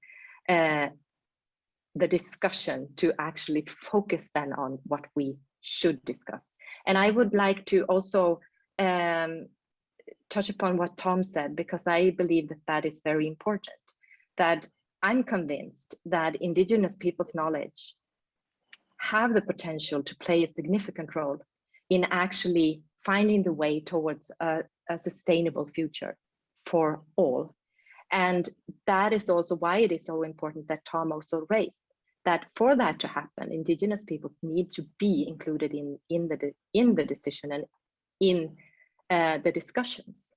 the discussion to actually focus then on what we should discuss. And I would like to also touch upon what Tom said, because I believe that that is very important, that I'm convinced that indigenous people's knowledge have the potential to play a significant role in actually finding the way towards a sustainable future for all. And that is also why it is so important that Tom also raised that for that to happen, Indigenous peoples need to be included in the decision and in the discussions.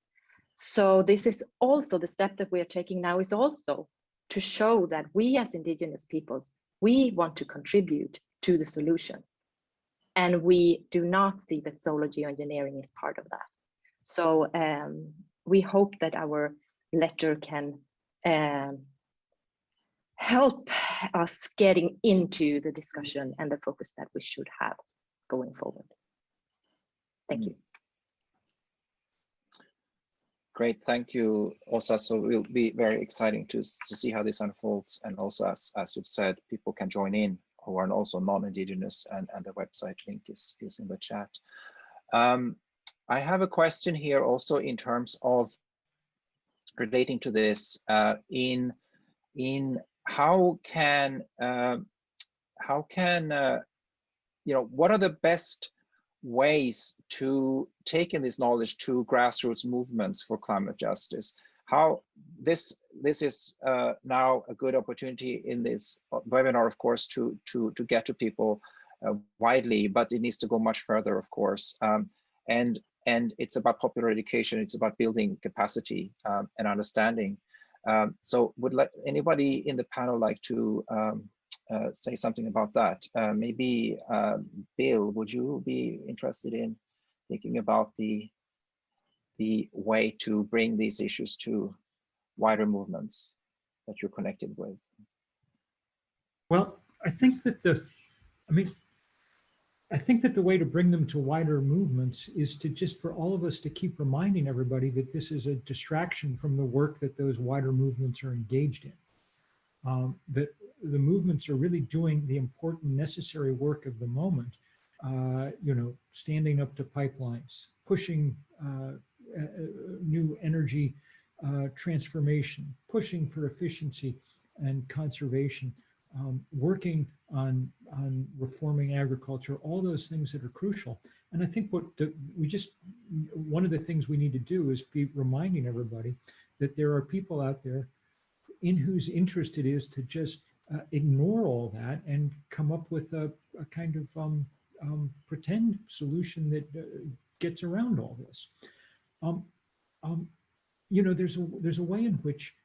So this is also the step that we are taking now, is also to show that we as Indigenous peoples, we want to contribute to the solutions. And we do not see that solar geoengineering is part of that. So we hope that our letter can help us getting into the discussion and the focus that we should have going forward. Thank you. Great, thank you, Åsa. So it will be very exciting to see how this unfolds. And also, as you've said, people can join in who are also non-Indigenous, and the website link is in the chat. I have a question here also in terms of relating to this, in how can what are the best ways to take in this knowledge to grassroots movements for climate justice? How this is now a good opportunity in this webinar, of course, to get to people widely, but it needs to go much further, of course. And it's about popular education. It's about building capacity and understanding. So would anybody in the panel like to say something about that? Maybe Bill, would you be interested in thinking about the way to bring these issues to wider movements that you're connected with? Well, I think that the way to bring them to wider movements is to just for all of us to keep reminding everybody that this is a distraction from the work that those wider movements are engaged in. That the movements are really doing the important necessary work of the moment, standing up to pipelines, pushing new energy transformation, pushing for efficiency and conservation, working on reforming agriculture, all those things that are crucial. And I think one of the things we need to do is be reminding everybody that there are people out there in whose interest it is to just ignore all that and come up with a kind of pretend solution that gets around all this. There's a way in which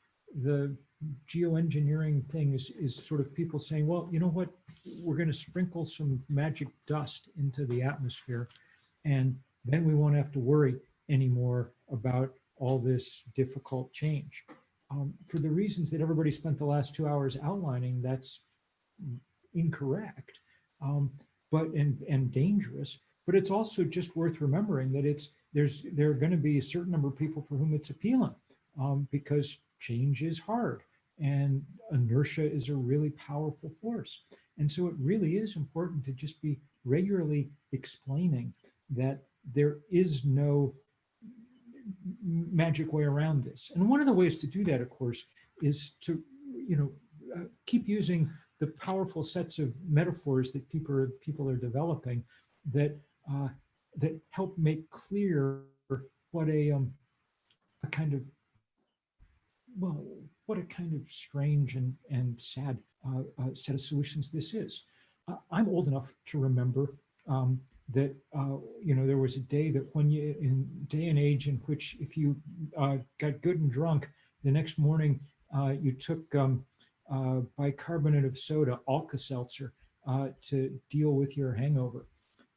the geoengineering thing is sort of people saying, well, you know what, we're going to sprinkle some magic dust into the atmosphere, and then we won't have to worry anymore about all this difficult change. For the reasons that everybody spent the last 2 hours outlining, that's incorrect, and dangerous. But it's also just worth remembering that there are going to be a certain number of people for whom it's appealing, because change is hard and inertia is a really powerful force. And so it really is important to just be regularly explaining that there is no magic way around this. And one of the ways to do that, of course, is to keep using the powerful sets of metaphors that people are developing that help make clear what a kind of strange and sad set of solutions this is. I'm old enough to remember that there was a day that in day and age in which if you got good and drunk, the next morning you took bicarbonate of soda, Alka-Seltzer, to deal with your hangover.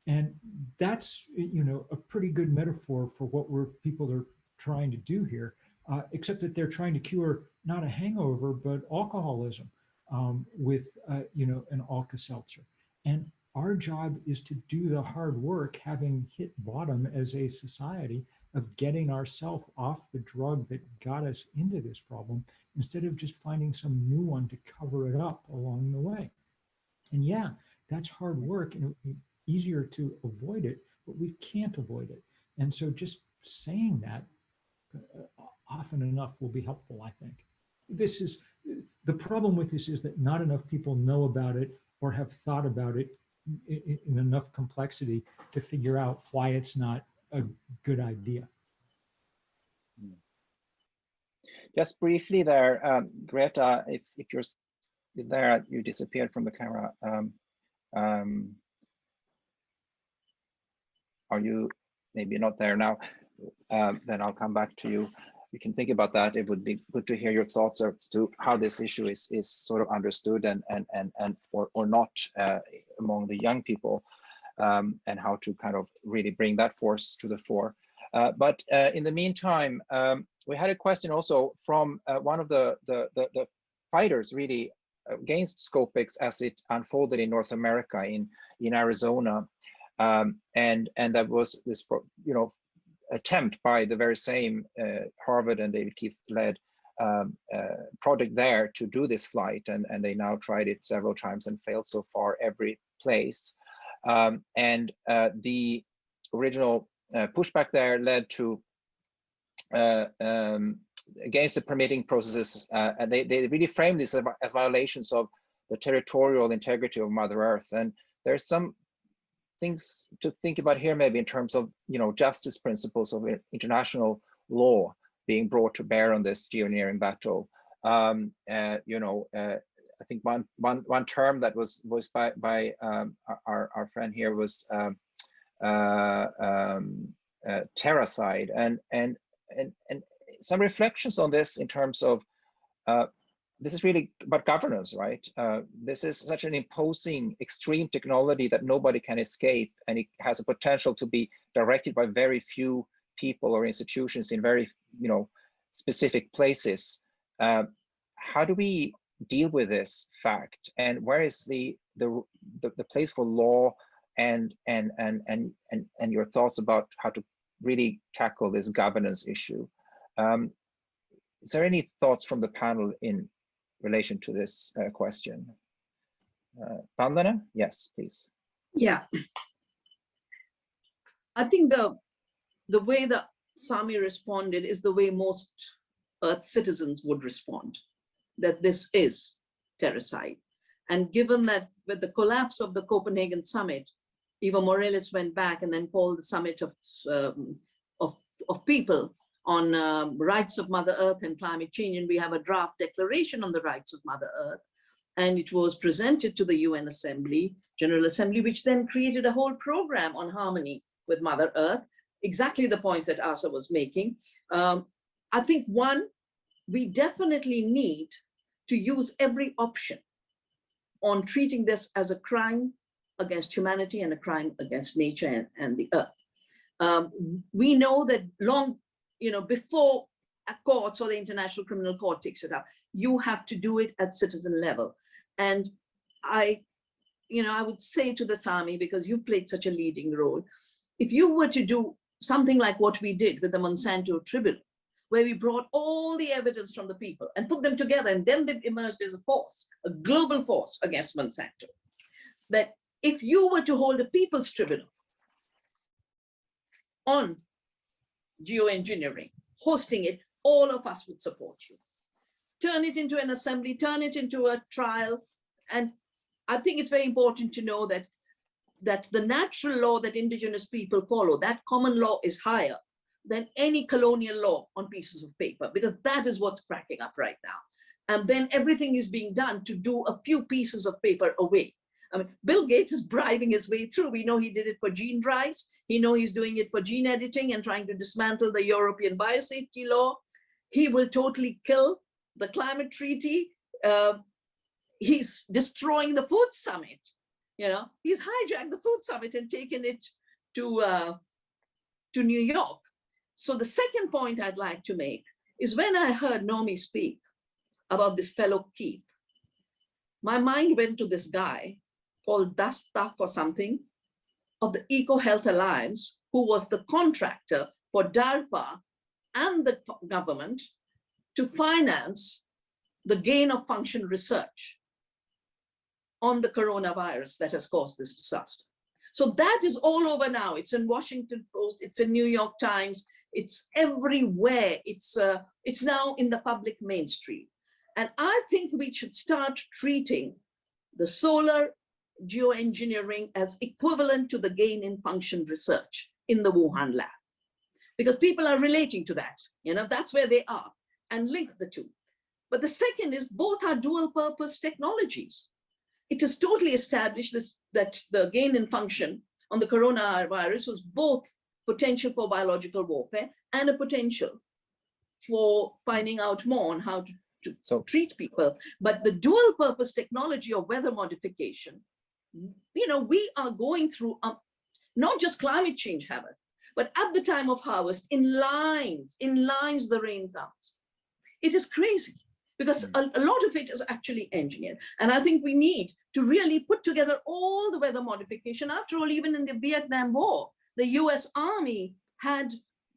And that's a pretty good metaphor for what people are trying to do here, except that they're trying to cure not a hangover but alcoholism with an Alka-Seltzer. And our job is to do the hard work, having hit bottom as a society, of getting ourselves off the drug that got us into this problem, instead of just finding some new one to cover it up along the way. And yeah, that's hard work, and it would be easier to avoid it, but we can't avoid it. And so just saying that often enough will be helpful, I think. The problem with this is that not enough people know about it or have thought about it in enough complexity to figure out why it's not a good idea. Just briefly there, Greta, if you're there, you disappeared from the camera. Are you maybe not there now? Then I'll come back to you. You can think about that. It would be good to hear your thoughts as to how this issue is sort of understood and or not among the young people, and how to kind of really bring that force to the fore. But in the meantime, we had a question also from one of the fighters really against Scopex as it unfolded in North America, in Arizona, and that was this, you know, attempt by the very same Harvard and David Keith led project there to do this flight, and they now tried it several times and failed so far every place. And the original pushback there led to against the permitting processes, and they really framed this as violations of the territorial integrity of Mother Earth. And there's some things to think about here, maybe in terms of, you know, justice principles of international law being brought to bear on this geoengineering battle. You know, I think one term that was voiced by our friend here was terracide, and some reflections on this in terms of this is really about governance, right? This is such an imposing extreme technology that nobody can escape, and it has a potential to be directed by very few people or institutions in very, you know, specific places. How do we deal with this fact, and where is the place for law and your thoughts about how to really tackle this governance issue? Is there any thoughts from the panel in relation to this question? Vandana? Yes, please. Yeah. I think the way that Sami responded is the way most Earth citizens would respond, that this is terracide. And given that with the collapse of the Copenhagen summit, Evo Morales went back and then called the summit of people on rights of Mother Earth and climate change, and we have a draft declaration on the rights of Mother Earth, and it was presented to the UN Assembly, General Assembly, which then created a whole program on harmony with Mother Earth, exactly the points that Åsa was making. I think one, we definitely need to use every option on treating this as a crime against humanity and a crime against nature and the Earth. We know that before a courts or the International Criminal Court takes it up, you have to do it at citizen level. And I would say to the Sami, because you've played such a leading role, if you were to do something like what we did with the Monsanto Tribunal, where we brought all the evidence from the people and put them together, and then they emerged as a force, a global force against Monsanto, that if you were to hold a people's tribunal on geoengineering, hosting it, all of us would support you. Turn it into an assembly, turn it into a trial. And I think it's very important to know that the natural law that indigenous people follow, that common law, is higher than any colonial law on pieces of paper, because that is what's cracking up right now. And then everything is being done to do a few pieces of paper away. I mean, Bill Gates is bribing his way through. We know he did it for gene drives. He know he's doing it for gene editing and trying to dismantle the European biosafety law. He will totally kill the climate treaty. He's destroying the food summit. He's hijacked the food summit and taken it to New York. So the second point I'd like to make is when I heard Naomi speak about this fellow Keith, my mind went to this guy called Dustak or something of the Eco Health Alliance, who was the contractor for DARPA and the government to finance the gain of function research on the coronavirus that has caused this disaster. So that is all over now. It's in Washington Post, it's in New York Times, it's everywhere. It's now in the public mainstream. And I think we should start treating the solar geoengineering as equivalent to the gain in function research in the Wuhan lab, because people are relating to that. That's where they are, and link the two. But the second is both are dual purpose technologies. It is totally established that the gain in function on the coronavirus was both potential for biological warfare and a potential for finding out more on how to treat people. But the dual purpose technology of weather modification, we are going through not just climate change havoc, but at the time of harvest, in lines the rain comes. It is crazy because a lot of it is actually engineered. And I think we need to really put together all the weather modification. After all, even in the Vietnam War, the US Army had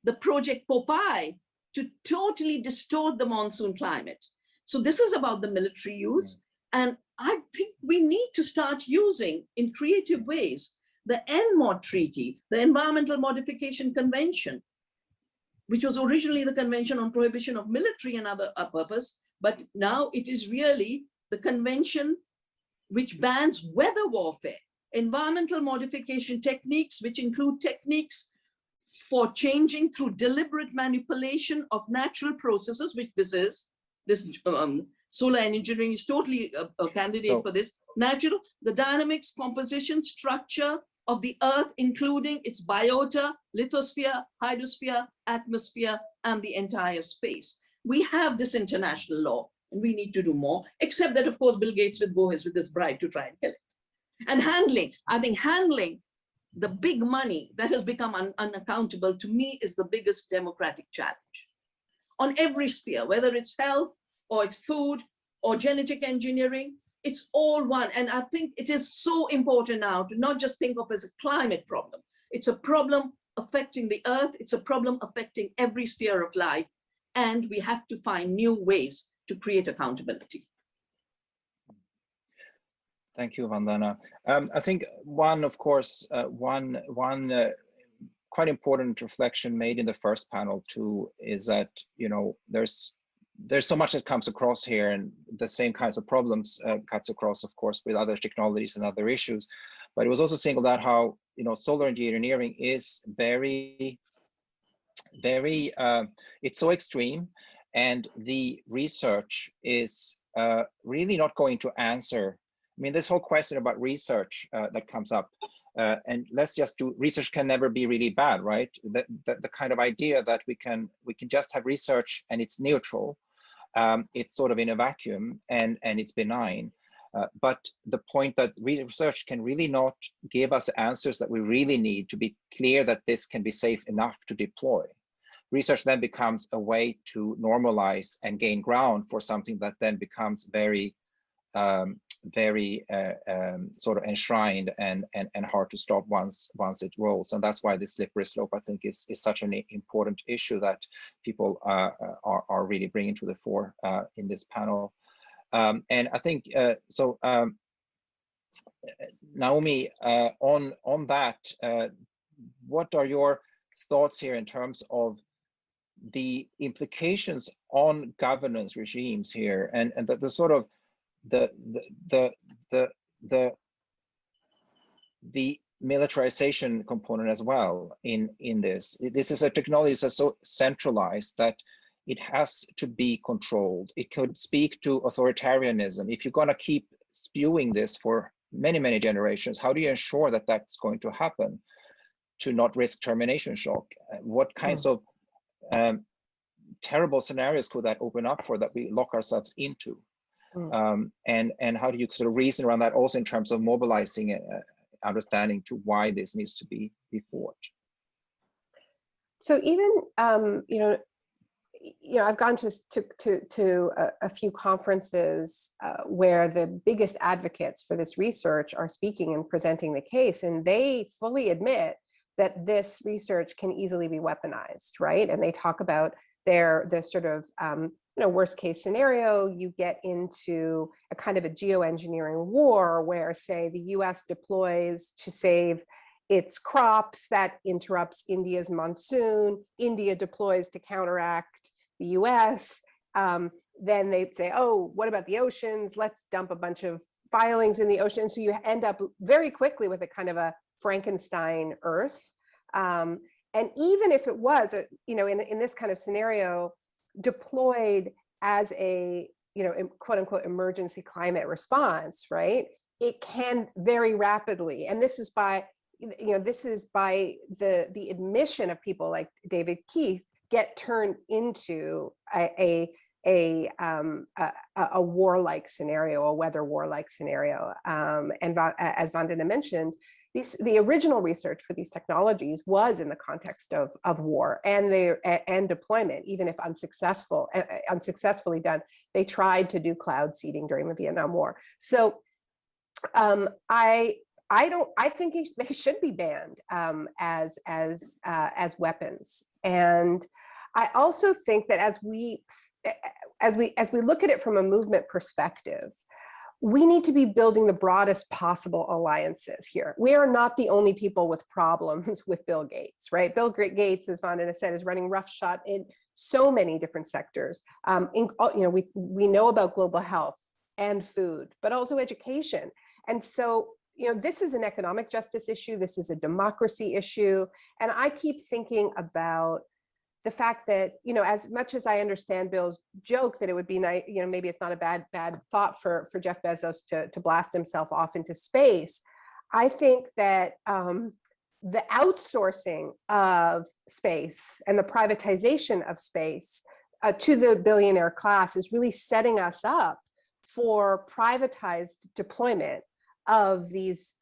the Project Popeye to totally distort the monsoon climate. So this is about the military use. And I think we need to start using in creative ways the NMOD Treaty, the Environmental Modification Convention, which was originally the Convention on Prohibition of Military and Other Purpose, but now it is really the convention which bans weather warfare, environmental modification techniques, which include techniques for changing through deliberate manipulation of natural processes, which solar engineering is totally a candidate for this. Natural, the dynamics, composition, structure of the Earth, including its biota, lithosphere, hydrosphere, atmosphere, and the entire space. We have this international law, and we need to do more, except that, of course, Bill Gates will go with this bribe to try and kill it. And handling, I think handling the big money that has become unaccountable, to me, is the biggest democratic challenge. On every sphere, whether it's health, or it's food, or genetic engineering, it's all one. And I think it is so important now to not just think of it as a climate problem. It's a problem affecting the Earth. It's a problem affecting every sphere of life. And we have to find new ways to create accountability. Thank you, Vandana. I think one quite important reflection made in the first panel too is that there's so much that comes across here, and the same kinds of problems cuts across, of course, with other technologies and other issues. But it was also singled out how solar engineering is very, very it's so extreme, and the research is really not going to answer. I mean, this whole question about research that comes up, and let's just do research can never be really bad, right? The kind of idea that we can just have research and it's neutral, it's sort of in a vacuum and it's benign. But the point that research can really not give us answers that we really need to be clear that this can be safe enough to deploy. Research then becomes a way to normalize and gain ground for something that then becomes very sort of enshrined and hard to stop once it rolls. And that's why this slippery slope, I think, is such an important issue that people are really bringing to the fore in this panel. And I think Naomi, on that, what are your thoughts here in terms of the implications on governance regimes here, and the sort of the militarization component as well in this. This is a technology that's so centralized that it has to be controlled. It could speak to authoritarianism. If you're going to keep spewing this for many generations, how do you ensure that that's going to happen to not risk termination shock? What kinds of terrible scenarios could that open up for that we lock ourselves into? And how do you sort of reason around that also in terms of mobilizing understanding to why this needs to be forged? So even I've gone to a few conferences where the biggest advocates for this research are speaking and presenting the case, and they fully admit that this research can easily be weaponized, right? And they talk about the sort of worst case scenario. You get into a kind of a geoengineering war where, say, the US deploys to save its crops, that interrupts India's monsoon. India deploys to counteract the US. Then they say, oh, what about the oceans? Let's dump a bunch of filings in the ocean. So you end up very quickly with a kind of a Frankenstein Earth. And even if it was, in this kind of scenario, deployed as a quote unquote emergency climate response, right? It can very rapidly, and this is by the admission of people like David Keith, get turned into a warlike scenario, a weather warlike scenario. And as Vandana mentioned, the original research for these technologies was in the context of war and deployment, even if unsuccessfully done. They tried to do cloud seeding during the Vietnam War. So I think they should be banned as weapons. And I also think that as we look at it from a movement perspective, we need to be building the broadest possible alliances here. We are not the only people with problems with Bill Gates, right? Bill Gates, as Vandana said, is running roughshod in so many different sectors. We know about global health and food, but also education. And so, this is an economic justice issue. This is a democracy issue. And I keep thinking about the fact that, as much as I understand Bill's joke that it would be nice, maybe it's not a bad thought for Jeff Bezos to blast himself off into space. I think that the outsourcing of space and the privatization of space to the billionaire class is really setting us up for privatized deployment of these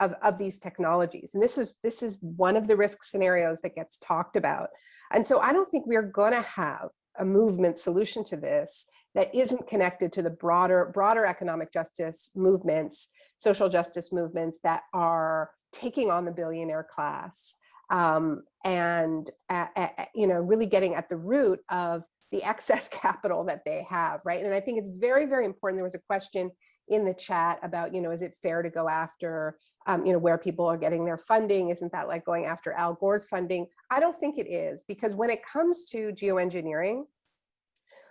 technologies. And this is one of the risk scenarios that gets talked about. And so I don't think we're going to have a movement solution to this that isn't connected to the broader economic justice movements, social justice movements that are taking on the billionaire class, and really getting at the root of the excess capital that they have, right? And I think it's very, very important. There was a question in the chat about, is it fair to go after, where people are getting their funding? Isn't that like going after Al Gore's funding? I don't think it is, because when it comes to geoengineering,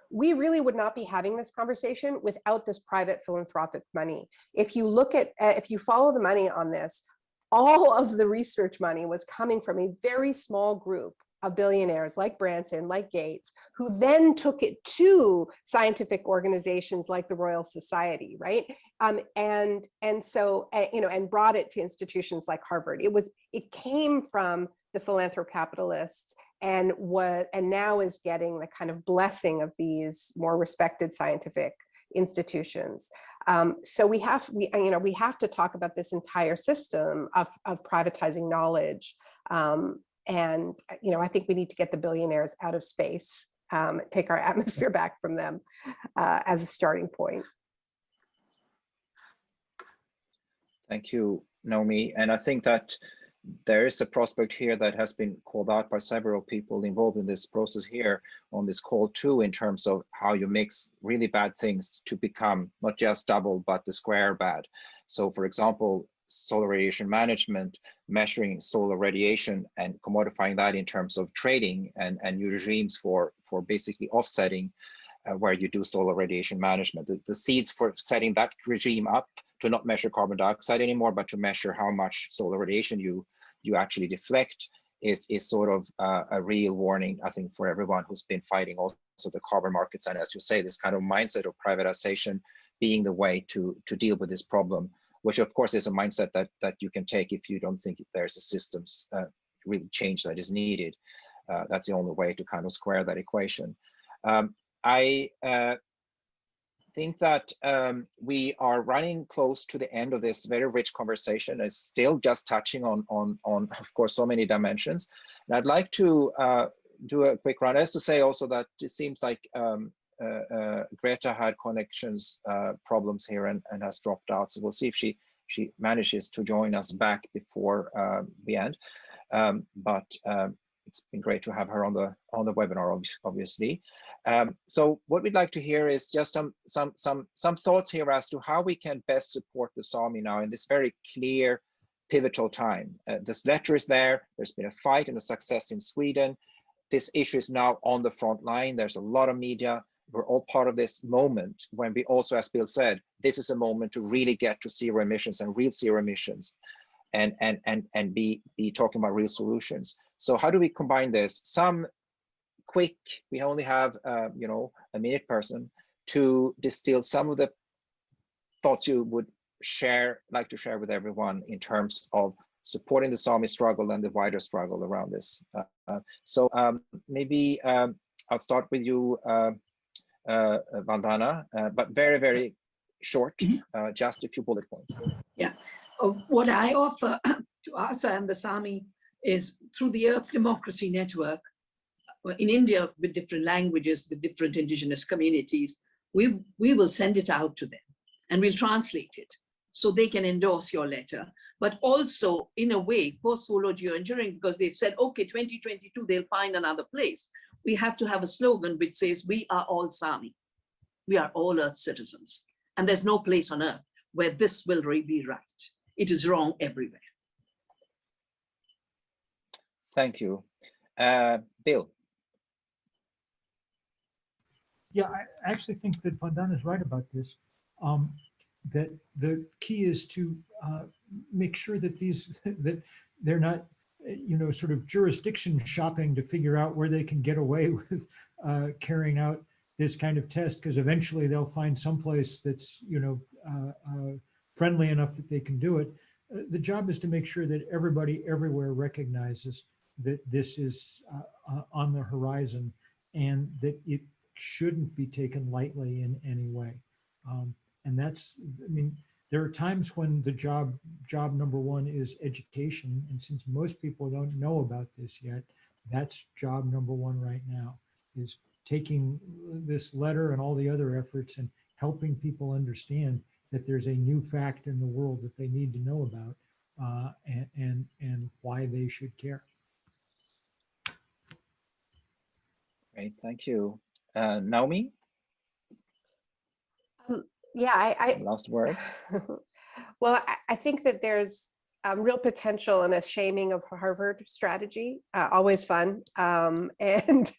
we really would not be having this conversation without this private philanthropic money. If you look at, if you follow the money on this, all of the research money was coming from a very small group of billionaires like Branson, like Gates, who then took it to scientific organizations like the Royal Society, right? And brought it to institutions like Harvard. It came from the philanthropicapitalists and now is getting the kind of blessing of these more respected scientific institutions. So we have to talk about this entire system of privatizing knowledge. And I think we need to get the billionaires out of space, take our atmosphere back from them as a starting point. Thank you, Naomi. And I think that there is a prospect here that has been called out by several people involved in this process here on this call too, in terms of how you mix really bad things to become not just double, but the square bad. So for example, solar radiation management, measuring solar radiation and commodifying that in terms of trading and new regimes for basically offsetting where you do solar radiation management. The seeds for setting that regime up to not measure carbon dioxide anymore, but to measure how much solar radiation you actually deflect is sort of a real warning, I think, for everyone who's been fighting also the carbon markets. And as you say, this kind of mindset of privatization being the way to deal with this problem, which of course is a mindset that you can take if you don't think there's a systems really change that is needed. That's the only way to kind of square that equation. I think that we are running close to the end of this very rich conversation. It's still just touching on of course, so many dimensions. And I'd like to do a quick run. As to say also that it seems like Greta had connections problems here and has dropped out. So we'll see if she manages to join us back before the end. It's been great to have her on the webinar, obviously. So what we'd like to hear is just some thoughts here as to how we can best support the Sami now in this very clear, pivotal time. This letter is there. There's been a fight and a success in Sweden. This issue is now on the front line. There's a lot of media. We're all part of this moment when we also, as Bill said, this is a moment to really get to zero emissions and real zero emissions and be talking about real solutions. So how do we combine this? Some quick, we only have a minute person, to distill some of the thoughts you would like to share with everyone in terms of supporting the Sami struggle and the wider struggle around this. So maybe I'll start with you, Vandana, but very, very short, just a few bullet points. Yeah, what I offer to Åsa and the Sami is through the Earth Democracy Network in India with different languages, with different indigenous communities, we will send it out to them and we'll translate it so they can endorse your letter, but also in a way for solar geoengineering, because they've said, okay, 2022, they'll find another place. We have to have a slogan which says, we are all Sami. We are all Earth citizens. And there's no place on Earth where this will be right. It is wrong everywhere. Thank you. Bill. Yeah, I actually think that Vandana is right about this. That the key is to make sure that that they're not, sort of jurisdiction shopping to figure out where they can get away with carrying out this kind of test, because eventually they'll find someplace that's, friendly enough that they can do it. The job is to make sure that everybody everywhere recognizes that this is on the horizon and that it shouldn't be taken lightly in any way. And that's, there are times when the job number one is education. And since most people don't know about this yet, that's job number one right now, is taking this letter and all the other efforts and helping people understand that there's a new fact in the world that they need to know about and why they should care. Great, thank you. Naomi? Yeah, Some last words. Well, I think that there's real potential in a shaming of Harvard strategy. Always fun, and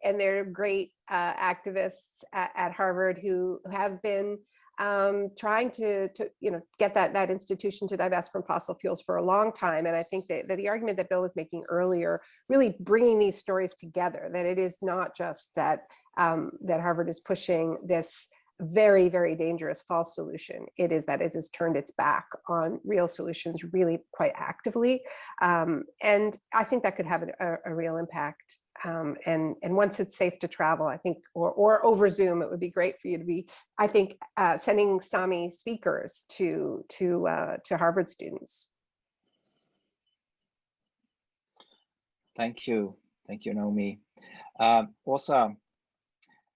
they're great activists at Harvard who have been trying to get that institution to divest from fossil fuels for a long time. And I think that the argument that Bill was making earlier, really bringing these stories together, that it is not just that that Harvard is pushing this very, very dangerous false solution. It is that it has turned its back on real solutions really quite actively. And I think that could have a real impact. And once it's safe to travel, I think, or over Zoom, it would be great for you to be, I think, sending Sami speakers to Harvard students. Thank you, Naomi. Åsa,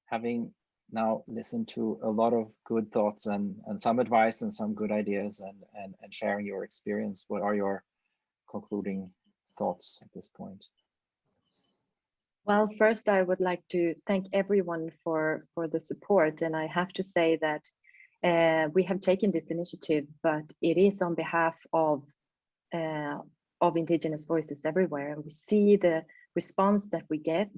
having now listened to a lot of good thoughts and some advice and some good ideas and sharing your experience, what are your concluding thoughts at this point? Well, first, I would like to thank everyone for the support. And I have to say that we have taken this initiative, but it is on behalf of Indigenous voices everywhere. And we see the response that we get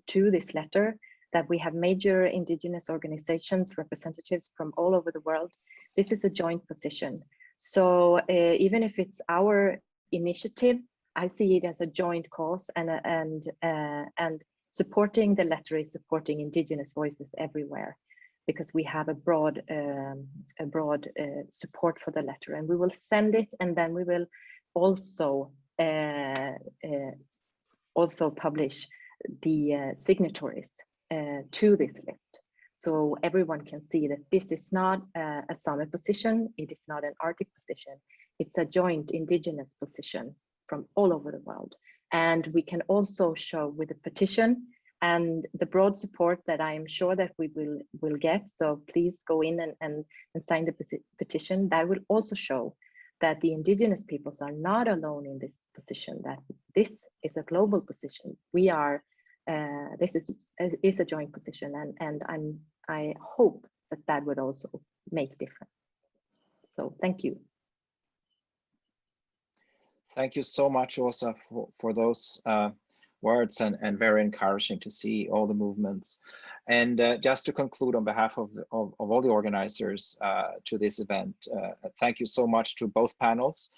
to this letter, that we have major Indigenous organizations, representatives from all over the world. This is a joint position. So even if it's our initiative, I see it as a joint cause, and supporting the letter is supporting Indigenous voices everywhere, because we have a broad support for the letter, and we will send it, and then we will also publish the signatories to this list, so everyone can see that this is not a Sami position, it is not an Arctic position, it's a joint Indigenous position from all over the world. And we can also show with the petition and the broad support that I am sure that we will get. So please go in and sign the petition. That will also show that the Indigenous peoples are not alone in this position, that this is a global position. We are, this is a joint position, and I hope that would also make difference. So thank you. Thank you so much, Åsa, for those words, and very encouraging to see all the movements. And just to conclude on behalf of all the organizers to this event, thank you so much to both panels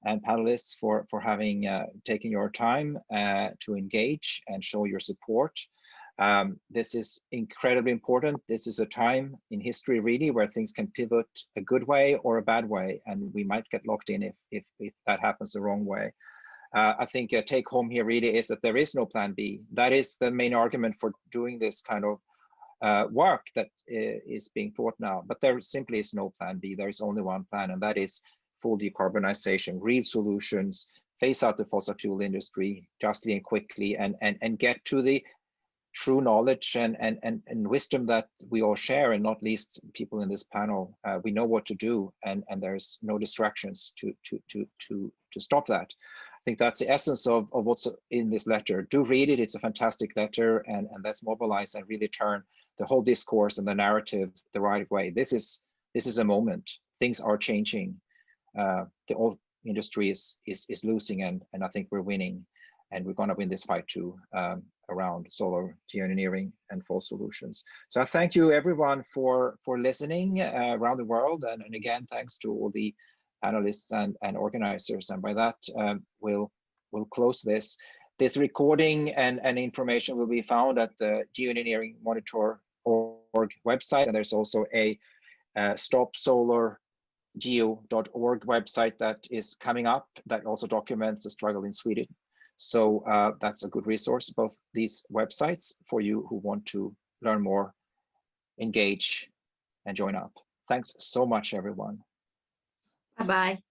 and panelists for having taken your time to engage and show your support. This is incredibly important. This is a time in history really where things can pivot a good way or a bad way, and we might get locked in if that happens the wrong way. I think a take home here really is that there is no plan B. That is the main argument for doing this kind of work that is being thought now, but there simply is no plan B. There is only one plan, and that is full decarbonization, real solutions, phase out the fossil fuel industry justly and quickly, and get to the true knowledge and wisdom that we all share, and not least people in this panel. We know what to do, and there's no distractions to stop that. I think that's the essence of what's in this letter. Do read it. It's a fantastic letter, and let's mobilize and really turn the whole discourse and the narrative the right way. This is a moment. Things are changing. The oil industry is losing, and I think we're winning, and we're going to win this fight too, around solar geoengineering and false solutions. So I thank you everyone for listening around the world, and again thanks to all the panelists and organizers. And by that, we'll close this. This recording and information will be found at the Geoengineering Monitor.org website, and there's also a stopsolargeo.org website that is coming up that also documents the struggle in Sweden. So that's a good resource, both these websites, for you who want to learn more, engage, and join up. Thanks so much, everyone. Bye-bye.